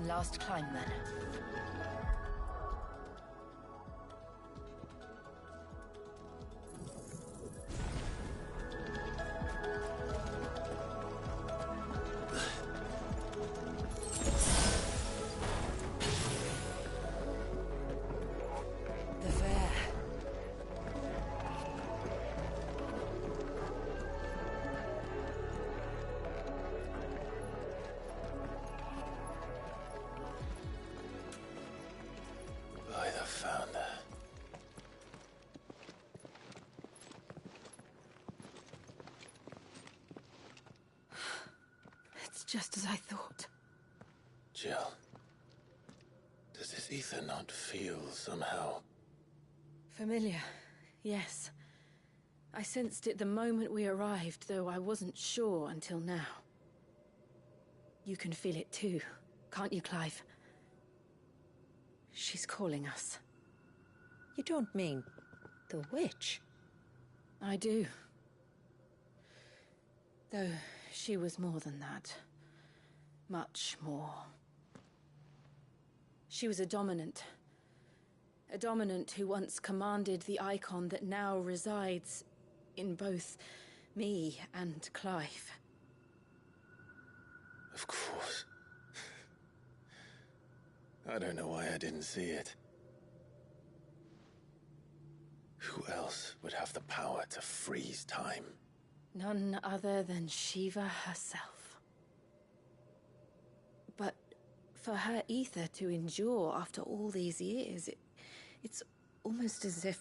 Last climb, then. The fair. By the founder. It's just as I thought. Jill, does this ether not feel somehow? Familiar, yes. I sensed it the moment we arrived, though I wasn't sure until now. You can feel it too, can't you, Clive? She's calling us. You don't mean the witch? I do. Though she was more than that. Much more. She was a dominant. A dominant who once commanded the icon that now resides in both me and Clive. Of course. I don't know why I didn't see it. Who else would have the power to freeze time? None other than Shiva herself. But for her ether to endure after all these years, it's almost as if...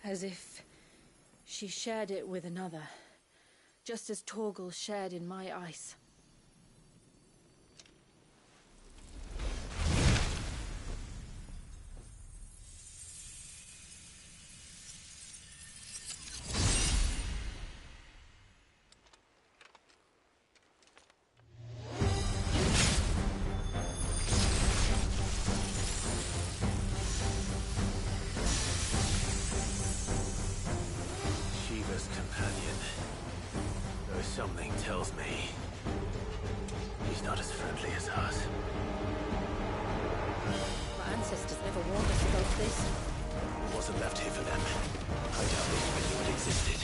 As if she shared it with another, just as Torgal shared in my ice. Something tells me he's not as friendly as us. My ancestors never warned us about this. It wasn't left here for them. I doubt they even knew it existed.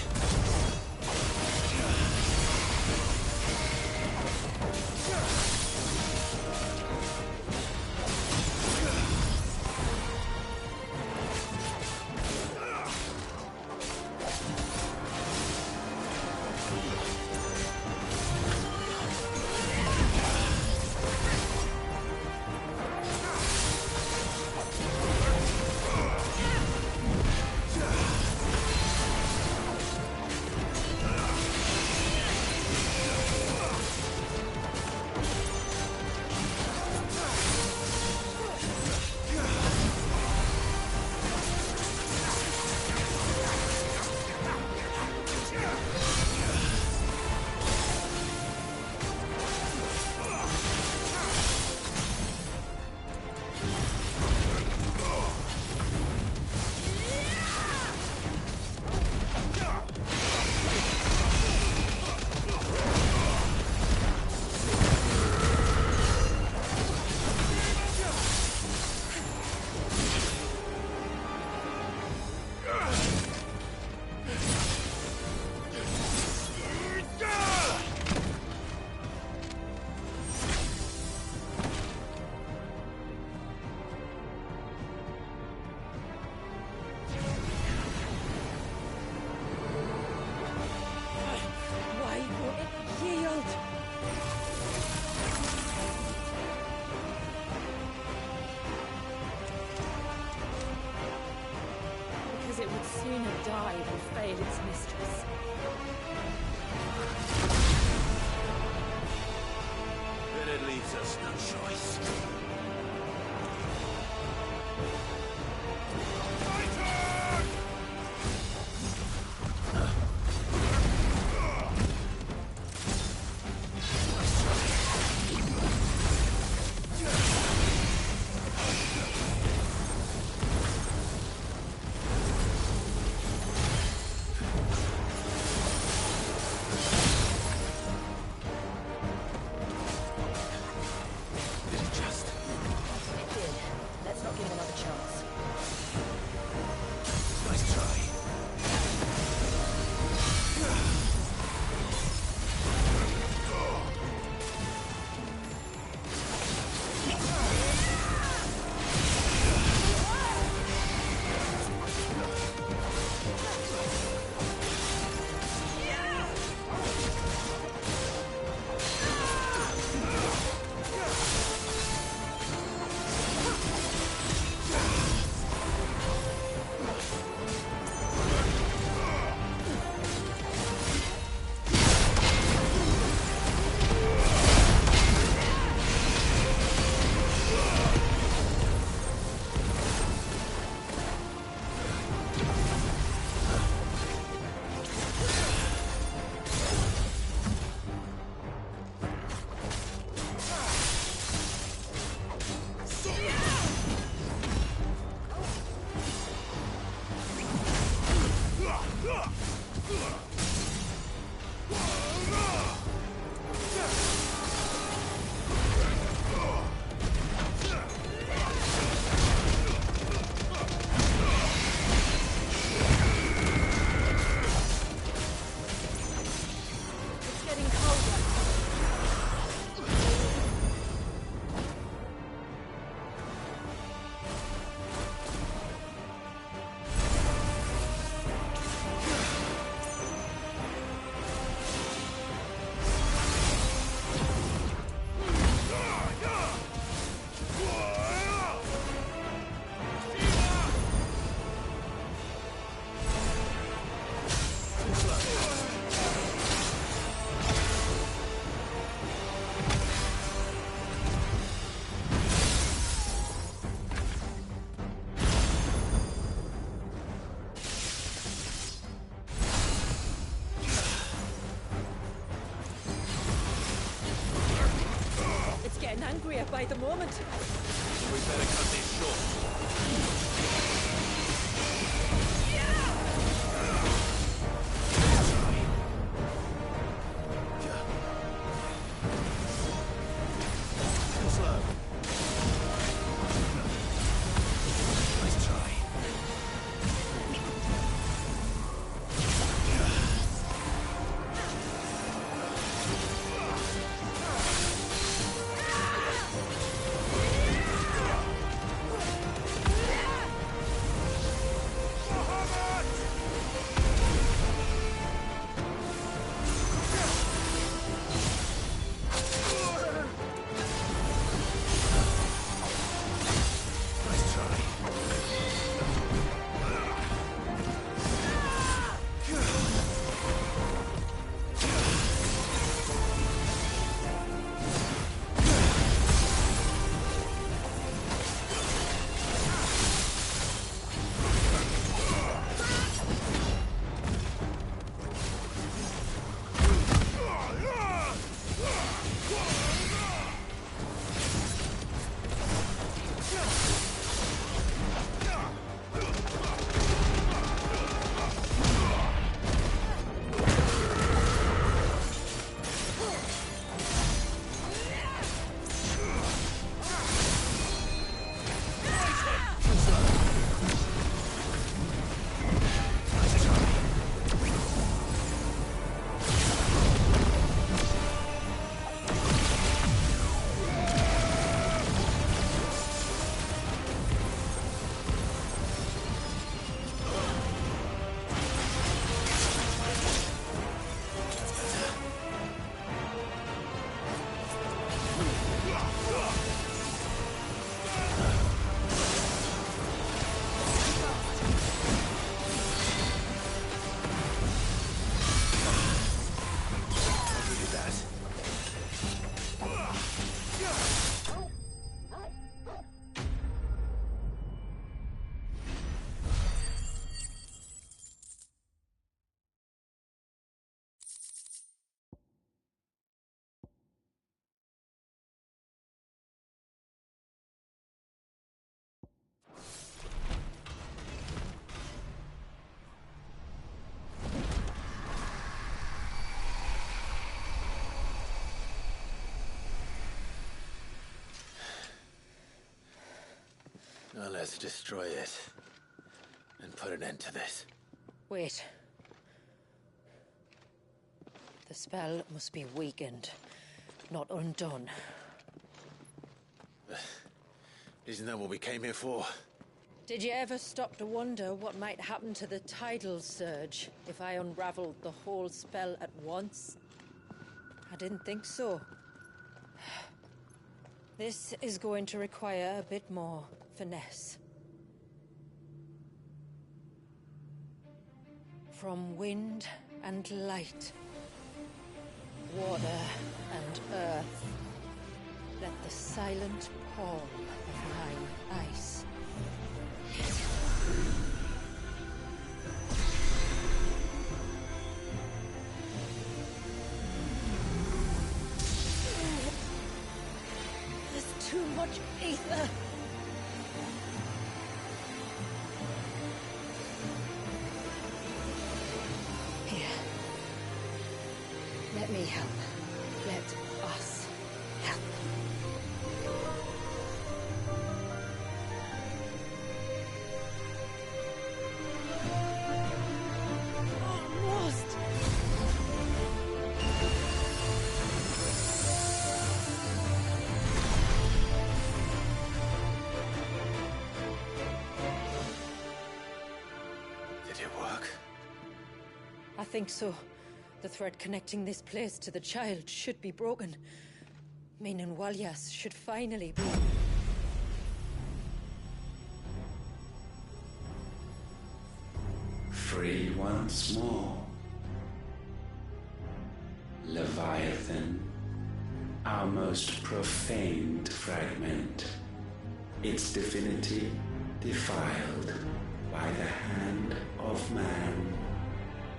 It would sooner die than fail its mistress. Then it leaves us no choice. Just by the moment. We better cut this short. Now let's destroy it. And put an end to this. Wait. The spell must be weakened, not undone. Isn't that what we came here for? Did you ever stop to wonder what might happen to the tidal surge if I unraveled the whole spell at once? I didn't think so. This is going to require a bit more finesse. From wind and light, water and earth, let the silent palm of mine ice. There's too much ether. Here. Let me help. Let us help. Almost. Did it work? I think so. The thread connecting this place to the child should be broken. Meaning Walyas should finally be... Free once more. Leviathan, our most profaned fragment, its divinity defiled by the hand of man,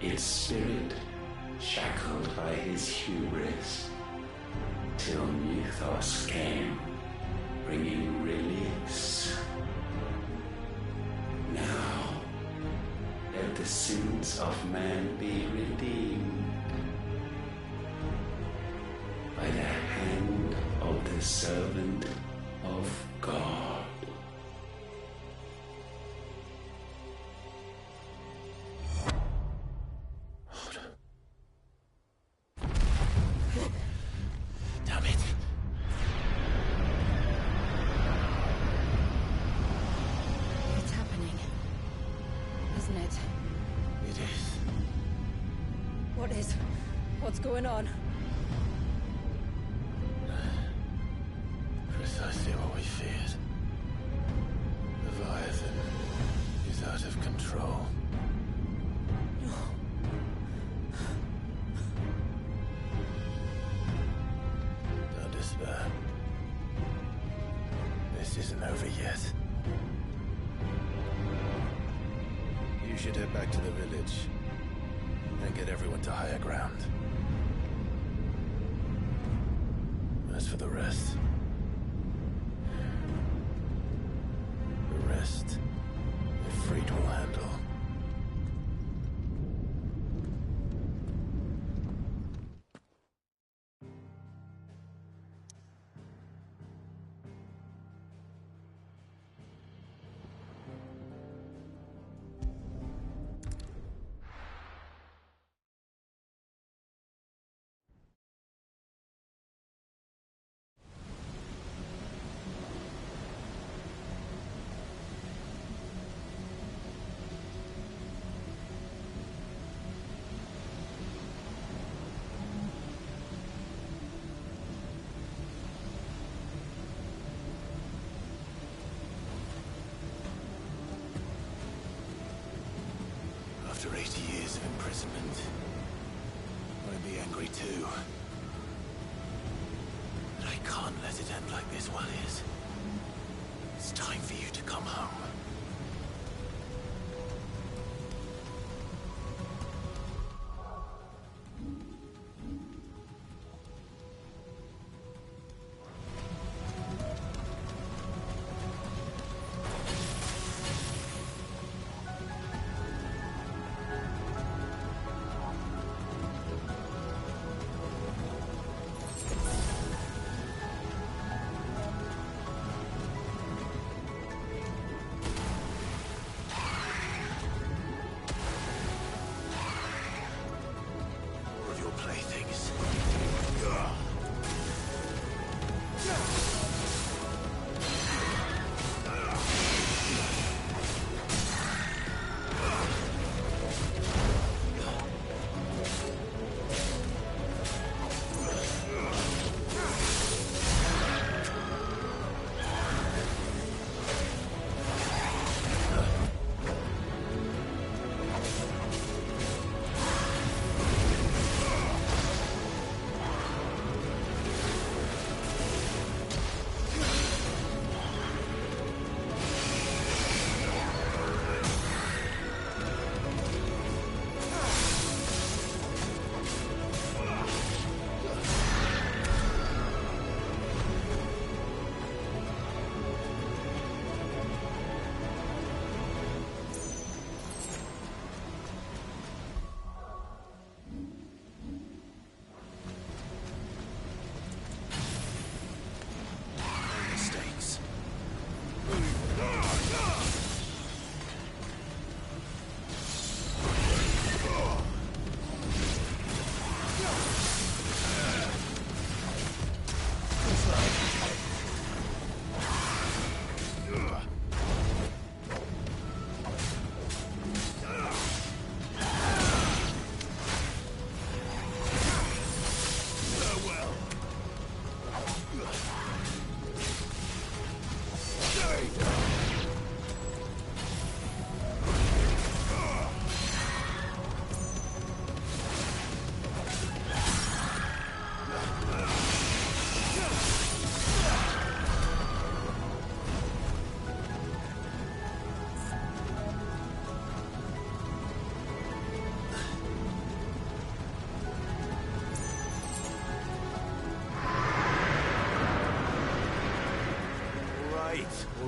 its spirit shackled by his hubris, till Mythos came bringing release. Now, let the sins of man be redeemed by the hand of the servant of God. Damn it. It's happening, isn't it? It is. What is? What's going on? Precisely what we feared. Leviathan is out of control. Don't despair. This isn't over yet. You should head back to the village and get everyone to higher ground. As for the rest, Ifrit will handle. After 80 years of imprisonment, I'd be angry too. But I can't let it end like this, Warriors. It's time for you to come home.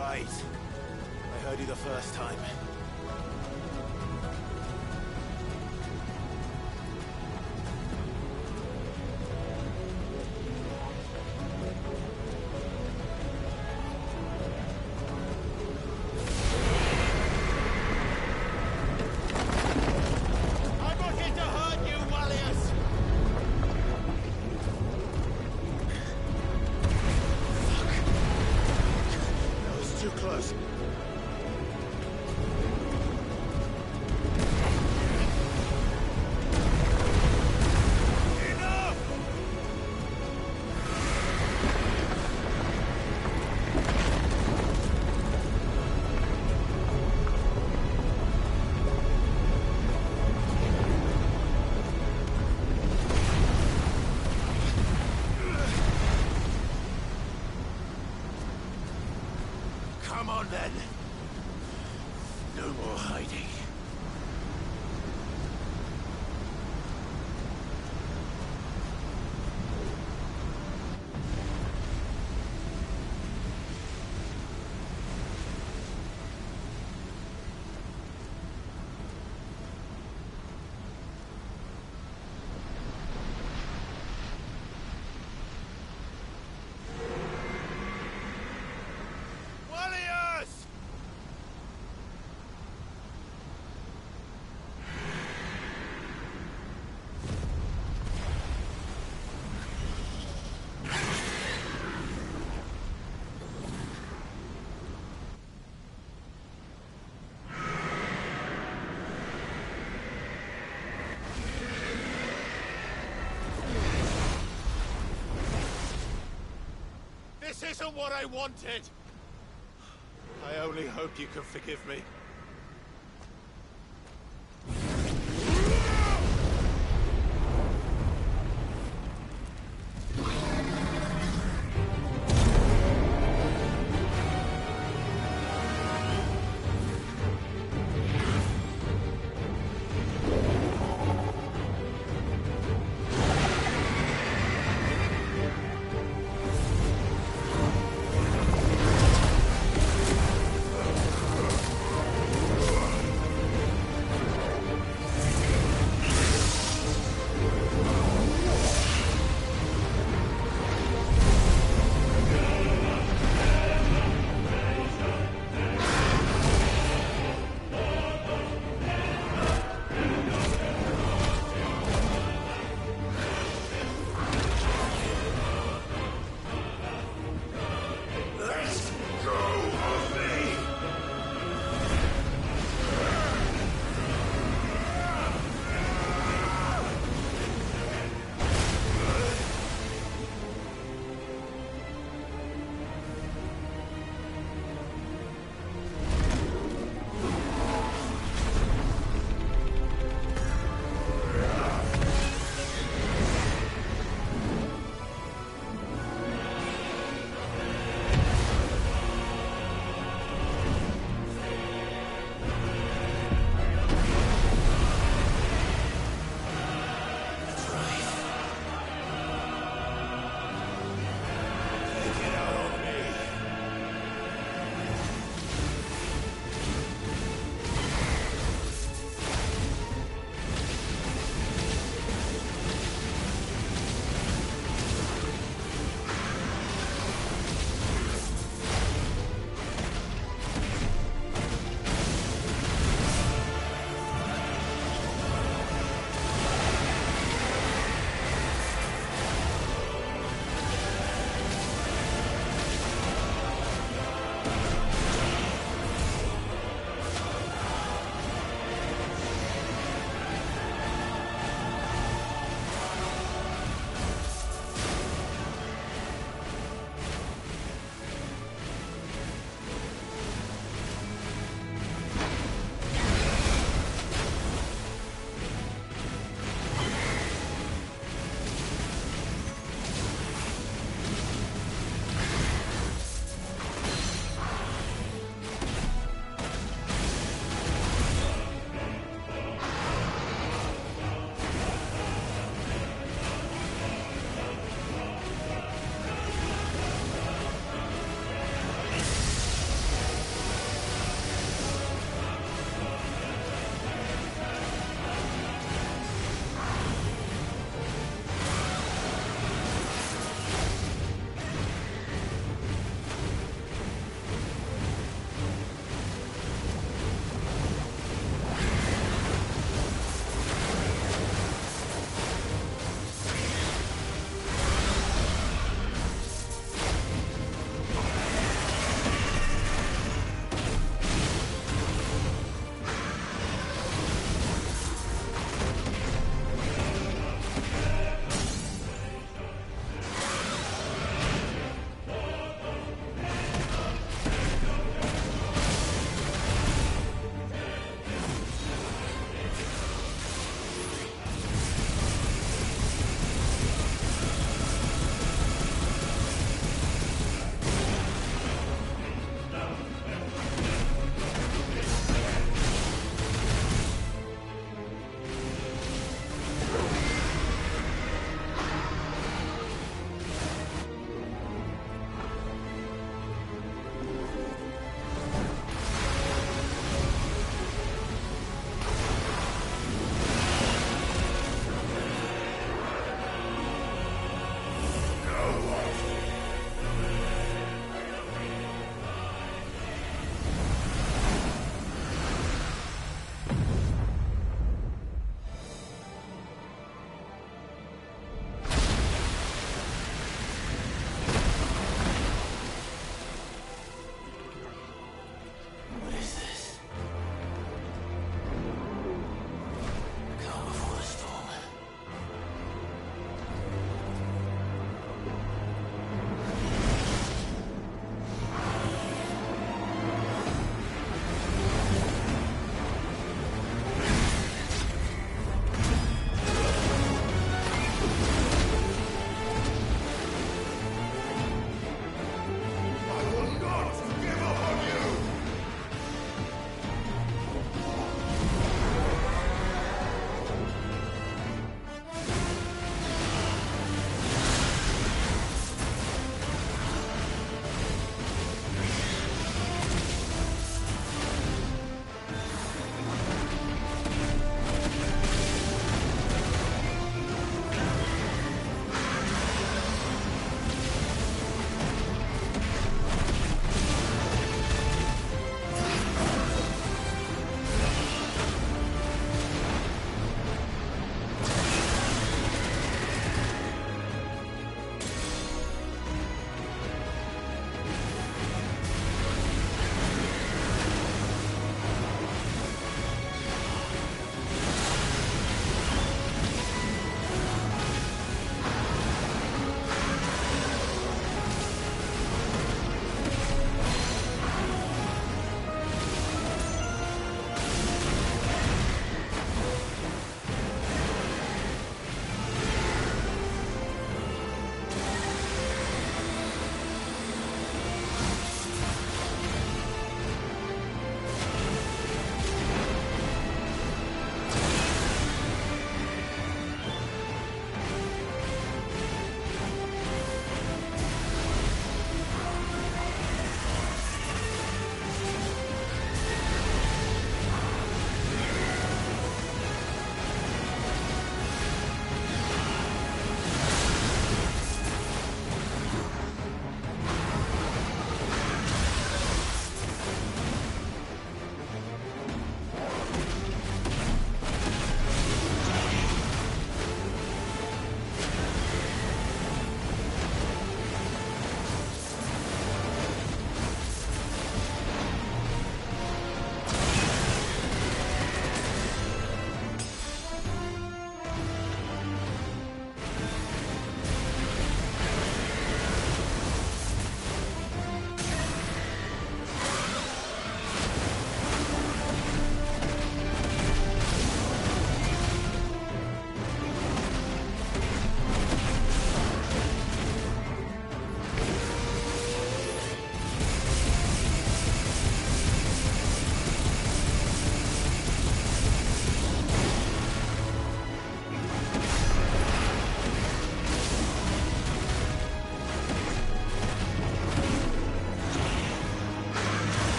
right. I heard you the first time. Come on then. No more hiding. This isn't what I wanted! I only hope you can forgive me.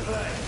play.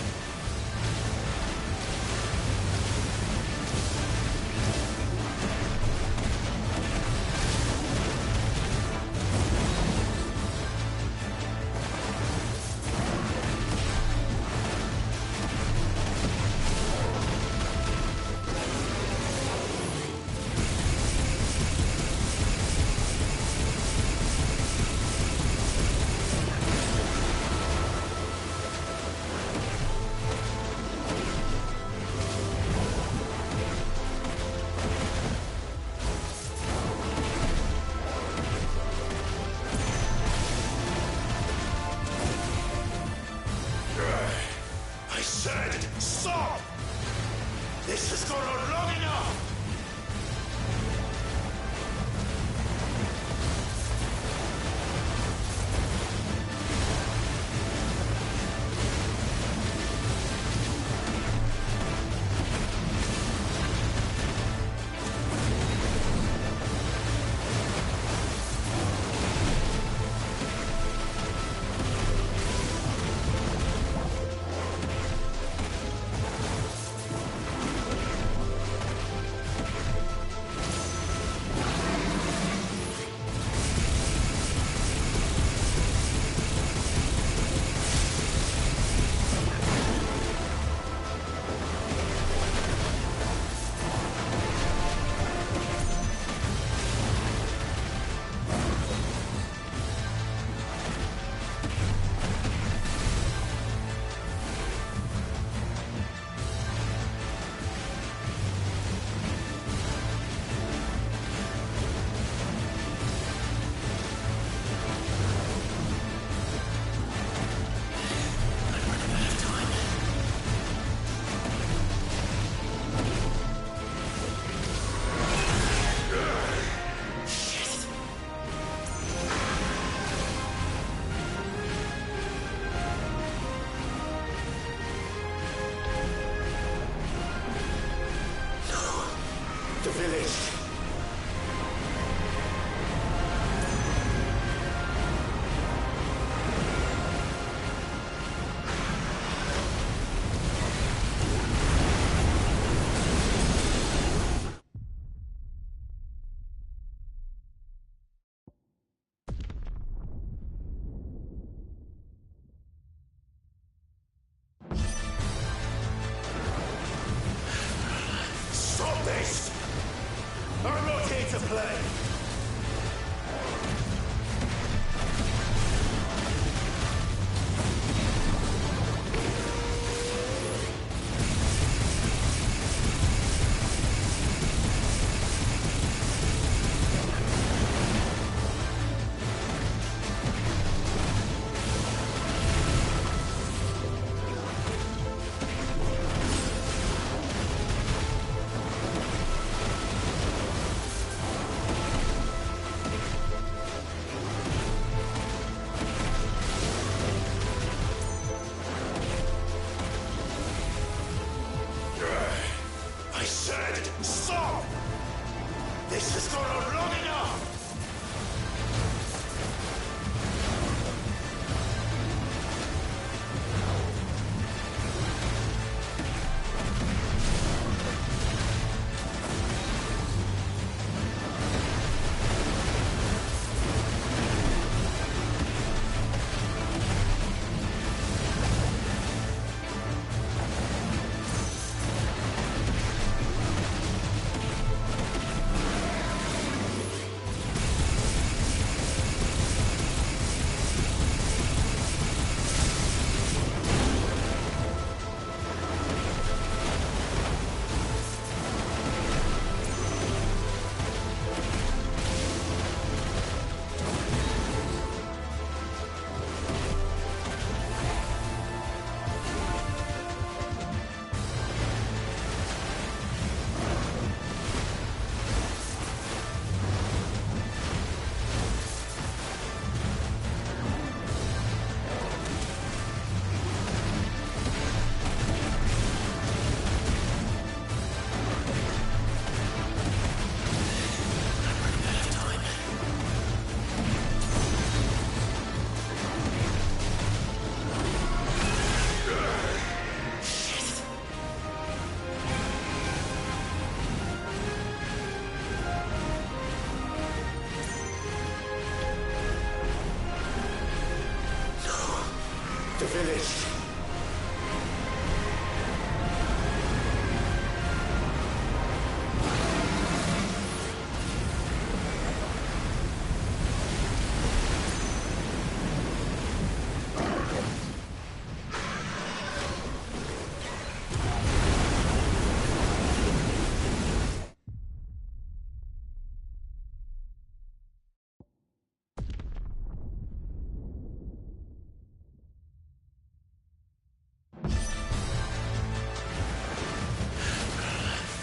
village.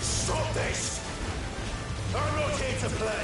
Stop this! I'm not here to play!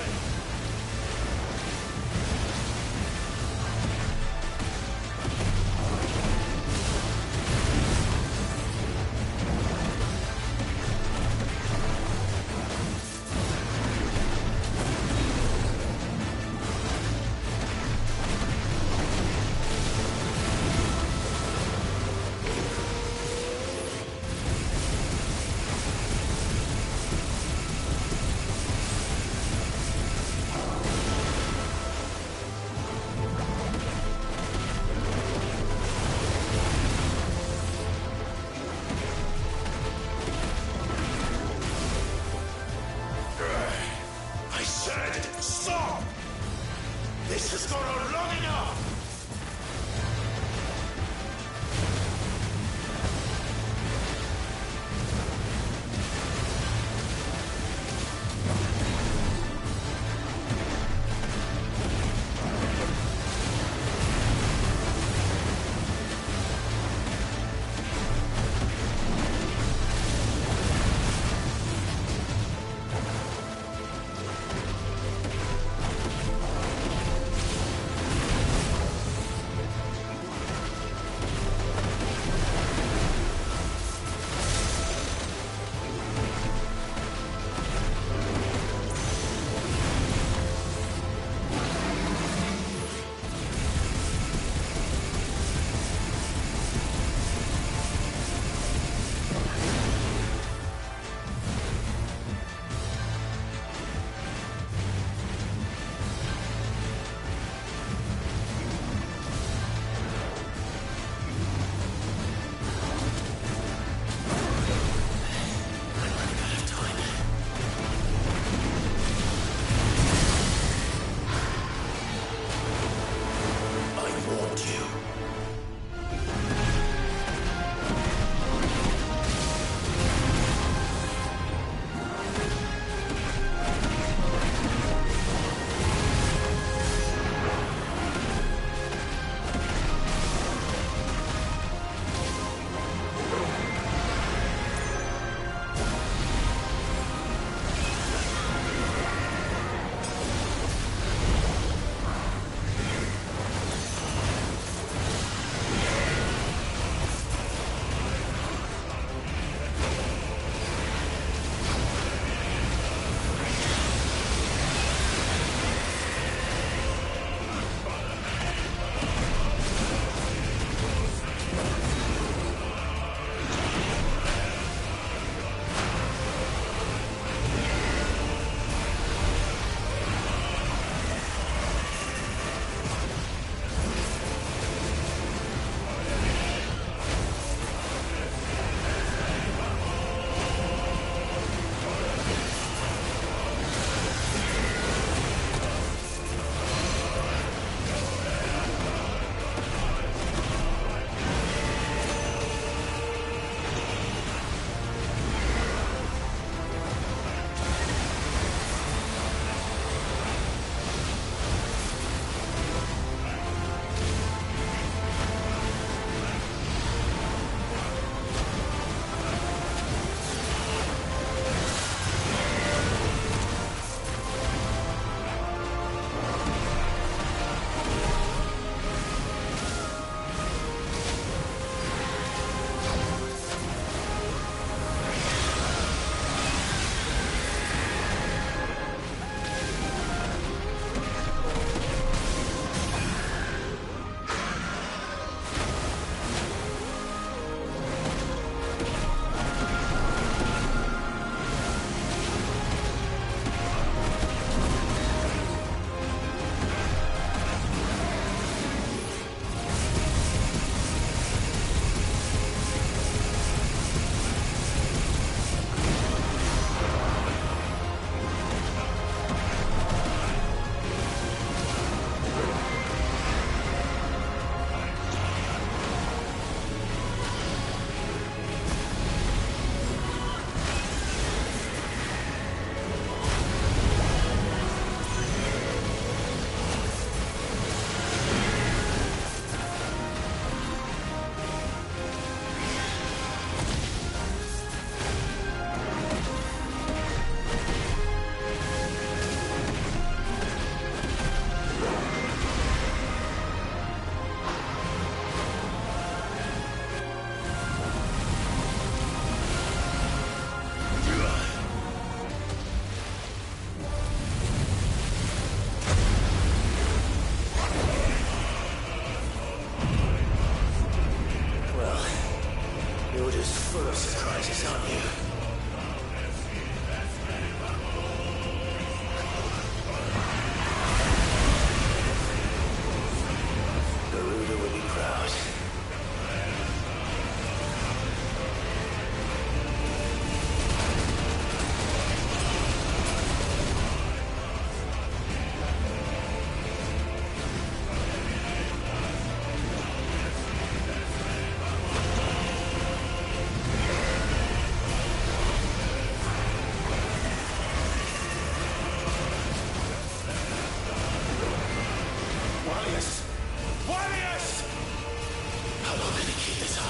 I said, stop! This has gone on long enough! How long can he keep this up?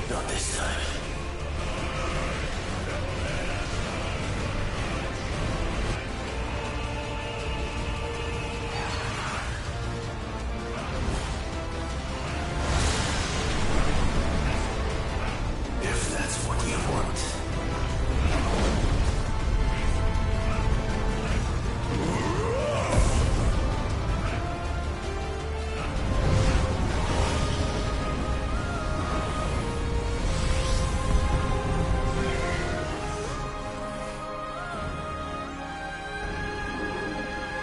Not this time. If that's what you want.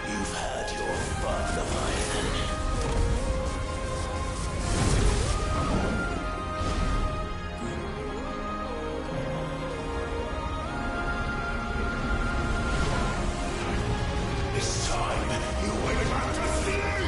You've had your fun, Leviathan. This time, you will have to flee!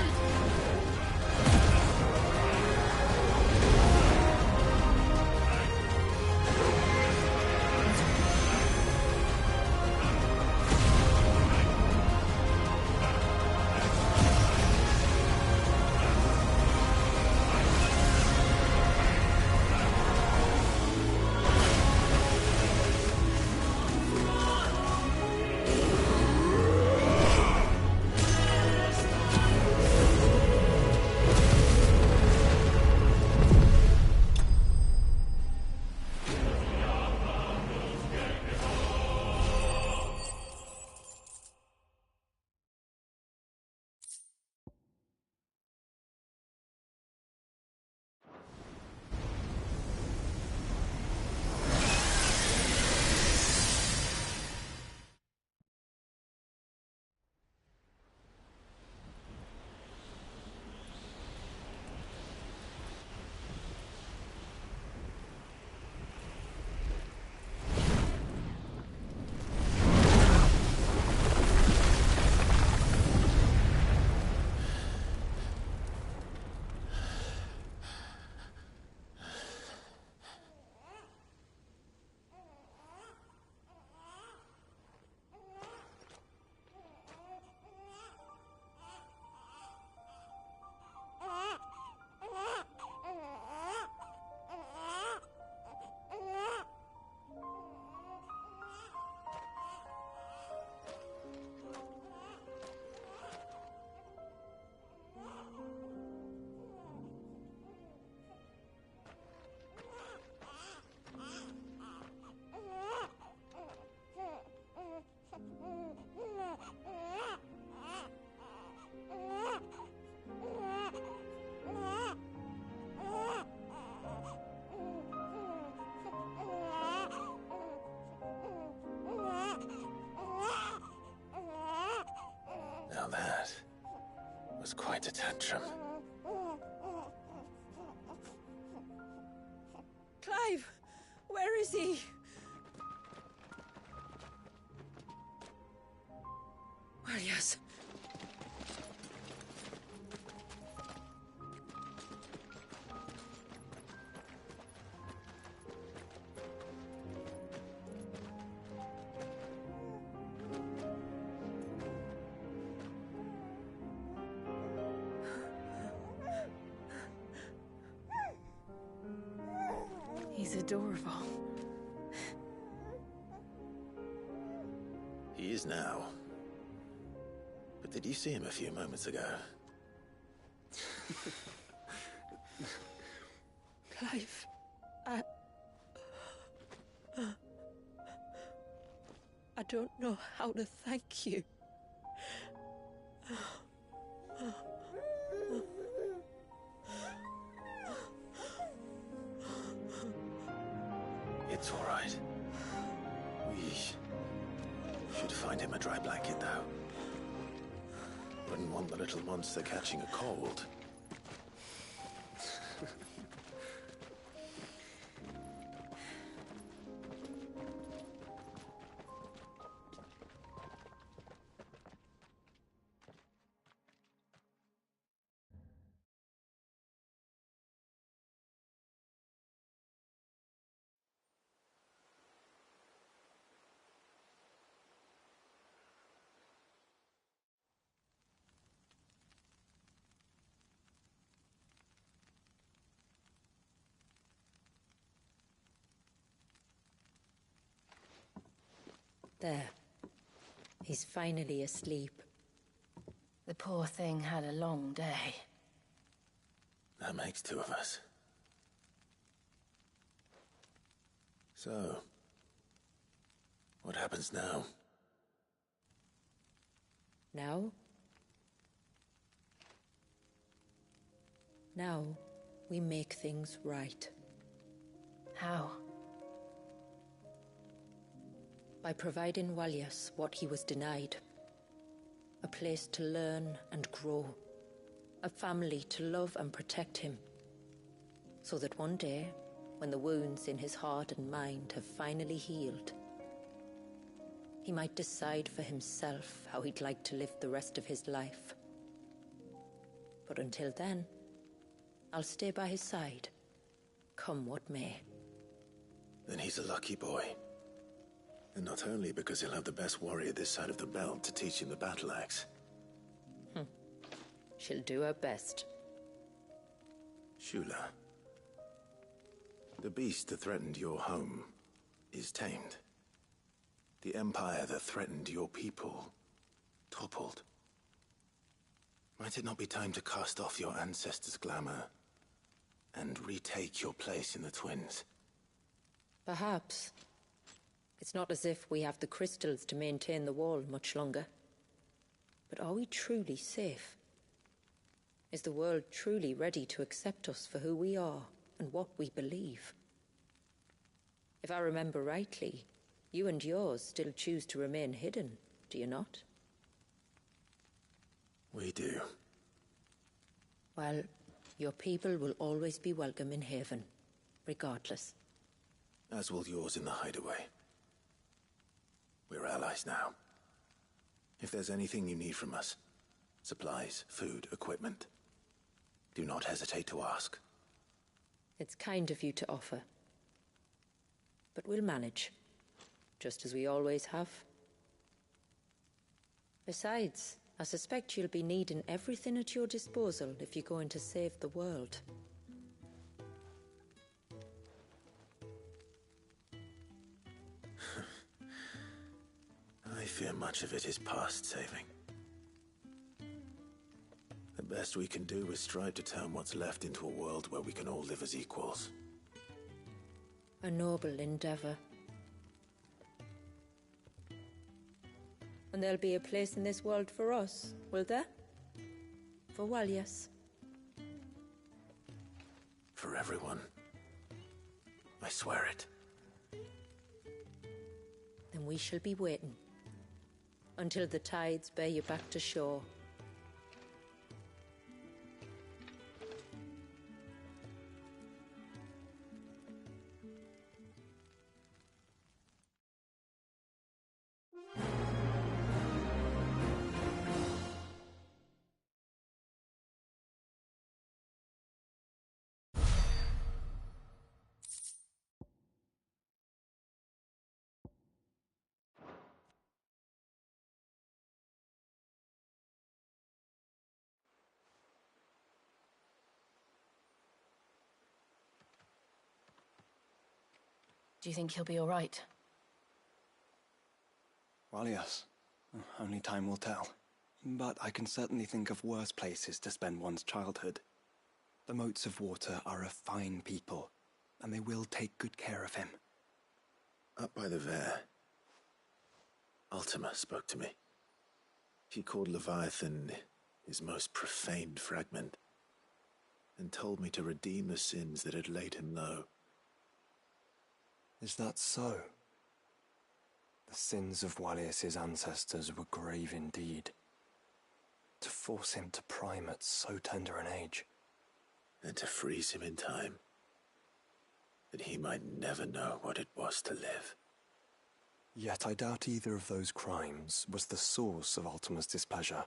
Now that was quite a tantrum. Clive! Where is he? Well, yes. He's adorable. He is now. But did you see him a few moments ago? Clive, I don't know how to thank you. It's all right. We should find him a dry blanket, though. Wouldn't want the little monster catching a cold. There. He's finally asleep. The poor thing had a long day. That makes two of us. So, what happens now? Now? Now, we make things right. How? By providing Walyas what he was denied. A place to learn and grow. A family to love and protect him. So that one day, when the wounds in his heart and mind have finally healed, he might decide for himself how he'd like to live the rest of his life. But until then, I'll stay by his side, come what may. Then he's a lucky boy. And not only because he'll have the best warrior this side of the belt to teach him the battle axe. She'll do her best. Shula. The beast that threatened your home is tamed. The empire that threatened your people toppled. Might it not be time to cast off your ancestors' glamour and retake your place in the Twins? Perhaps. It's not as if we have the crystals to maintain the wall much longer. But are we truly safe? Is the world truly ready to accept us for who we are and what we believe? If I remember rightly, you and yours still choose to remain hidden, do you not? We do. Well, your people will always be welcome in Haven, regardless. As will yours in the hideaway. We're allies now. If there's anything you need from us, supplies, food, equipment, do not hesitate to ask. It's kind of you to offer. But we'll manage, just as we always have. Besides, I suspect you'll be needing everything at your disposal if you're going to save the world. I fear much of it is past saving. The best we can do is strive to turn what's left into a world where we can all live as equals. A noble endeavor. And there'll be a place in this world for us, will there? For Walyas. For everyone. I swear it. Then we shall be waiting. Until the tides bear you back to shore. Do you think he'll be all right? Well, yes. Only time will tell. But I can certainly think of worse places to spend one's childhood. The Moats of Water are a fine people, and they will take good care of him. Up by the Vare, Ultima spoke to me. He called Leviathan his most profaned fragment, and told me to redeem the sins that had laid him low. Is that so? The sins of Wallius's ancestors were grave indeed. To force him to prime at so tender an age. And to freeze him in time, that he might never know what it was to live. Yet I doubt either of those crimes was the source of Ultima's displeasure.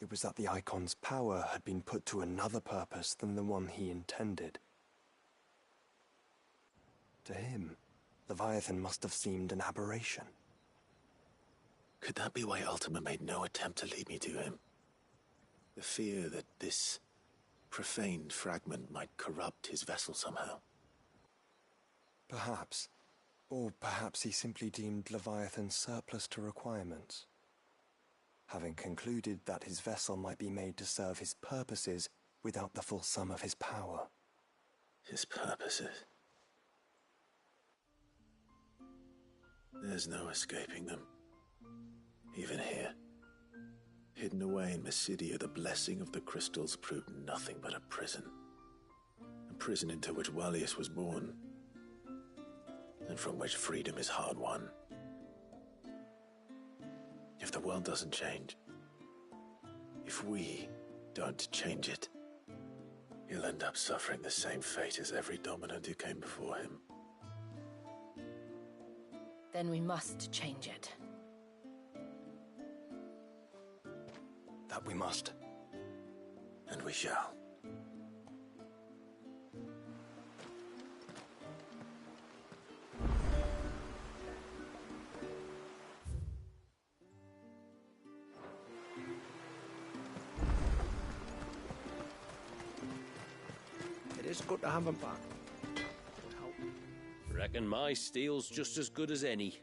It was that the Icon's power had been put to another purpose than the one he intended. To him, Leviathan must have seemed an aberration. Could that be why Ultima made no attempt to lead me to him? The fear that this profaned fragment might corrupt his vessel somehow. Perhaps. Or perhaps he simply deemed Leviathan surplus to requirements. Having concluded that his vessel might be made to serve his purposes without the full sum of his power. His purposes? There's no escaping them. Even here. Hidden away in Mysidia, the blessing of the crystals proved nothing but a prison. A prison into which Wallius was born, and from which freedom is hard won. If the world doesn't change, if we don't change it, he'll end up suffering the same fate as every dominant who came before him. Then we must change it. That we must. And we shall. It is good to have him back. Reckon my steel's just as good as any.